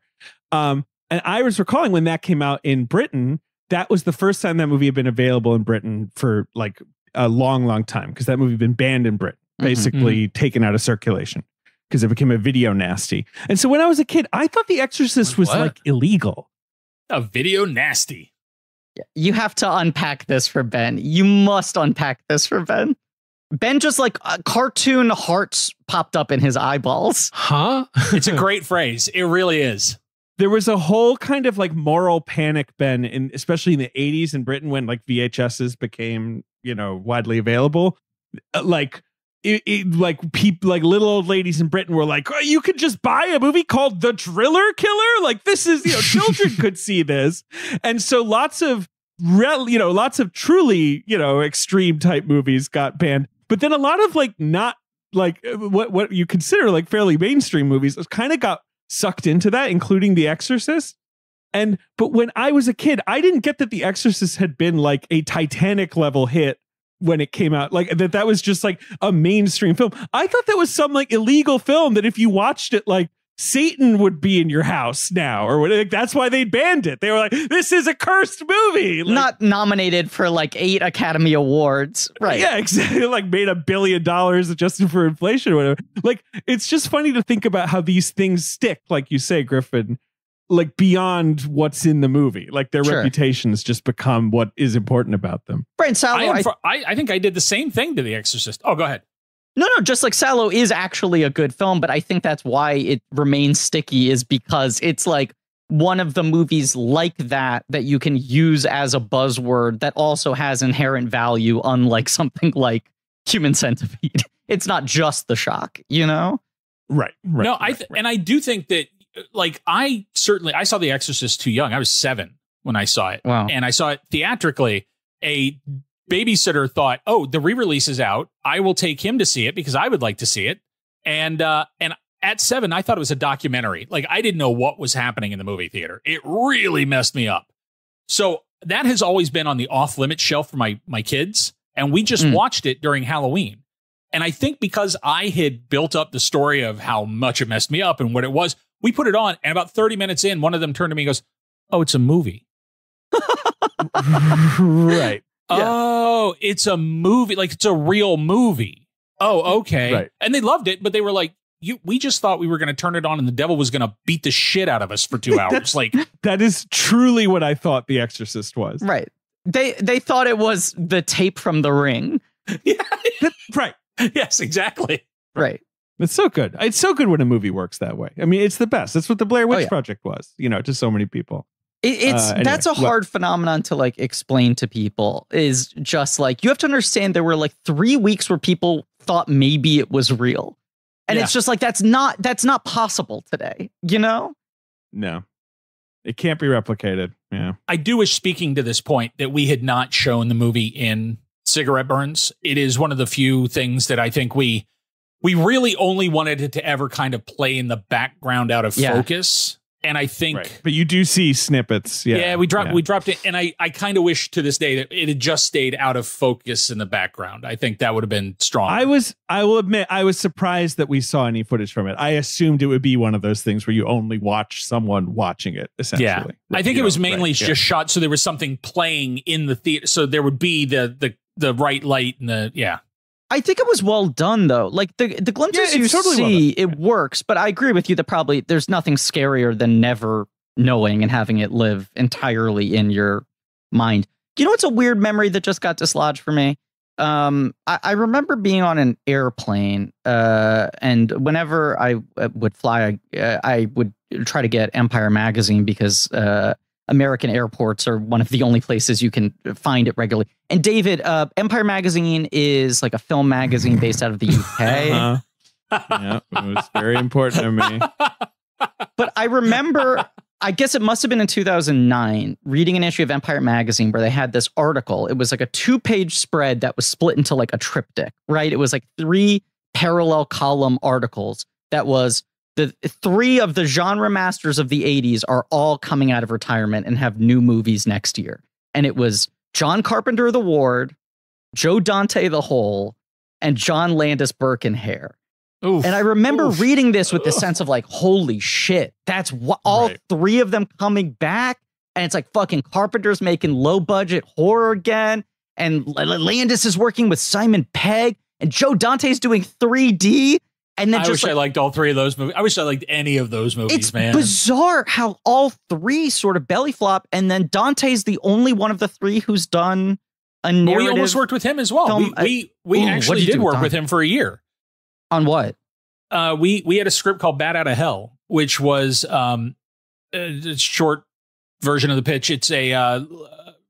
B: And I was recalling when that came out in Britain, that was the first time that movie had been available in Britain for like a long time, because that movie had been banned in Britain, basically taken out of circulation because it became a video nasty. And so when I was a kid, I thought The Exorcist was like illegal.
D: A video nasty.
A: You have to unpack this for Ben. You must unpack this for Ben. Ben just like cartoon hearts popped up in his eyeballs.
C: Huh?
D: It's a great phrase. It really is.
B: There was a whole kind of like moral panic, Ben, especially in the 80s in Britain, when like VHSs became, you know, widely available. Like people, like little old ladies in Britain were like, oh, you could just buy a movie called The Driller Killer. Like, this is, you know, children could see this. And so lots of truly, you know, extreme type movies got banned. But then a lot of like not like what you consider like fairly mainstream movies kind of got sucked into that, including The Exorcist. But when I was a kid, I didn't get that The Exorcist had been like a Titanic level hit when it came out, like that was just like a mainstream film. I thought that was some like illegal film that if you watched it like Satan would be in your house now, or like, that's why they banned it. They were like, this is a cursed movie. Like,
A: not nominated for like 8 Academy Awards. Right.
B: Yeah, exactly. Like made $1 billion adjusted for inflation or whatever. Like, it's just funny to think about how these things stick, like you say, Griffin, like beyond what's in the movie. Like their reputations just become what is important about them.
A: Right. Salo,
D: I think I did the same thing to The Exorcist. Oh, go ahead.
A: No, just like Salo is actually a good film, but I think that's why it remains sticky, is because it's like one of the movies like that you can use as a buzzword that also has inherent value, unlike something like Human Centipede. It's not just the shock, you know?
B: Right.
D: No, and I do think that, like, I saw The Exorcist too young. I was 7 when I saw it.
A: Wow.
D: And I saw it theatrically. A babysitter thought, oh, the re-release is out. I will take him to see it because I would like to see it. And at 7, I thought it was a documentary. Like, I didn't know what was happening in the movie theater. It really messed me up. So that has always been on the off-limit shelf for my kids. And we just watched it during Halloween. And I think because I had built up the story of how much it messed me up and what it was, we put it on. And about 30 minutes in, one of them turned to me and goes, oh, it's a movie.
B: Right.
D: Oh, it's a movie. Like, it's a real movie. Oh, okay.
B: Right.
D: And they loved it, but they were like, we just thought we were going to turn it on and the devil was going to beat the shit out of us for 2 hours. Like,
B: that is truly what I thought The Exorcist was.
A: Right. They thought it was the tape from The Ring.
D: Yeah.
B: Right.
D: Yes, exactly.
A: Right.
B: It's so good. It's so good when a movie works that way. I mean, it's the best. That's what the Blair Witch Project was, to so many people.
A: Anyway, that's a hard phenomenon to like explain to people. Is just like, you have to understand there were like 3 weeks where people thought maybe it was real, and it's just like that's not possible today. No,
B: it can't be replicated. Yeah,
D: I do wish, speaking to this point, that we had not shown the movie in cigarette burns. It is one of the few things that I think we really only wanted it to ever kind of play in the background out of focus. And I think,
B: but you do see snippets. Yeah,
D: we dropped it, and I kind of wish to this day that it had just stayed out of focus in the background. I think that would have been strong.
B: I will admit, I was surprised that we saw any footage from it. I assumed it would be one of those things where you only watch someone watching it. Essentially,
D: yeah. I think it was mainly just shot so there was something playing in the theater, so there would be the right light and the
A: I think it was well done, though. Like the glimpses you see, it works. But I agree with you that probably there's nothing scarier than never knowing and having it live entirely in your mind. You know what's a weird memory that just got dislodged for me? I remember being on an airplane, and whenever I would fly, I would try to get Empire magazine because American airports are one of the only places you can find it regularly. And David, Empire magazine is like a film magazine based out of the UK.
B: Yeah, it was very important to me.
A: But I remember, I guess it must have been in 2009, reading an issue of Empire magazine where they had this article. It was like a 2-page spread that was split into like a triptych, right? It was like 3 parallel column articles that was the 3 of the genre masters of the 80s are all coming out of retirement and have new movies next year. And it was John Carpenter The Ward, Joe Dante The Hole, and John Landis Birkenhair. And I remember reading this with the sense of like, holy shit, that's what all 3 of them coming back. And it's like fucking Carpenter's making low budget horror again. And Landis is working with Simon Pegg, and Joe Dante's doing 3D. And then
D: I wish I liked all 3 of those movies. I wish I liked any of those movies, man.
A: It's bizarre how all 3 sort of belly flop, and then Dante's the only one of the 3 who's done a narrative.
D: We almost worked with him as well.
A: Film.
D: We actually did work with him for a year.
A: On what?
D: We had a script called Bat Out of Hell, which was a short version of the pitch. It's a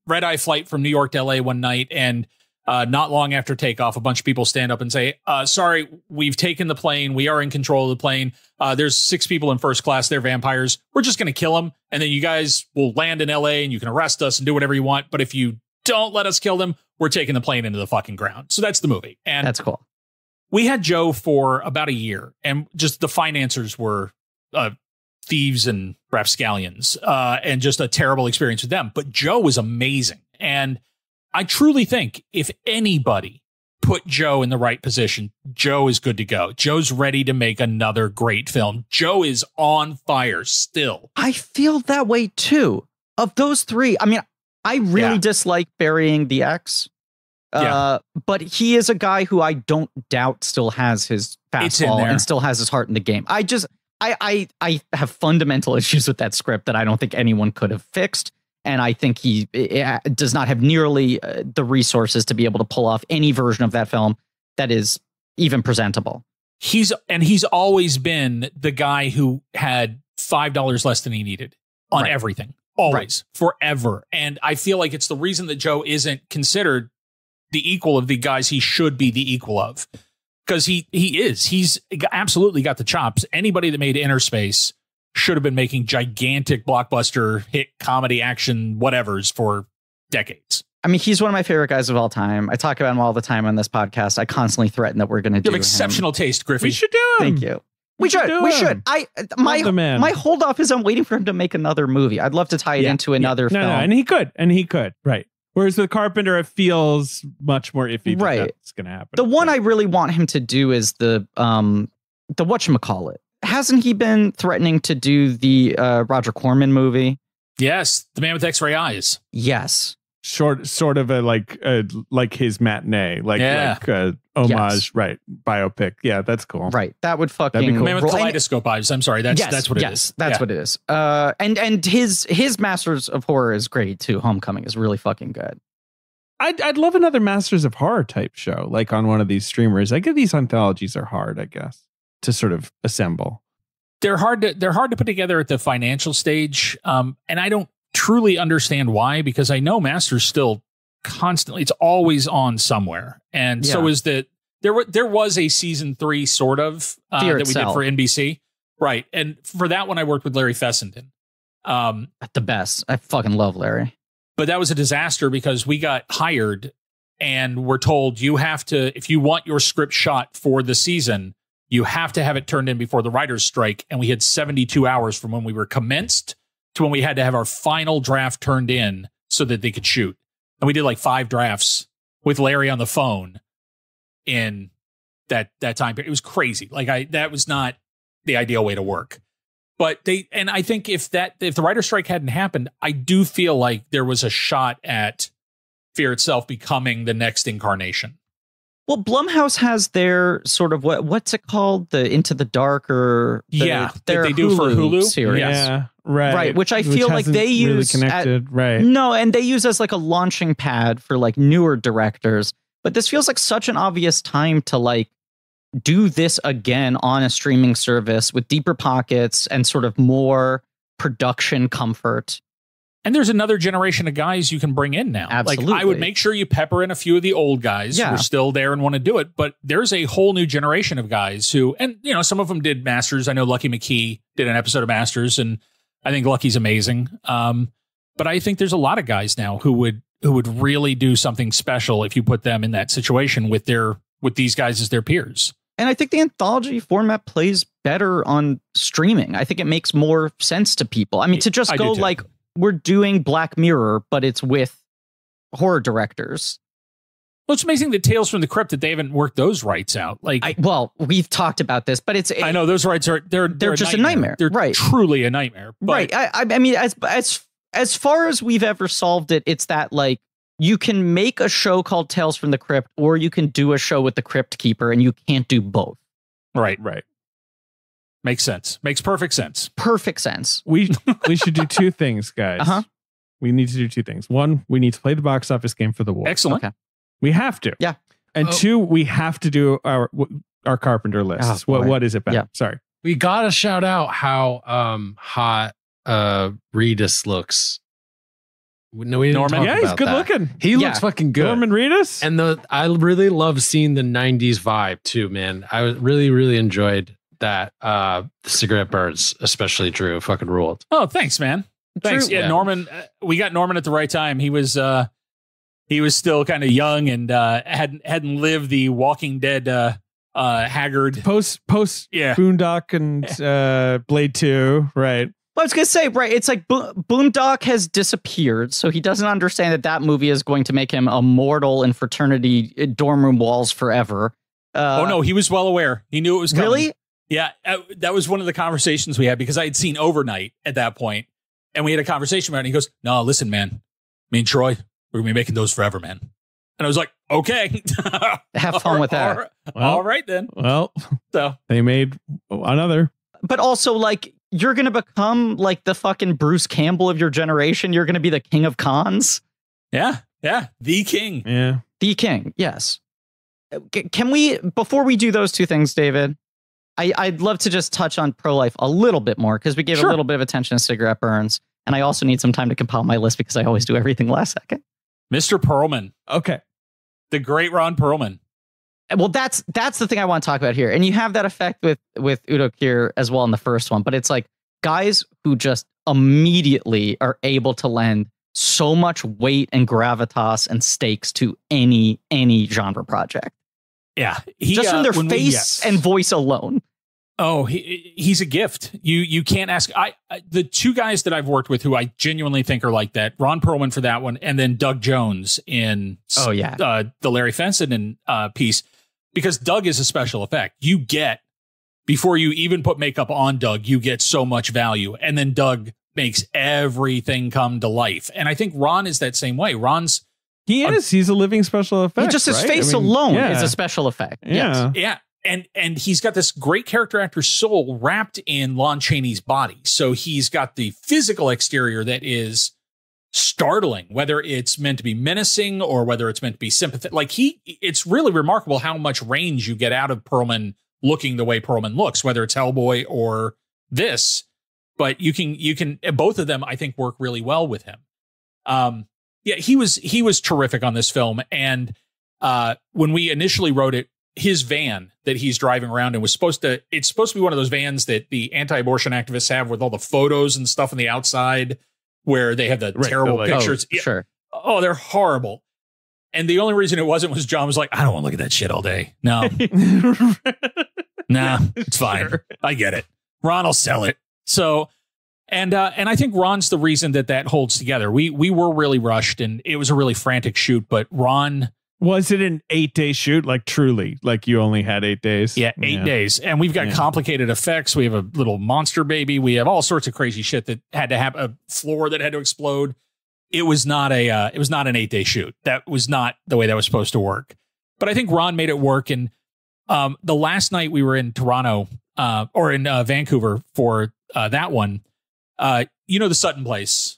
D: red-eye flight from New York to LA one night, and not long after takeoff, a bunch of people stand up and say, sorry, we've taken the plane. We are in control of the plane. There's 6 people in first class. They're vampires. We're just going to kill them. And then you guys will land in LA and you can arrest us and do whatever you want. But if you don't let us kill them, we're taking the plane into the fucking ground. So that's the movie. And
A: that's cool.
D: We had Joe for about a year, and just the financiers were thieves and rapscallions, and just a terrible experience with them. But Joe was amazing. And I truly think if anybody put Joe in the right position. Joe is good to go. Joe's ready to make another great film. Joe is on fire still.
A: I feel that way too. Of those three, I mean, I really dislike burying the X. But he is a guy who I don't doubt still has his fastball and still has his heart in the game. I have fundamental issues with that script that I don't think anyone could have fixed. And I think he does not have nearly the resources to be able to pull off any version of that film that is even presentable.
D: He's always been the guy who had $5 less than he needed on everything. Always, forever. And I feel like it's the reason that Joe isn't considered the equal of the guys he should be the equal of. Because he's absolutely got the chops. Anybody that made Inner Space should have been making gigantic blockbuster hit comedy action whatevers for decades.
A: I mean, he's one of my favorite guys of all time. I talk about him all the time on this podcast. I constantly threaten that we're going to do
D: You have exceptional taste, Griffey.
B: We should do him.
A: Thank you. We should. My hold off is I'm waiting for him to make another movie. I'd love to tie it into another film.
B: No, and he could. Right. Whereas with Carpenter, it feels much more iffy that that's going to happen.
A: The one I really want him to do is the whatchamacallit. Hasn't he been threatening to do the Roger Corman movie?
D: Yes, The Man with X-Ray Eyes.
A: Yes.
B: Sort of a like his matinee, homage, right? Biopic. Yeah, that's cool.
A: Right. That would fucking
B: be cool.
D: Man with Kaleidoscope Eyes. I'm sorry. That's what it is.
A: That's what it is. And his Masters of Horror is great too. Homecoming is really fucking good.
B: I'd love another Masters of Horror type show, like on one of these streamers. I get these anthologies are hard, I guess, to sort of assemble.
D: They're hard to put together at the financial stage. And I don't truly understand why, because I know Masters still constantly, it's always on somewhere. And so is that there was a season 3 sort of that we did for NBC. Right. And for that one, I worked with Larry Fessenden.
A: The best. I fucking love Larry.
D: But that was a disaster because we got hired and we're told you have to, if you want your script shot for the season, you have to have it turned in before the writer's strike. And we had 72 hours from when we were commenced to when we had to have our final draft turned in so that they could shoot. And we did like 5 drafts with Larry on the phone in that time period. It was crazy. That was not the ideal way to work. But I think if the writer's strike hadn't happened, I do feel like there was a shot at Fear itself becoming the next incarnation.
A: Well, Blumhouse has their sort of what's it called? The Into the Dark or their
D: they do for Hulu
A: series.
B: Yeah, right.
A: Which I feel like they use
B: really connected, right?
A: No, and they use as like a launching pad for like newer directors. But this feels like such an obvious time to like do this again on a streaming service with deeper pockets and sort of more production comfort.
D: And there's another generation of guys you can bring in now.
A: Absolutely.
D: Like, I would make sure you pepper in a few of the old guys who are still there and want to do it. But there's a whole new generation of guys who, and you know, some of them did Masters. I know Lucky McKee did an episode of Masters, and I think Lucky's amazing. But I think there's a lot of guys now who would really do something special if you put them in that situation with these guys as their peers.
A: And I think the anthology format plays better on streaming. I think it makes more sense to people. I mean, to just go like, we're doing Black Mirror, but it's with horror directors.
D: Well, it's amazing that Tales from the Crypt that they haven't worked those rights out.
A: Well, we've talked about this, but I know
D: those rights they're
A: just a nightmare.
D: They're truly a nightmare. But
A: right. I mean, as far as we've ever solved it, it's that like you can make a show called Tales from the Crypt, or you can do a show with the Crypt Keeper, and you can't do both.
D: Right. Makes sense. Makes perfect sense.
A: Perfect sense.
B: We should do 2 things, guys. We need to do 2 things. 1, we need to play the box office game for the war.
D: Excellent.
A: Okay.
B: We have to.
A: Yeah.
B: And 2, we have to do our Carpenter lists. What is it, Ben?
A: Yeah.
B: Sorry.
C: We gotta shout out how hot Reedus looks. No, we didn't
D: Norman.
C: talk
B: Yeah, he's
C: about
B: good
C: that.
B: looking.
C: He looks fucking good.
B: Norman Reedus.
C: And I really love seeing the 90s vibe too, man. I really, really enjoyed that. The Cigarette Birds, especially Drew, fucking ruled.
D: Oh, thanks, man. Thanks. Yeah, Norman. We got Norman at the right time. He was still kind of young and hadn't lived the Walking Dead haggard
B: Post Boondock and Blade 2, right?
A: Well, I was going to say, right, it's like Boondock has disappeared, so he doesn't understand that that movie is going to make him immortal in fraternity dorm room walls forever.
D: Oh, no, he was well aware. He knew it was coming.
A: Really?
D: Yeah, that was one of the conversations we had because I had seen Overnight at that point, and we had a conversation about it, and he goes, no, listen, man, me and Troy, we're going to be making those forever, man. And I was like, okay.
A: Have fun with that.
D: All right, then.
B: Well,
D: so
B: they made another.
A: But also, like, you're going to become like the fucking Bruce Campbell of your generation. You're going to be the king of cons.
D: Yeah. The king.
B: Yeah.
A: The king. Yes. Can we, before we do those two things, David, I'd love to just touch on pro-life a little bit more because we gave a little bit of attention to cigarette burns. And I also need some time to compile my list because I always do everything last second.
D: Mr. Perlman.
B: Okay.
D: The great Ron Perlman.
A: Well, that's the thing I want to talk about here. And you have that effect with Udo Kier as well in the first one. But it's like guys who just immediately are able to lend so much weight and gravitas and stakes to any genre project.
D: Yeah.
A: Just from their face and voice alone.
D: Oh, he's a gift. You can't ask. The two guys that I've worked with who I genuinely think are like that, Ron Perlman for that one, and then Doug Jones in the Larry Fenton piece, because Doug is a special effect. You get, before you even put makeup on Doug, you get so much value. And then Doug makes everything come to life. And I think Ron is that same way. He's
B: a living special effect.
A: Just his face alone is a special effect.
B: Yeah.
A: Yes.
D: Yeah. And he's got this great character actor soul wrapped in Lon Chaney's body. So he's got the physical exterior that is startling, whether it's meant to be menacing or whether it's meant to be sympathetic. Like it's really remarkable how much range you get out of Perlman looking the way Perlman looks, whether it's Hellboy or this. But you can both of them, I think, work really well with him. He was terrific on this film. And when we initially wrote it, his van that he's driving around in it's supposed to be one of those vans that the anti-abortion activists have with all the photos and stuff on the outside where they have the terrible pictures.
A: Oh, sure.
D: Oh, they're horrible. And the only reason it wasn't was John was like, I don't want to look at that shit all day. No, nah, it's fine. Sure. I get it. Ron will sell it. So, and I think Ron's the reason that holds together. We were really rushed and it was a really frantic shoot, but Ron.
B: Was it an 8-day shoot? Like truly, like you only had 8 days?
D: Yeah, 8 days. And we've got complicated effects. We have a little monster baby. We have all sorts of crazy shit that had to happen. A floor that had to explode. It was not an 8-day shoot. That was not the way that was supposed to work. But I think Ron made it work. And the last night we were in Toronto or in Vancouver for that one, the Sutton Place.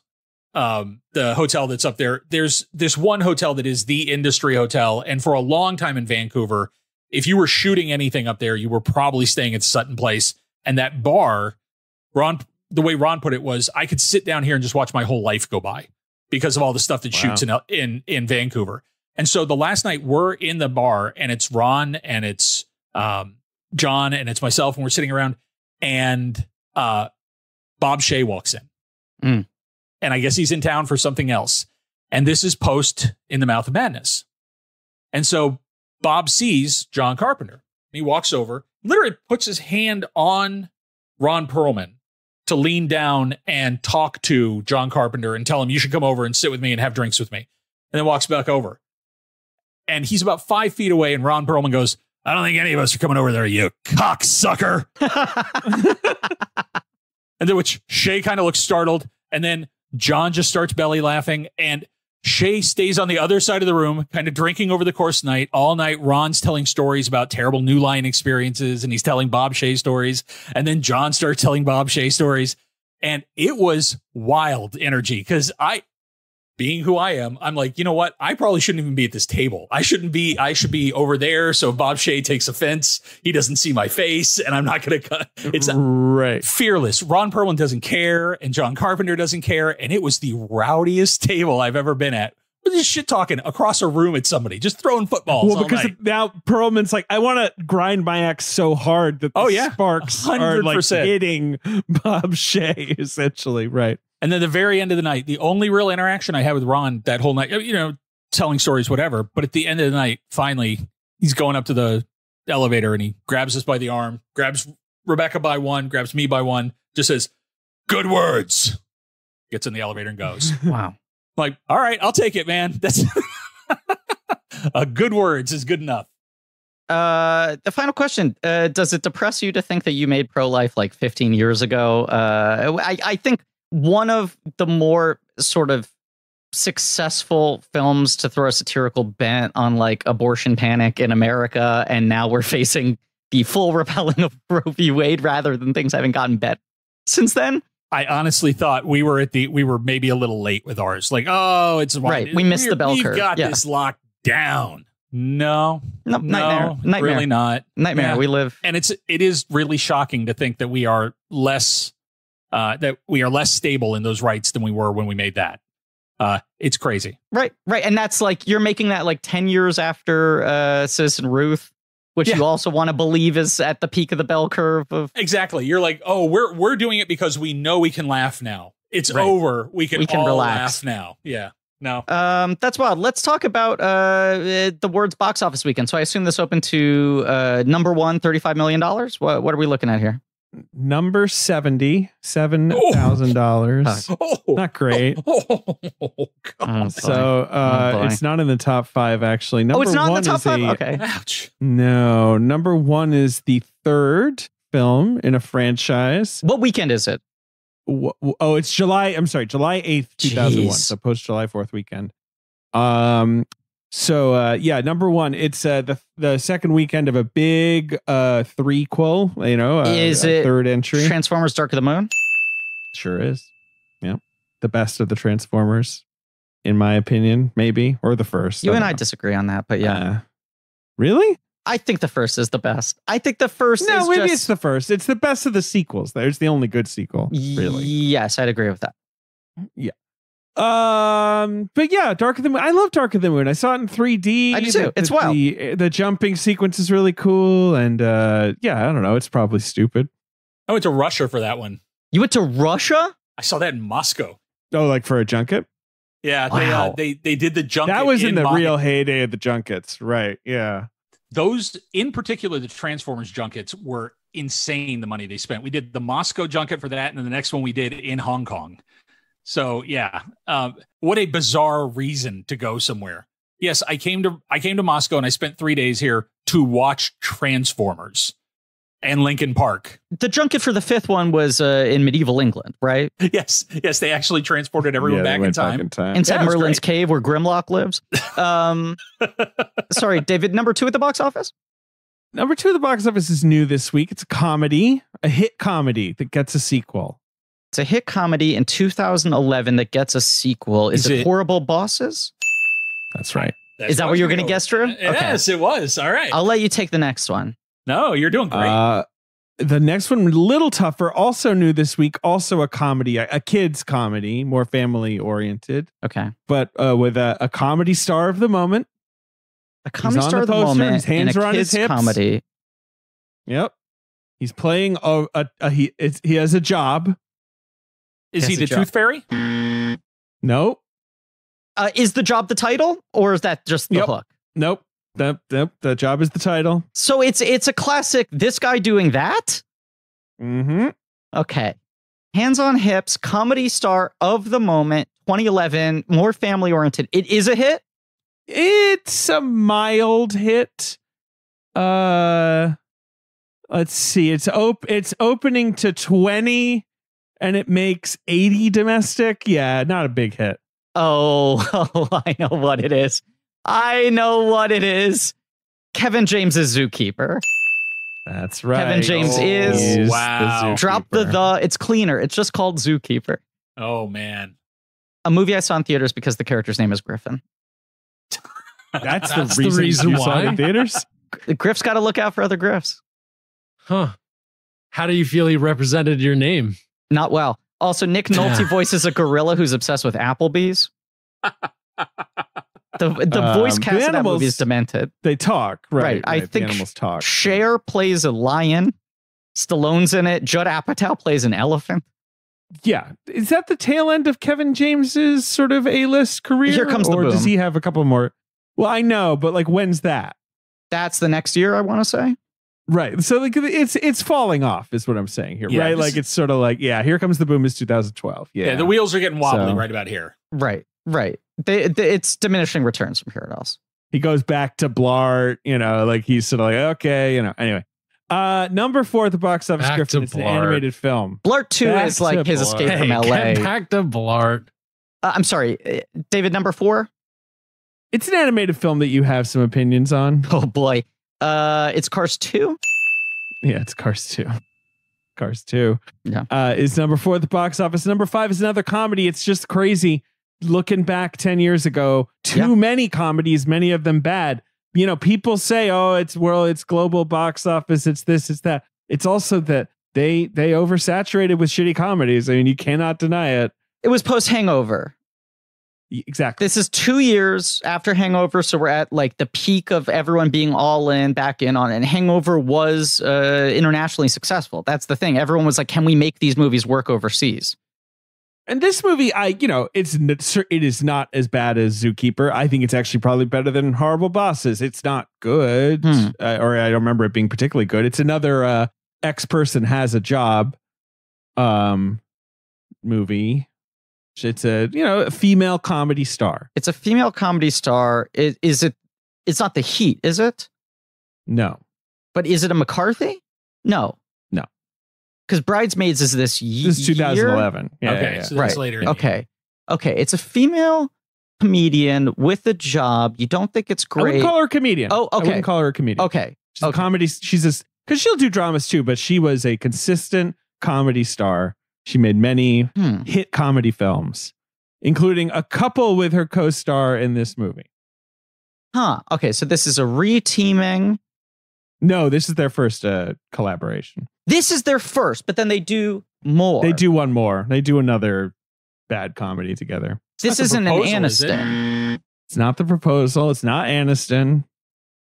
D: The hotel that's up there, there's this one hotel that is the industry hotel. And for a long time in Vancouver, if you were shooting anything up there, you were probably staying at Sutton Place. And that bar, the way Ron put it was, I could sit down here and just watch my whole life go by because of all the stuff that shoots in Vancouver. And so the last night we're in the bar and it's Ron and it's John and it's myself and we're sitting around and Bob Shea walks in.
A: Mm.
D: And I guess he's in town for something else. And this is post In the Mouth of Madness. And so Bob sees John Carpenter. He walks over, literally puts his hand on Ron Perlman to lean down and talk to John Carpenter and tell him, you should come over and sit with me and have drinks with me. And then walks back over. And he's about 5 feet away. And Ron Perlman goes, I don't think any of us are coming over there, you cocksucker. And then which Shea kind of looks startled. And then John just starts belly laughing and Shea stays on the other side of the room, kind of drinking over the course of the night. All night, Ron's telling stories about terrible New Line experiences and he's telling Bob Shea stories. And then John starts telling Bob Shea stories. And it was wild energy because being who I am, I'm like, you know what? I probably shouldn't even be at this table. I should be over there. So if Bob Shea takes offense, he doesn't see my face and I'm not going to cut. It's
B: right.
D: Fearless. Ron Perlman doesn't care and John Carpenter doesn't care. And it was the rowdiest table I've ever been at. We're just shit talking across a room at somebody, just throwing footballs.
B: Well, because now Perlman's like, I want to grind my axe so hard that the sparks 100%. Are like hitting Bob Shea, essentially. Right.
D: And then the very end of the night, the only real interaction I had with Ron that whole night, telling stories, whatever. But at the end of the night, finally, he's going up to the elevator and he grabs us by the arm, grabs Rebecca by one, grabs me by one, just says, Good words. Gets in the elevator and goes.
A: Wow.
D: Like, all right, I'll take it, man. That's good words is good enough.
A: The final question, does it depress you to think that you made pro-life like 15 years ago? I think one of the more sort of successful films to throw a satirical bent on like abortion panic in America, and now we're facing the full repelling of Roe v. Wade rather than things having gotten better since then.
D: I honestly thought we were maybe a little late with ours. Like, oh, it's
A: right. We missed the bell curve.
D: We've got this locked down. No,
A: nightmare.
D: Really not.
A: Nightmare. Yeah. We live,
D: and it is really shocking to think that we are less stable in those rights than we were when we made that. It's crazy.
A: Right. And that's like, you're making that like 10 years after Citizen Ruth, which you also want to believe is at the peak of the bell curve of.
D: Exactly. You're like, oh, we're doing it because we know we can laugh now. It's over. We can all relax now. Yeah. No.
A: That's wild. Let's talk about the Word's box office weekend. So I assume this opened to number one, $35 million. What are we looking at here?
B: Number $77,000.
D: Oh.
B: Not great. So it's not in the top 5 actually. Number
A: it's not
B: one
A: in the top 5. Okay.
D: Ouch.
B: No, number 1 is the 3rd film in a franchise.
A: What weekend is it?
B: Oh, it's July 8th, 2001. So post July 4th weekend. Number 1, it's the second weekend of a big threequel,
A: is it
B: third entry.
A: Transformers Dark of the Moon?
B: Sure is. Yeah. The best of the Transformers, in my opinion, maybe, or the first.
A: You and I disagree on that, but yeah.
B: Really?
A: I think the first is the best. I think the first is
B: maybe it's the first. It's the best of the sequels. There's the only good sequel, really.
A: Yes, I'd agree with that.
B: Yeah. But yeah, Dark of the Moon. I love Dark of the Moon. I saw it in 3D.
A: I do too. It's wild.
B: The jumping sequence is really cool, and I don't know. It's probably stupid.
D: I went to Russia for that one.
A: You went to Russia?
D: I saw that in Moscow.
B: Oh, like for a junket?
D: Yeah,
A: wow.
D: they did the junket.
B: That was in the real heyday of the junkets, right? Yeah.
D: Those, in particular, the Transformers junkets were insane. The money they spent. We did the Moscow junket for that, and then the next one we did in Hong Kong. So yeah, what a bizarre reason to go somewhere. Yes, I came to Moscow and I spent 3 days here to watch Transformers and Linkin Park.
A: The junket for the 5th one was in medieval England, right?
D: Yes, they actually transported everyone back in time.
A: Inside Merlin's cave where Grimlock lives. Sorry, David, number 2 at the box office?
B: Number 2 at the box office is new this week. It's a comedy, a hit comedy that gets a sequel.
A: It's a hit comedy in 2011 that gets a sequel. Is it Horrible Bosses?
B: That's right.
A: Is that what you were going to guess, Drew?
D: Yes, it was. All right.
A: I'll let you take the next one.
D: No, you're doing great.
B: The next one, a little tougher, also new this week, also a comedy, a kid's comedy, more family oriented.
A: Okay.
B: But with a comedy star of the moment.
A: A comedy star of the moment.
B: His hands are on his hips.
A: Comedy.
B: Yep. He's playing he has a job.
D: Is he the Tooth Fairy?
B: Nope.
A: Is the job the title, or is that just the hook?
B: Nope. The job is the title.
A: So it's a classic. This guy doing that.
B: Mm-hmm.
A: Okay. Hands on hips, comedy star of the moment, 2011, more family oriented. It is a hit.
B: It's a mild hit. Let's see. It's opening to 20. And it makes 80 domestic. Yeah, not a big hit.
A: Oh, I know what it is. Kevin James is Zookeeper.
B: That's right.
A: Kevin James is.
D: Wow.
A: Drop the. It's cleaner. It's just called Zookeeper.
D: Oh, man.
A: A movie I saw in theaters because the character's name is Griffin.
B: That's the reason you saw it in theaters?
A: Griff's got to look out for other Griffs.
C: Huh. How do you feel he represented your name?
A: Not well. Also, Nick Nolte voices a gorilla who's obsessed with Applebee's. The voice cast of that movie is demented.
B: They talk, right?
A: I think
B: the animals talk.
A: Cher plays a lion. Stallone's in it. Judd Apatow plays an elephant.
B: Yeah. Is that the tail end of Kevin James's sort of A-list career?
A: Here comes the boom.
B: Or does he have a couple more? Well, I know, but like, when's that?
A: That's the next year, I want to say.
B: Right. So like it's falling off is what I'm saying here. Right. Like it's sort of like, yeah, here comes the boom is 2012. Yeah.
D: The wheels are getting wobbly right about here.
A: Right. It's diminishing returns from here at else.
B: He goes back to Blart, like he's sort of like, okay, anyway. Number 4 at the box office, Griffin, it's an animated film.
A: Blart 2 is like his escape from LA.
C: Get back to Blart.
A: I'm sorry, David, number 4?
B: It's an animated film that you have some opinions on.
A: Oh boy. It's Cars 2?
B: Yeah, it's Cars 2. Cars 2.
A: Yeah.
B: Is number 4 at the box office. Number 5 is another comedy. It's just crazy. Looking back 10 years ago, too many comedies, many of them bad. People say, oh, it's global box office. It's this, it's that. It's also that they oversaturated with shitty comedies. I mean, you cannot deny it.
A: It was post Hangover.
B: Exactly.
A: This is 2 years after Hangover. So we're at like the peak of everyone being all in, back in on it. And Hangover was internationally successful. That's the thing. Everyone was like, can we make these movies work overseas?
B: And this movie, it is not as bad as Zookeeper. I think it's actually probably better than Horrible Bosses. It's not good, or I don't remember it being particularly good. It's another X person has a job movie. It's a female comedy star.
A: It's a female comedy star. Is it? It's not The Heat, is it?
B: No.
A: But is it a McCarthy? No. Because Bridesmaids is this year.
B: This is 2011.
D: Yeah, okay, so that's later.
A: Okay. It's a female comedian with a job. You don't think it's great?
B: I wouldn't call her a comedian.
A: Oh, okay.
B: I wouldn't call her a comedian.
A: Okay.
B: She's a comedy. Because she'll do dramas too, but she was a consistent comedy star. She made many hit comedy films, including a couple with her co-star in this movie.
A: Huh. Okay, so this is a re-teaming.
B: No, this is their first collaboration.
A: This is their first, but then they do more.
B: They do one more. They do another bad comedy together.
A: This isn't an Aniston.
B: It's not The Proposal. It's not Aniston.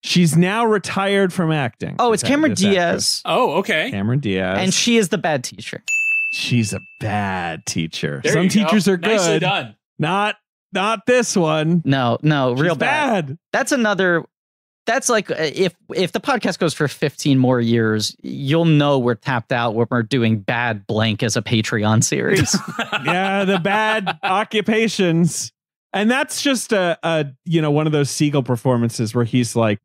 B: She's now retired from acting.
A: Oh, it's Cameron Diaz.
B: Actress.
D: Oh, okay.
B: Cameron Diaz.
A: And she is the bad teacher.
B: She's a bad teacher.
D: There
B: Some teachers are good.
D: Nicely done.
B: Not this one.
A: No, real
B: bad.
A: That's another. That's like if the podcast goes for 15 more years, you'll know we're tapped out when we're doing Bad Blank as a Patreon series.
B: Yeah, the bad occupations. And that's just a one of those Siegel performances where he's like,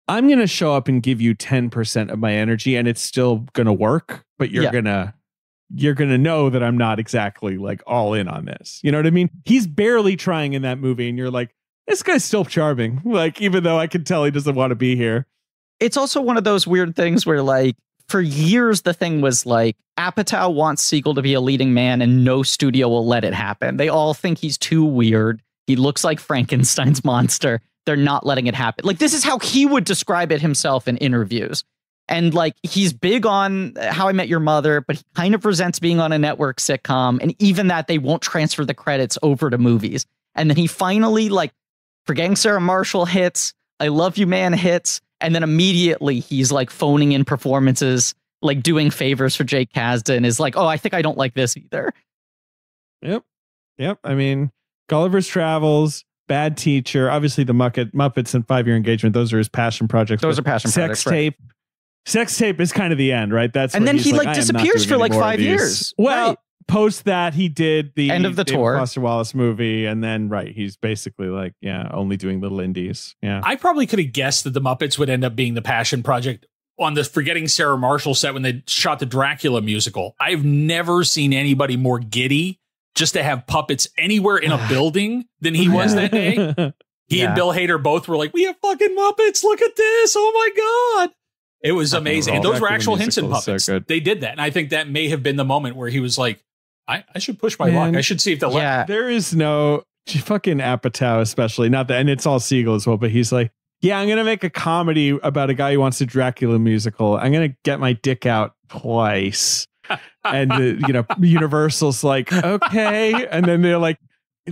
B: I'm going to show up and give you 10% of my energy and it's still going to work, but you're going to know that I'm not exactly like all in on this. You know what I mean? He's barely trying in that movie and you're like, this guy's still charming. Like, even though I can tell he doesn't want to be here.
A: It's also one of those weird things where, like, for years, the thing was like, Apatow wants Siegel to be a leading man and no studio will let it happen. They all think he's too weird. He looks like Frankenstein's monster. They're not letting it happen. Like, this is how he would describe it himself in interviews. And like, he's big on How I Met Your Mother, but he kind of resents being on a network sitcom. And even that, they won't transfer the credits over to movies. And then he finally, like, Forgetting Sarah Marshall hits, I Love You Man hits, and then immediately he's like phoning in performances, like doing favors for Jake Kasdan, is like, oh, I think I don't like this either.
B: Yep. I mean, Gulliver's Travels, Bad Teacher, obviously the Muppets and 5 Year Engagement, those are his passion projects.
A: Those are passion projects.
B: Tape. Sex Tape is kind of the end, right?
A: And then he like disappears for like 5 years.
B: Well,
A: right.
B: Post that, he did the
A: end of the tour
B: Foster Wallace movie, and then he's basically like, only doing little indies. Yeah,
D: I probably could have guessed that the Muppets would end up being the passion project on the Forgetting Sarah Marshall set when they shot the Dracula musical. I've never seen anybody more giddy just to have puppets anywhere in a building than he was that day. He and Bill Hader both were like, we have fucking Muppets. Look at this. Oh my God. It was amazing. And those were actual Henson puppets. So they did that. And I think that may have been the moment where he was like, I should push my luck. I should see if they'll let me.
B: There is no fucking Apatow, especially not that. And it's all Siegel as well. But he's like, I'm going to make a comedy about a guy who wants a Dracula musical. I'm going to get my dick out twice. And, Universal's like, okay. And then they're like,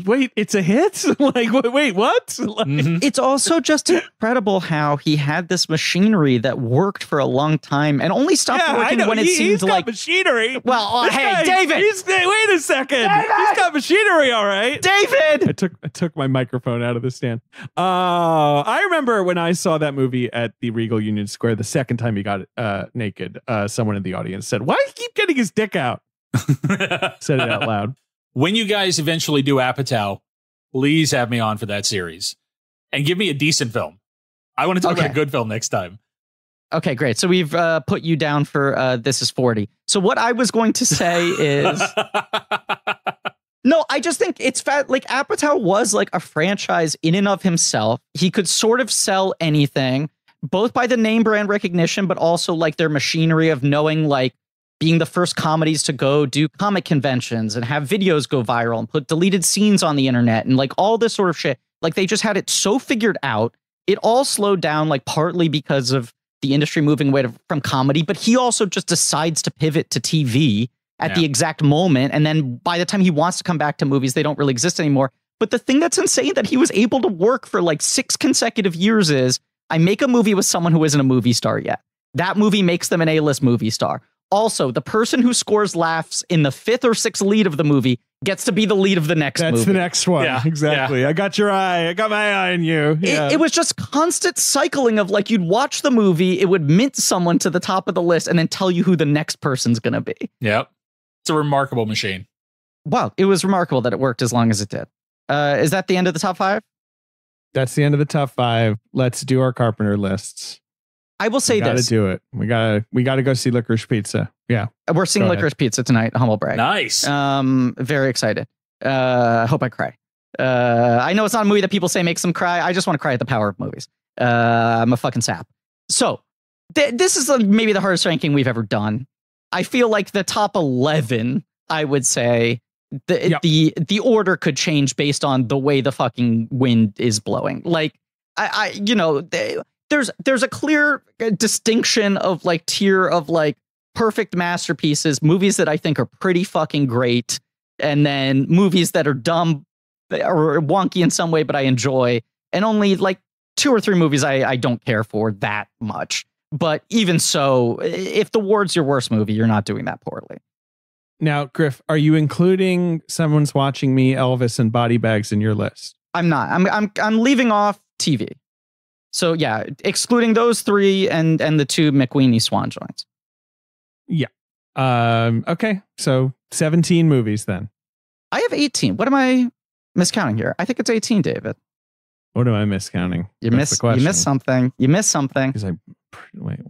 B: Wait, it's a hit? Like, wait, what? Like,
A: It's also just incredible how he had this machinery that worked for a long time and only stopped working when it seemed like
B: machinery.
A: Well, hey, David!
B: Wait a second. David! He's got machinery, all right.
A: David!
B: I took my microphone out of the stand. I remember when I saw that movie at the Regal Union Square the second time he got naked, someone in the audience said, "Why do you keep getting his dick out?" Said it out loud.
D: When you guys eventually do Apatow, please have me on for that series and give me a decent film. I want to talk about a good film next time.
A: Okay, great. So we've put you down for This Is 40. So what I was going to say is... No, I just think it's like Apatow was like a franchise in and of himself. He could sort of sell anything, both by the name brand recognition, but also like their machinery of knowing like being the first comedies to go do comic conventions and have videos go viral and put deleted scenes on the internet and like all this sort of shit. Like they just had it so figured out. It all slowed down, like partly because of the industry moving away from comedy, but he also just decides to pivot to TV at the exact moment. And then by the time he wants to come back to movies, they don't really exist anymore. But the thing that's insane that he was able to work for like 6 consecutive years is I make a movie with someone who isn't a movie star yet. That movie makes them an A-list movie star. Also, the person who scores laughs in the 5th or 6th lead of the movie gets to be the lead of the next movie.
B: That's the next one. Yeah, exactly. Yeah. I got your eye. I got my eye on you. Yeah.
A: It was just constant cycling of like you'd watch the movie, it would mint someone to the top of the list and then tell you who the next person's going to be.
D: Yep. It's a remarkable machine.
A: Wow. It was remarkable that it worked as long as it did. Is that the end of the top 5?
B: That's the end of the top 5. Let's do our Carpenter lists.
A: I will say this.
B: Do it. We gotta go see Licorice Pizza. Yeah.
A: We're seeing Licorice Pizza tonight. Humble brag.
D: Nice.
A: Very excited. Hope I cry. I know it's not a movie that people say makes them cry. I just want to cry at the power of movies. I'm a fucking sap. So this is maybe the hardest ranking we've ever done. I feel like the top 11, I would say the order could change based on the way the fucking wind is blowing. Like there's a clear distinction of like tier of like perfect masterpieces, movies that I think are pretty fucking great, and then movies that are dumb or wonky in some way, but I enjoy, and only like 2 or 3 movies I don't care for that much. But even so, if The Ward's your worst movie, you're not doing that poorly.
B: Now, Griff, are you including Someone's Watching Me, Elvis, and Body Bags in your list?
A: I'm not. I'm leaving off TV. So yeah, excluding those 3 and the 2 McWeeny Swan joints.
B: Yeah. Okay. So 17 movies then.
A: I have 18. What am I miscounting here? I think it's 18, David.
B: What am I miscounting?
A: You missed something. You missed something.
B: Wait.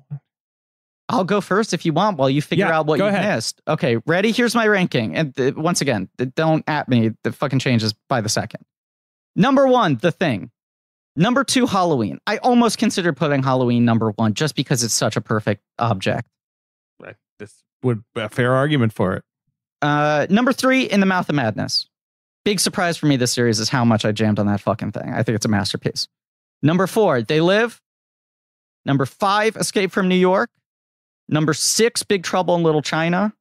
A: I'll go first if you want while you figure out what you missed. Okay, ready? Here's my ranking. And once again, don't at me. The fucking changes by the second. Number 1, The Thing. Number 2, Halloween. I almost considered putting Halloween number 1 just because it's such a perfect object.
B: Right. This would be a fair argument for it.
A: Number 3, In the Mouth of Madness. Big surprise for me this series is how much I jammed on that fucking thing. I think it's a masterpiece. Number 4, They Live. Number 5, Escape from New York. Number 6, Big Trouble in Little China.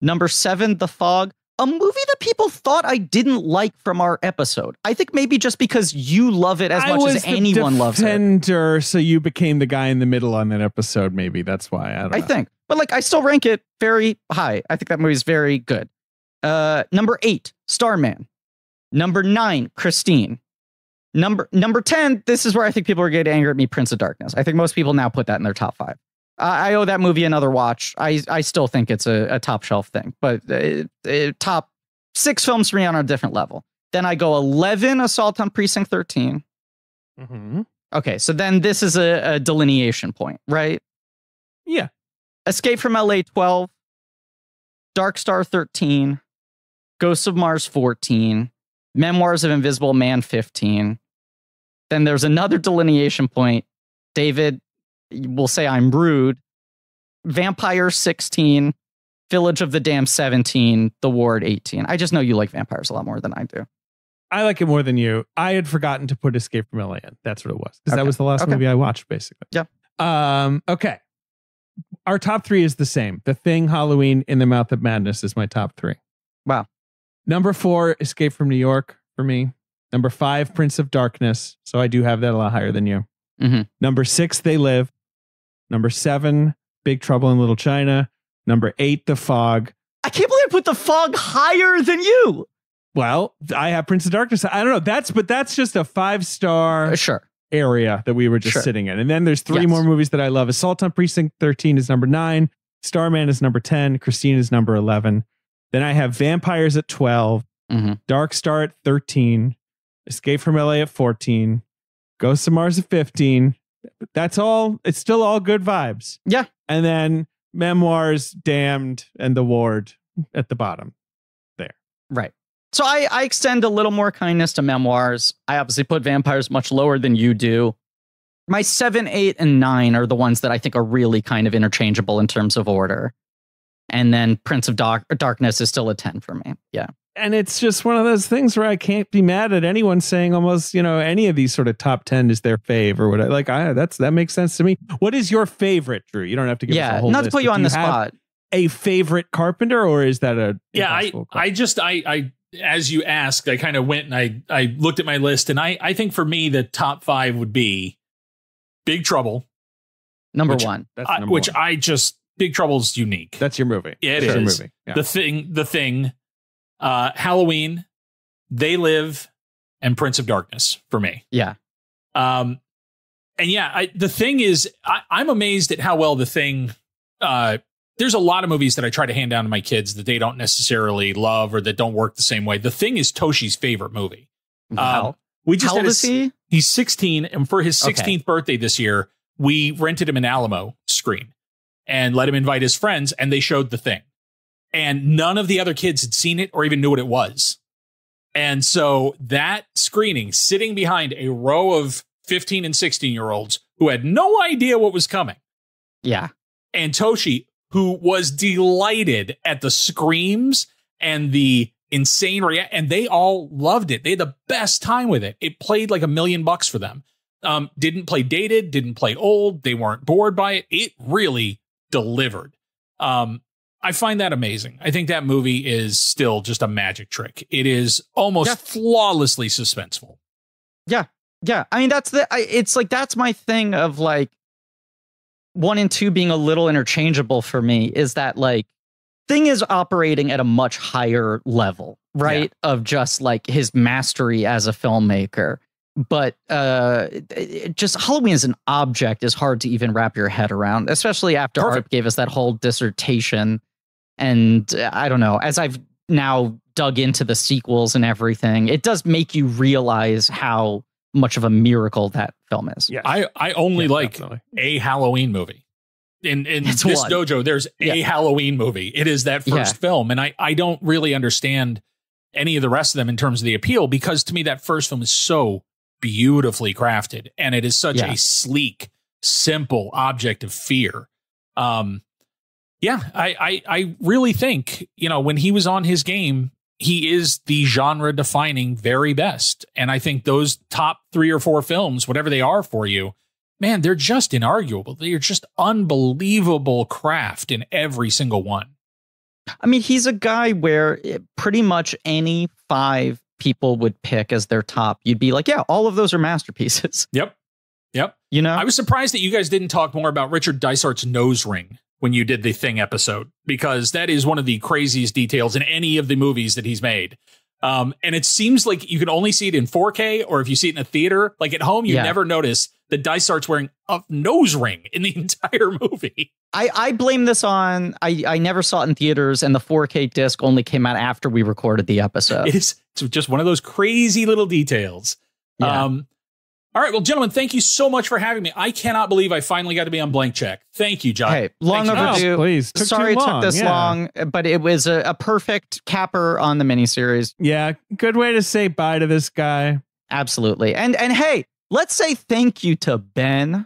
A: Number 7, The Fog. A movie that people thought I didn't like from our episode. I think maybe just because you love it as much as anyone loves it.
B: So you became the guy in the middle on that episode. Maybe that's why. I
A: think. But like, I still rank it very high. I think that movie is very good. Number 8, Starman. Number 9, Christine. Number 10, this is where I think people are getting angry at me, Prince of Darkness. I think most people now put that in their top 5. I owe that movie another watch. I still think it's a top shelf thing, but top 6 films for me on a different level. Then I go 11, Assault on Precinct 13.
B: Mm-hmm.
A: Okay, so then this is a delineation point, right?
B: Yeah.
A: Escape from LA 12, Dark Star 13, Ghosts of Mars 14, Memoirs of Invisible Man 15. Then there's another delineation point. David will say I'm rude. Vampire 16, Village of the Damned 17, The Ward 18. I just know you like vampires a lot more than I do.
B: I like it more than you. I had forgotten to put Escape from LA in. That's what it was. Because that was the last movie I watched, basically.
A: Yeah.
B: Okay. Our top 3 is the same. The Thing, Halloween, In the Mouth of Madness is my top 3.
A: Wow.
B: Number 4, Escape from New York, for me. Number 5, Prince of Darkness. So I do have that a lot higher than you.
A: Mm-hmm.
B: Number 6, They Live. Number 7, Big Trouble in Little China. Number 8, The Fog.
A: I can't believe I put The Fog higher than you.
B: Well, I have Prince of Darkness. I don't know. That's just a 5-star
A: Sure.
B: area that we were just sitting in. And then there's 3 more movies that I love. Assault on Precinct 13 is number 9. Starman is number 10. Christine is number 11. Then I have Vampires at 12.
A: Mm-hmm.
B: Dark Star at 13. Escape from LA at 14. Ghosts of Mars at 15. That's all. It's still all good vibes.
A: Yeah.
B: And then Memoirs, Damned, and The Ward at the bottom there.
A: Right. So I extend a little more kindness to Memoirs. I obviously put Vampires much lower than you do. My 7, 8, and 9 are the ones that I think are really kind of interchangeable in terms of order. And then Prince of Darkness is still a 10 for me. Yeah.
B: And it's just one of those things where I can't be mad at anyone saying almost, any of these sort of top 10 is their fave or whatever. Like, that makes sense to me. What is your favorite, Drew? You don't have to give us a whole
A: not
B: list,
A: to put you on the spot.
B: A favorite Carpenter, or is that a...
D: Yeah, I as you asked, I kind of went and I looked at my list, and I think for me, the top 5 would be Big Trouble.
A: Number 1.
B: That's number 1.
D: Big Trouble's unique.
B: That's your movie.
D: It
B: is.
D: Your
B: movie. Yeah.
D: The Thing, Halloween, They Live, and Prince of Darkness for me.
A: Yeah.
D: And yeah, The Thing is, I'm amazed at how well The Thing, there's a lot of movies that I try to hand down to my kids that they don't necessarily love or that don't work the same way. The Thing is Toshi's favorite movie.
A: Wow.
D: How old is he? He's 16. And for his 16th birthday this year, we rented him an Alamo screen and let him invite his friends. And they showed The Thing. And none of the other kids had seen it or even knew what it was. And so that screening, sitting behind a row of 15 and 16-year-olds who had no idea what was coming.
A: Yeah.
D: And Toshi, who was delighted at the screams and the insane reaction, and they all loved it. They had the best time with it. It played like $1 million for them. Didn't play dated, didn't play old. They weren't bored by it. It really delivered. I find that amazing. I think that movie is still just a magic trick. It is almost flawlessly suspenseful.
A: Yeah. Yeah. I mean, that's my thing of like 1 and 2 being a little interchangeable for me is that like Thing is operating at a much higher level, right? Yeah. Of just like his mastery as a filmmaker. But just Halloween as an object is hard to even wrap your head around, especially after Art gave us that whole dissertation. And I don't know, as I've now dug into the sequels and everything, it does make you realize how much of a miracle that film is.
D: Yeah. I only like definitely. A Halloween movie. In this dojo, there's a Halloween movie. It is that first film. And I don't really understand any of the rest of them in terms of the appeal, because to me, that first film is so beautifully crafted. And it is such a sleek, simple object of fear. I really think, when he was on his game, he is the genre defining very best. And I think those top 3 or 4 films, whatever they are for you, man, they're just inarguable. They're just unbelievable craft in every single one.
A: I mean, he's a guy where pretty much any 5 people would pick as their top, you'd be like, yeah, all of those are masterpieces.
D: Yep. I was surprised that you guys didn't talk more about Richard Dysart's nose ring when you did the Thing episode, because that is one of the craziest details in any of the movies that he's made. And it seems like you can only see it in 4K, or if you see it in a theater, like at home, you never notice that Dysart's wearing a nose ring in the entire movie.
A: I blame this on, I never saw it in theaters, and the 4K disc only came out after we recorded the episode.
D: It's just one of those crazy little details. Yeah. All right. Well, gentlemen, thank you so much for having me. I cannot believe I finally got to be on Blank Check. Thank you, John.
A: Hey, long overdue.
B: Please.
A: Sorry it took this long, but it was a perfect capper on the miniseries.
B: Yeah. Good way to say bye to this guy.
A: Absolutely. And hey, let's say thank you to Ben.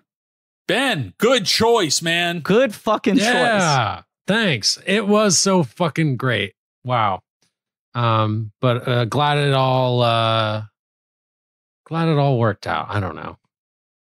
C: Ben,
D: good choice, man.
A: Good fucking choice.
C: Yeah. Thanks. It was so fucking great. Wow. But glad it all worked out. I don't know.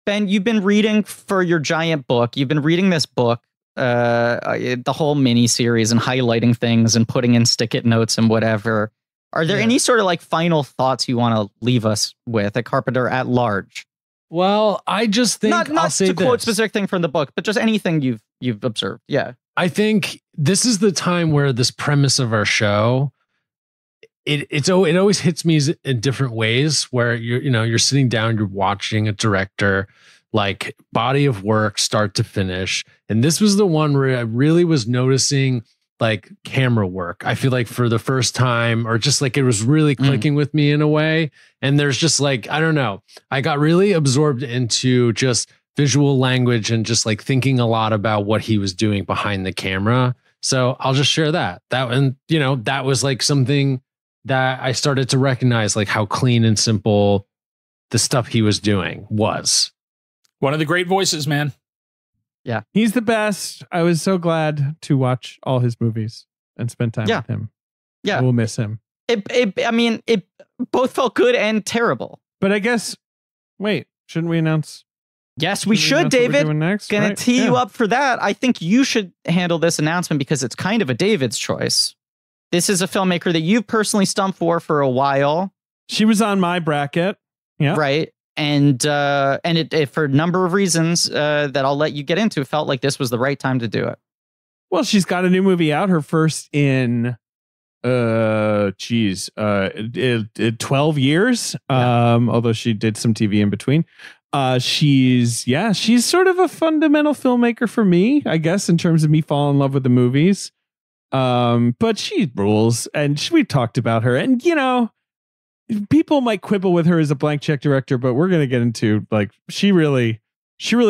A: Ben, you've been reading for your giant book. You've been reading this book, the whole mini series, and highlighting things and putting in stick-it notes and whatever. Are there any sort of like final thoughts you want to leave us with at Carpenter at large?
C: Well, I just think
A: not to quote specific thing from the book, but just anything you've observed. Yeah.
C: I think this is the time where this premise of our show, it always hits me in different ways where you're sitting down, you're watching a director, like body of work, start to finish. And this was the one where I really was noticing like camera work. I feel like for the first time, or just like it was really clicking with me in a way. And there's just like, I don't know, I got really absorbed into just visual language and just like thinking a lot about what he was doing behind the camera. So I'll just share that. And that was like something that I started to recognize, like how clean and simple the stuff he was doing was.
D: One of the great voices, man.
A: Yeah.
B: He's the best. I was so glad to watch all his movies and spend time with him.
A: Yeah.
B: I will miss him.
A: It both felt good and terrible.
B: But I guess, wait, shouldn't we announce?
A: Yes, we should, David.
B: Next,
A: Gonna tee you up for that. I think you should handle this announcement because it's kind of a David's choice. This is a filmmaker that you've personally stumped for a while.
B: She was on my bracket. Yeah.
A: Right. And it for a number of reasons that I'll let you get into, felt like this was the right time to do it.
B: Well, she's got a new movie out, her first in 12 years. Although she did some TV in between. She's sort of a fundamental filmmaker for me, I guess, in terms of me falling in love with the movies. But she rules, and we talked about her, and people might quibble with her as a blank check director, but we're going to get into like she really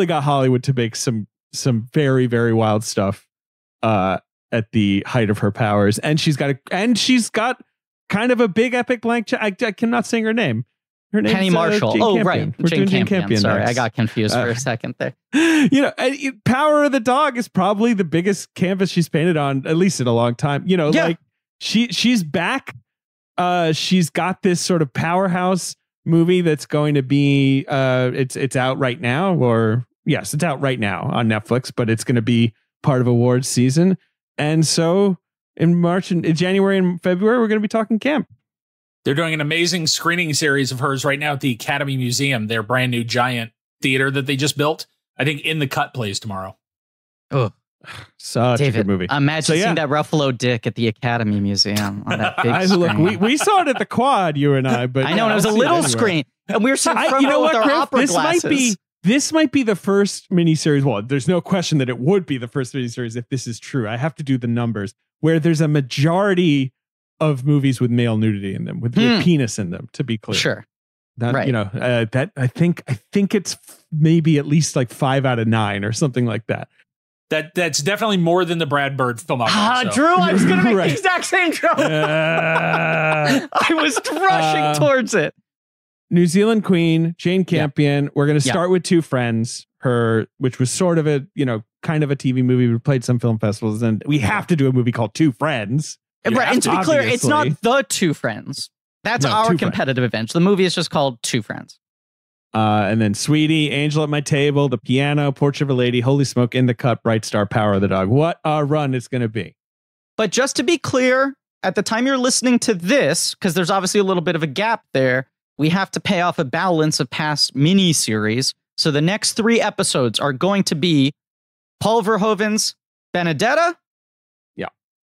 B: got Hollywood to make some very, very wild stuff at the height of her powers. And she's got kind of a big epic blank check. I cannot sing her name. Her name's
A: Penny Marshall.
B: Jane Campion.
A: Right.
B: We're doing Jane Campion.
A: Sorry,
B: next.
A: I got confused for a second there.
B: Power of the Dog is probably the biggest canvas she's painted on, at least in a long time. Like she's back. She's got this sort of powerhouse movie that's going to be it's out right now, it's out right now on Netflix, but it's going to be part of awards season. And so in January and February, we're going to be talking Camp.
D: They're doing an amazing screening series of hers right now at the Academy Museum, their brand new giant theater that they just built. I think In the Cut plays tomorrow.
A: Oh,
B: such a good movie.
A: Imagine seeing that Ruffalo dick at the Academy Museum on that big screen.
B: Look, we saw it at the Quad, you and I, but
A: I know, and it was a little screen, and we were sitting front row with our opera glasses.
B: This might be the first miniseries. Well, there's no question that it would be the first miniseries if this is true. I have to do the numbers where there's a majority of movies with male nudity in them, with penis in them. To be clear,
A: sure,
B: right? That I think it's maybe at least like 5 out of 9 or something like that.
D: That's definitely more than the Brad Bird filmography.
A: Drew, I was going to make the exact same joke. I was rushing towards it.
B: New Zealand Queen, Jane Campion. We're going to start with Two Friends, which was sort of a, kind of a TV movie. We played some film festivals, and we have to do a movie called Two Friends.
A: Right, and to be clear, it's not The Two Friends. That's our competitive event. The movie is just called Two Friends.
B: And then Sweetie, Angel at My Table, The Piano, Portrait of a Lady, Holy Smoke, In the Cut, Bright Star, Power of the Dog. What a run it's going to be.
A: But just to be clear, at the time you're listening to this, because there's obviously a little bit of a gap there, we have to pay off a balance of past mini-series. So the next 3 episodes are going to be Paul Verhoeven's Benedetta,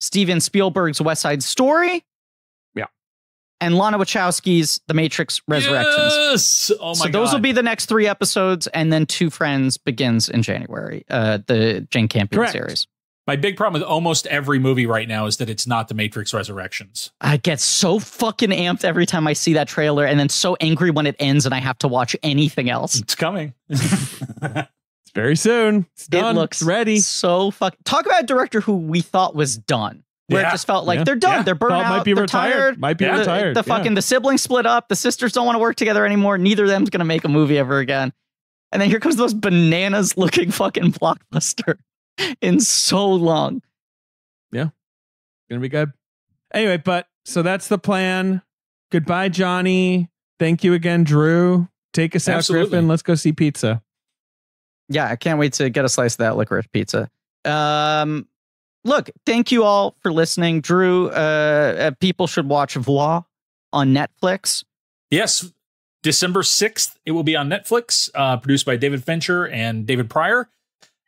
A: Steven Spielberg's West Side Story, and Lana Wachowski's The Matrix Resurrections.
D: Yes! Oh my God.
A: So those will be the next 3 episodes, and then Two Friends begins in January, the Jane Campion series.
D: My big problem with almost every movie right now is that it's not The Matrix Resurrections.
A: I get so fucking amped every time I see that trailer, and then so angry when it ends and I have to watch anything else.
D: It's coming.
B: It's very soon. It's done.
A: It looks
B: ready.
A: So fucking... Talk about a director who we thought was done. Where it just felt like they're done. They're burnt out.
B: Might be
A: they're
B: retired.
A: Tired.
B: Might be retired.
A: The siblings split up. The sisters don't want to work together anymore. Neither of them's going to make a movie ever again. And then here comes those bananas looking fucking blockbuster in so long.
B: Yeah. Gonna be good. Anyway, so that's the plan. Goodbye, Johnny. Thank you again, Drew. Take us out, Griffin. Let's go see pizza.
A: Yeah, I can't wait to get a slice of that licorice pizza. look, thank you all for listening. Drew, people should watch Voir on Netflix.
D: Yes, December 6th, it will be on Netflix, produced by David Fincher and David Pryor.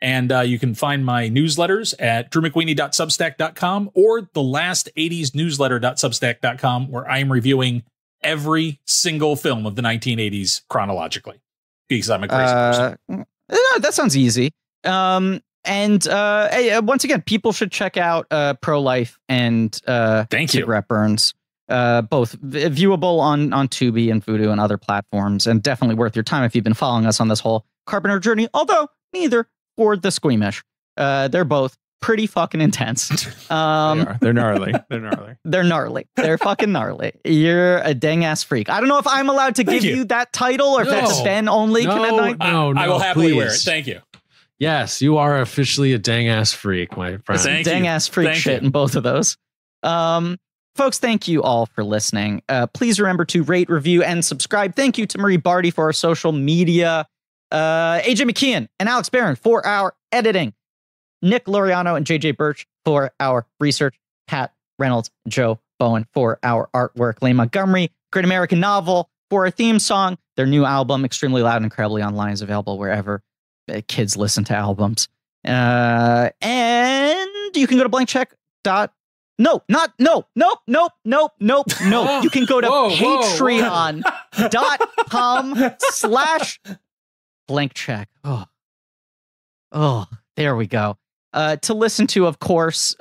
D: And you can find my newsletters at drewmcweeny.substack.com or the last 80s newsletter.substack.com, where I am reviewing every single film of the 1980s chronologically, because I'm a crazy person.
A: That sounds easy. And once again, people should check out Pro-Life and Cigarette Burns. Both viewable on Tubi and Vudu and other platforms, and definitely worth your time if you've been following us on this whole Carpenter journey, although neither for the squeamish. They're both pretty fucking intense.
B: They're gnarly. They're gnarly.
A: They're gnarly. They're fucking gnarly. You're a dang ass freak. I don't know if I'm allowed to give you that title, or if that's Ben only.
D: No, I will happily wear it. Thank you.
C: Yes, you are officially a dang ass freak, my friend.
A: Dang ass freak shit in both of those. Folks, thank you all for listening. Please remember to rate, review, and subscribe. Thank you to Marie Barty for our social media. AJ McKeon and Alex Barron for our editing. Nick Loriano and JJ Birch for our research. Pat Reynolds, Joe Bowen for our artwork. Lane Montgomery, Great American Novel for our theme song. Their new album, Extremely Loud and Incredibly Online, is available wherever kids listen to albums. And you can go to blankcheck. No. You can go to patreon.com/blankcheck. Oh, there we go. To listen to, of course,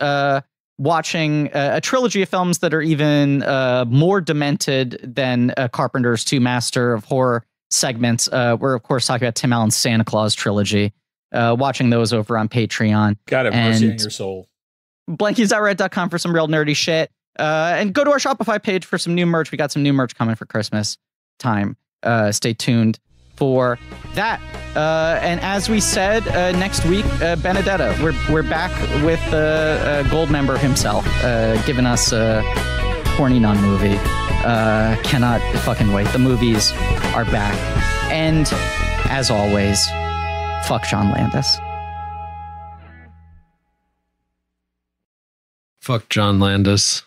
A: watching a trilogy of films that are even more demented than Carpenter's two master of horror segments. We're, of course, talking about Tim Allen's Santa Claus trilogy. Watching those over on Patreon.
D: God have mercy on your soul.
A: Blankies.reddit.com for some real nerdy shit. And go to our Shopify page for some new merch. We got some new merch coming for Christmas time. Stay tuned for that. And as we said, next week, Benedetta. We're back with the gold member himself, giving us a horny nun movie. Cannot fucking wait. The movies are back. And as always, fuck John Landis.
C: Fuck John Landis.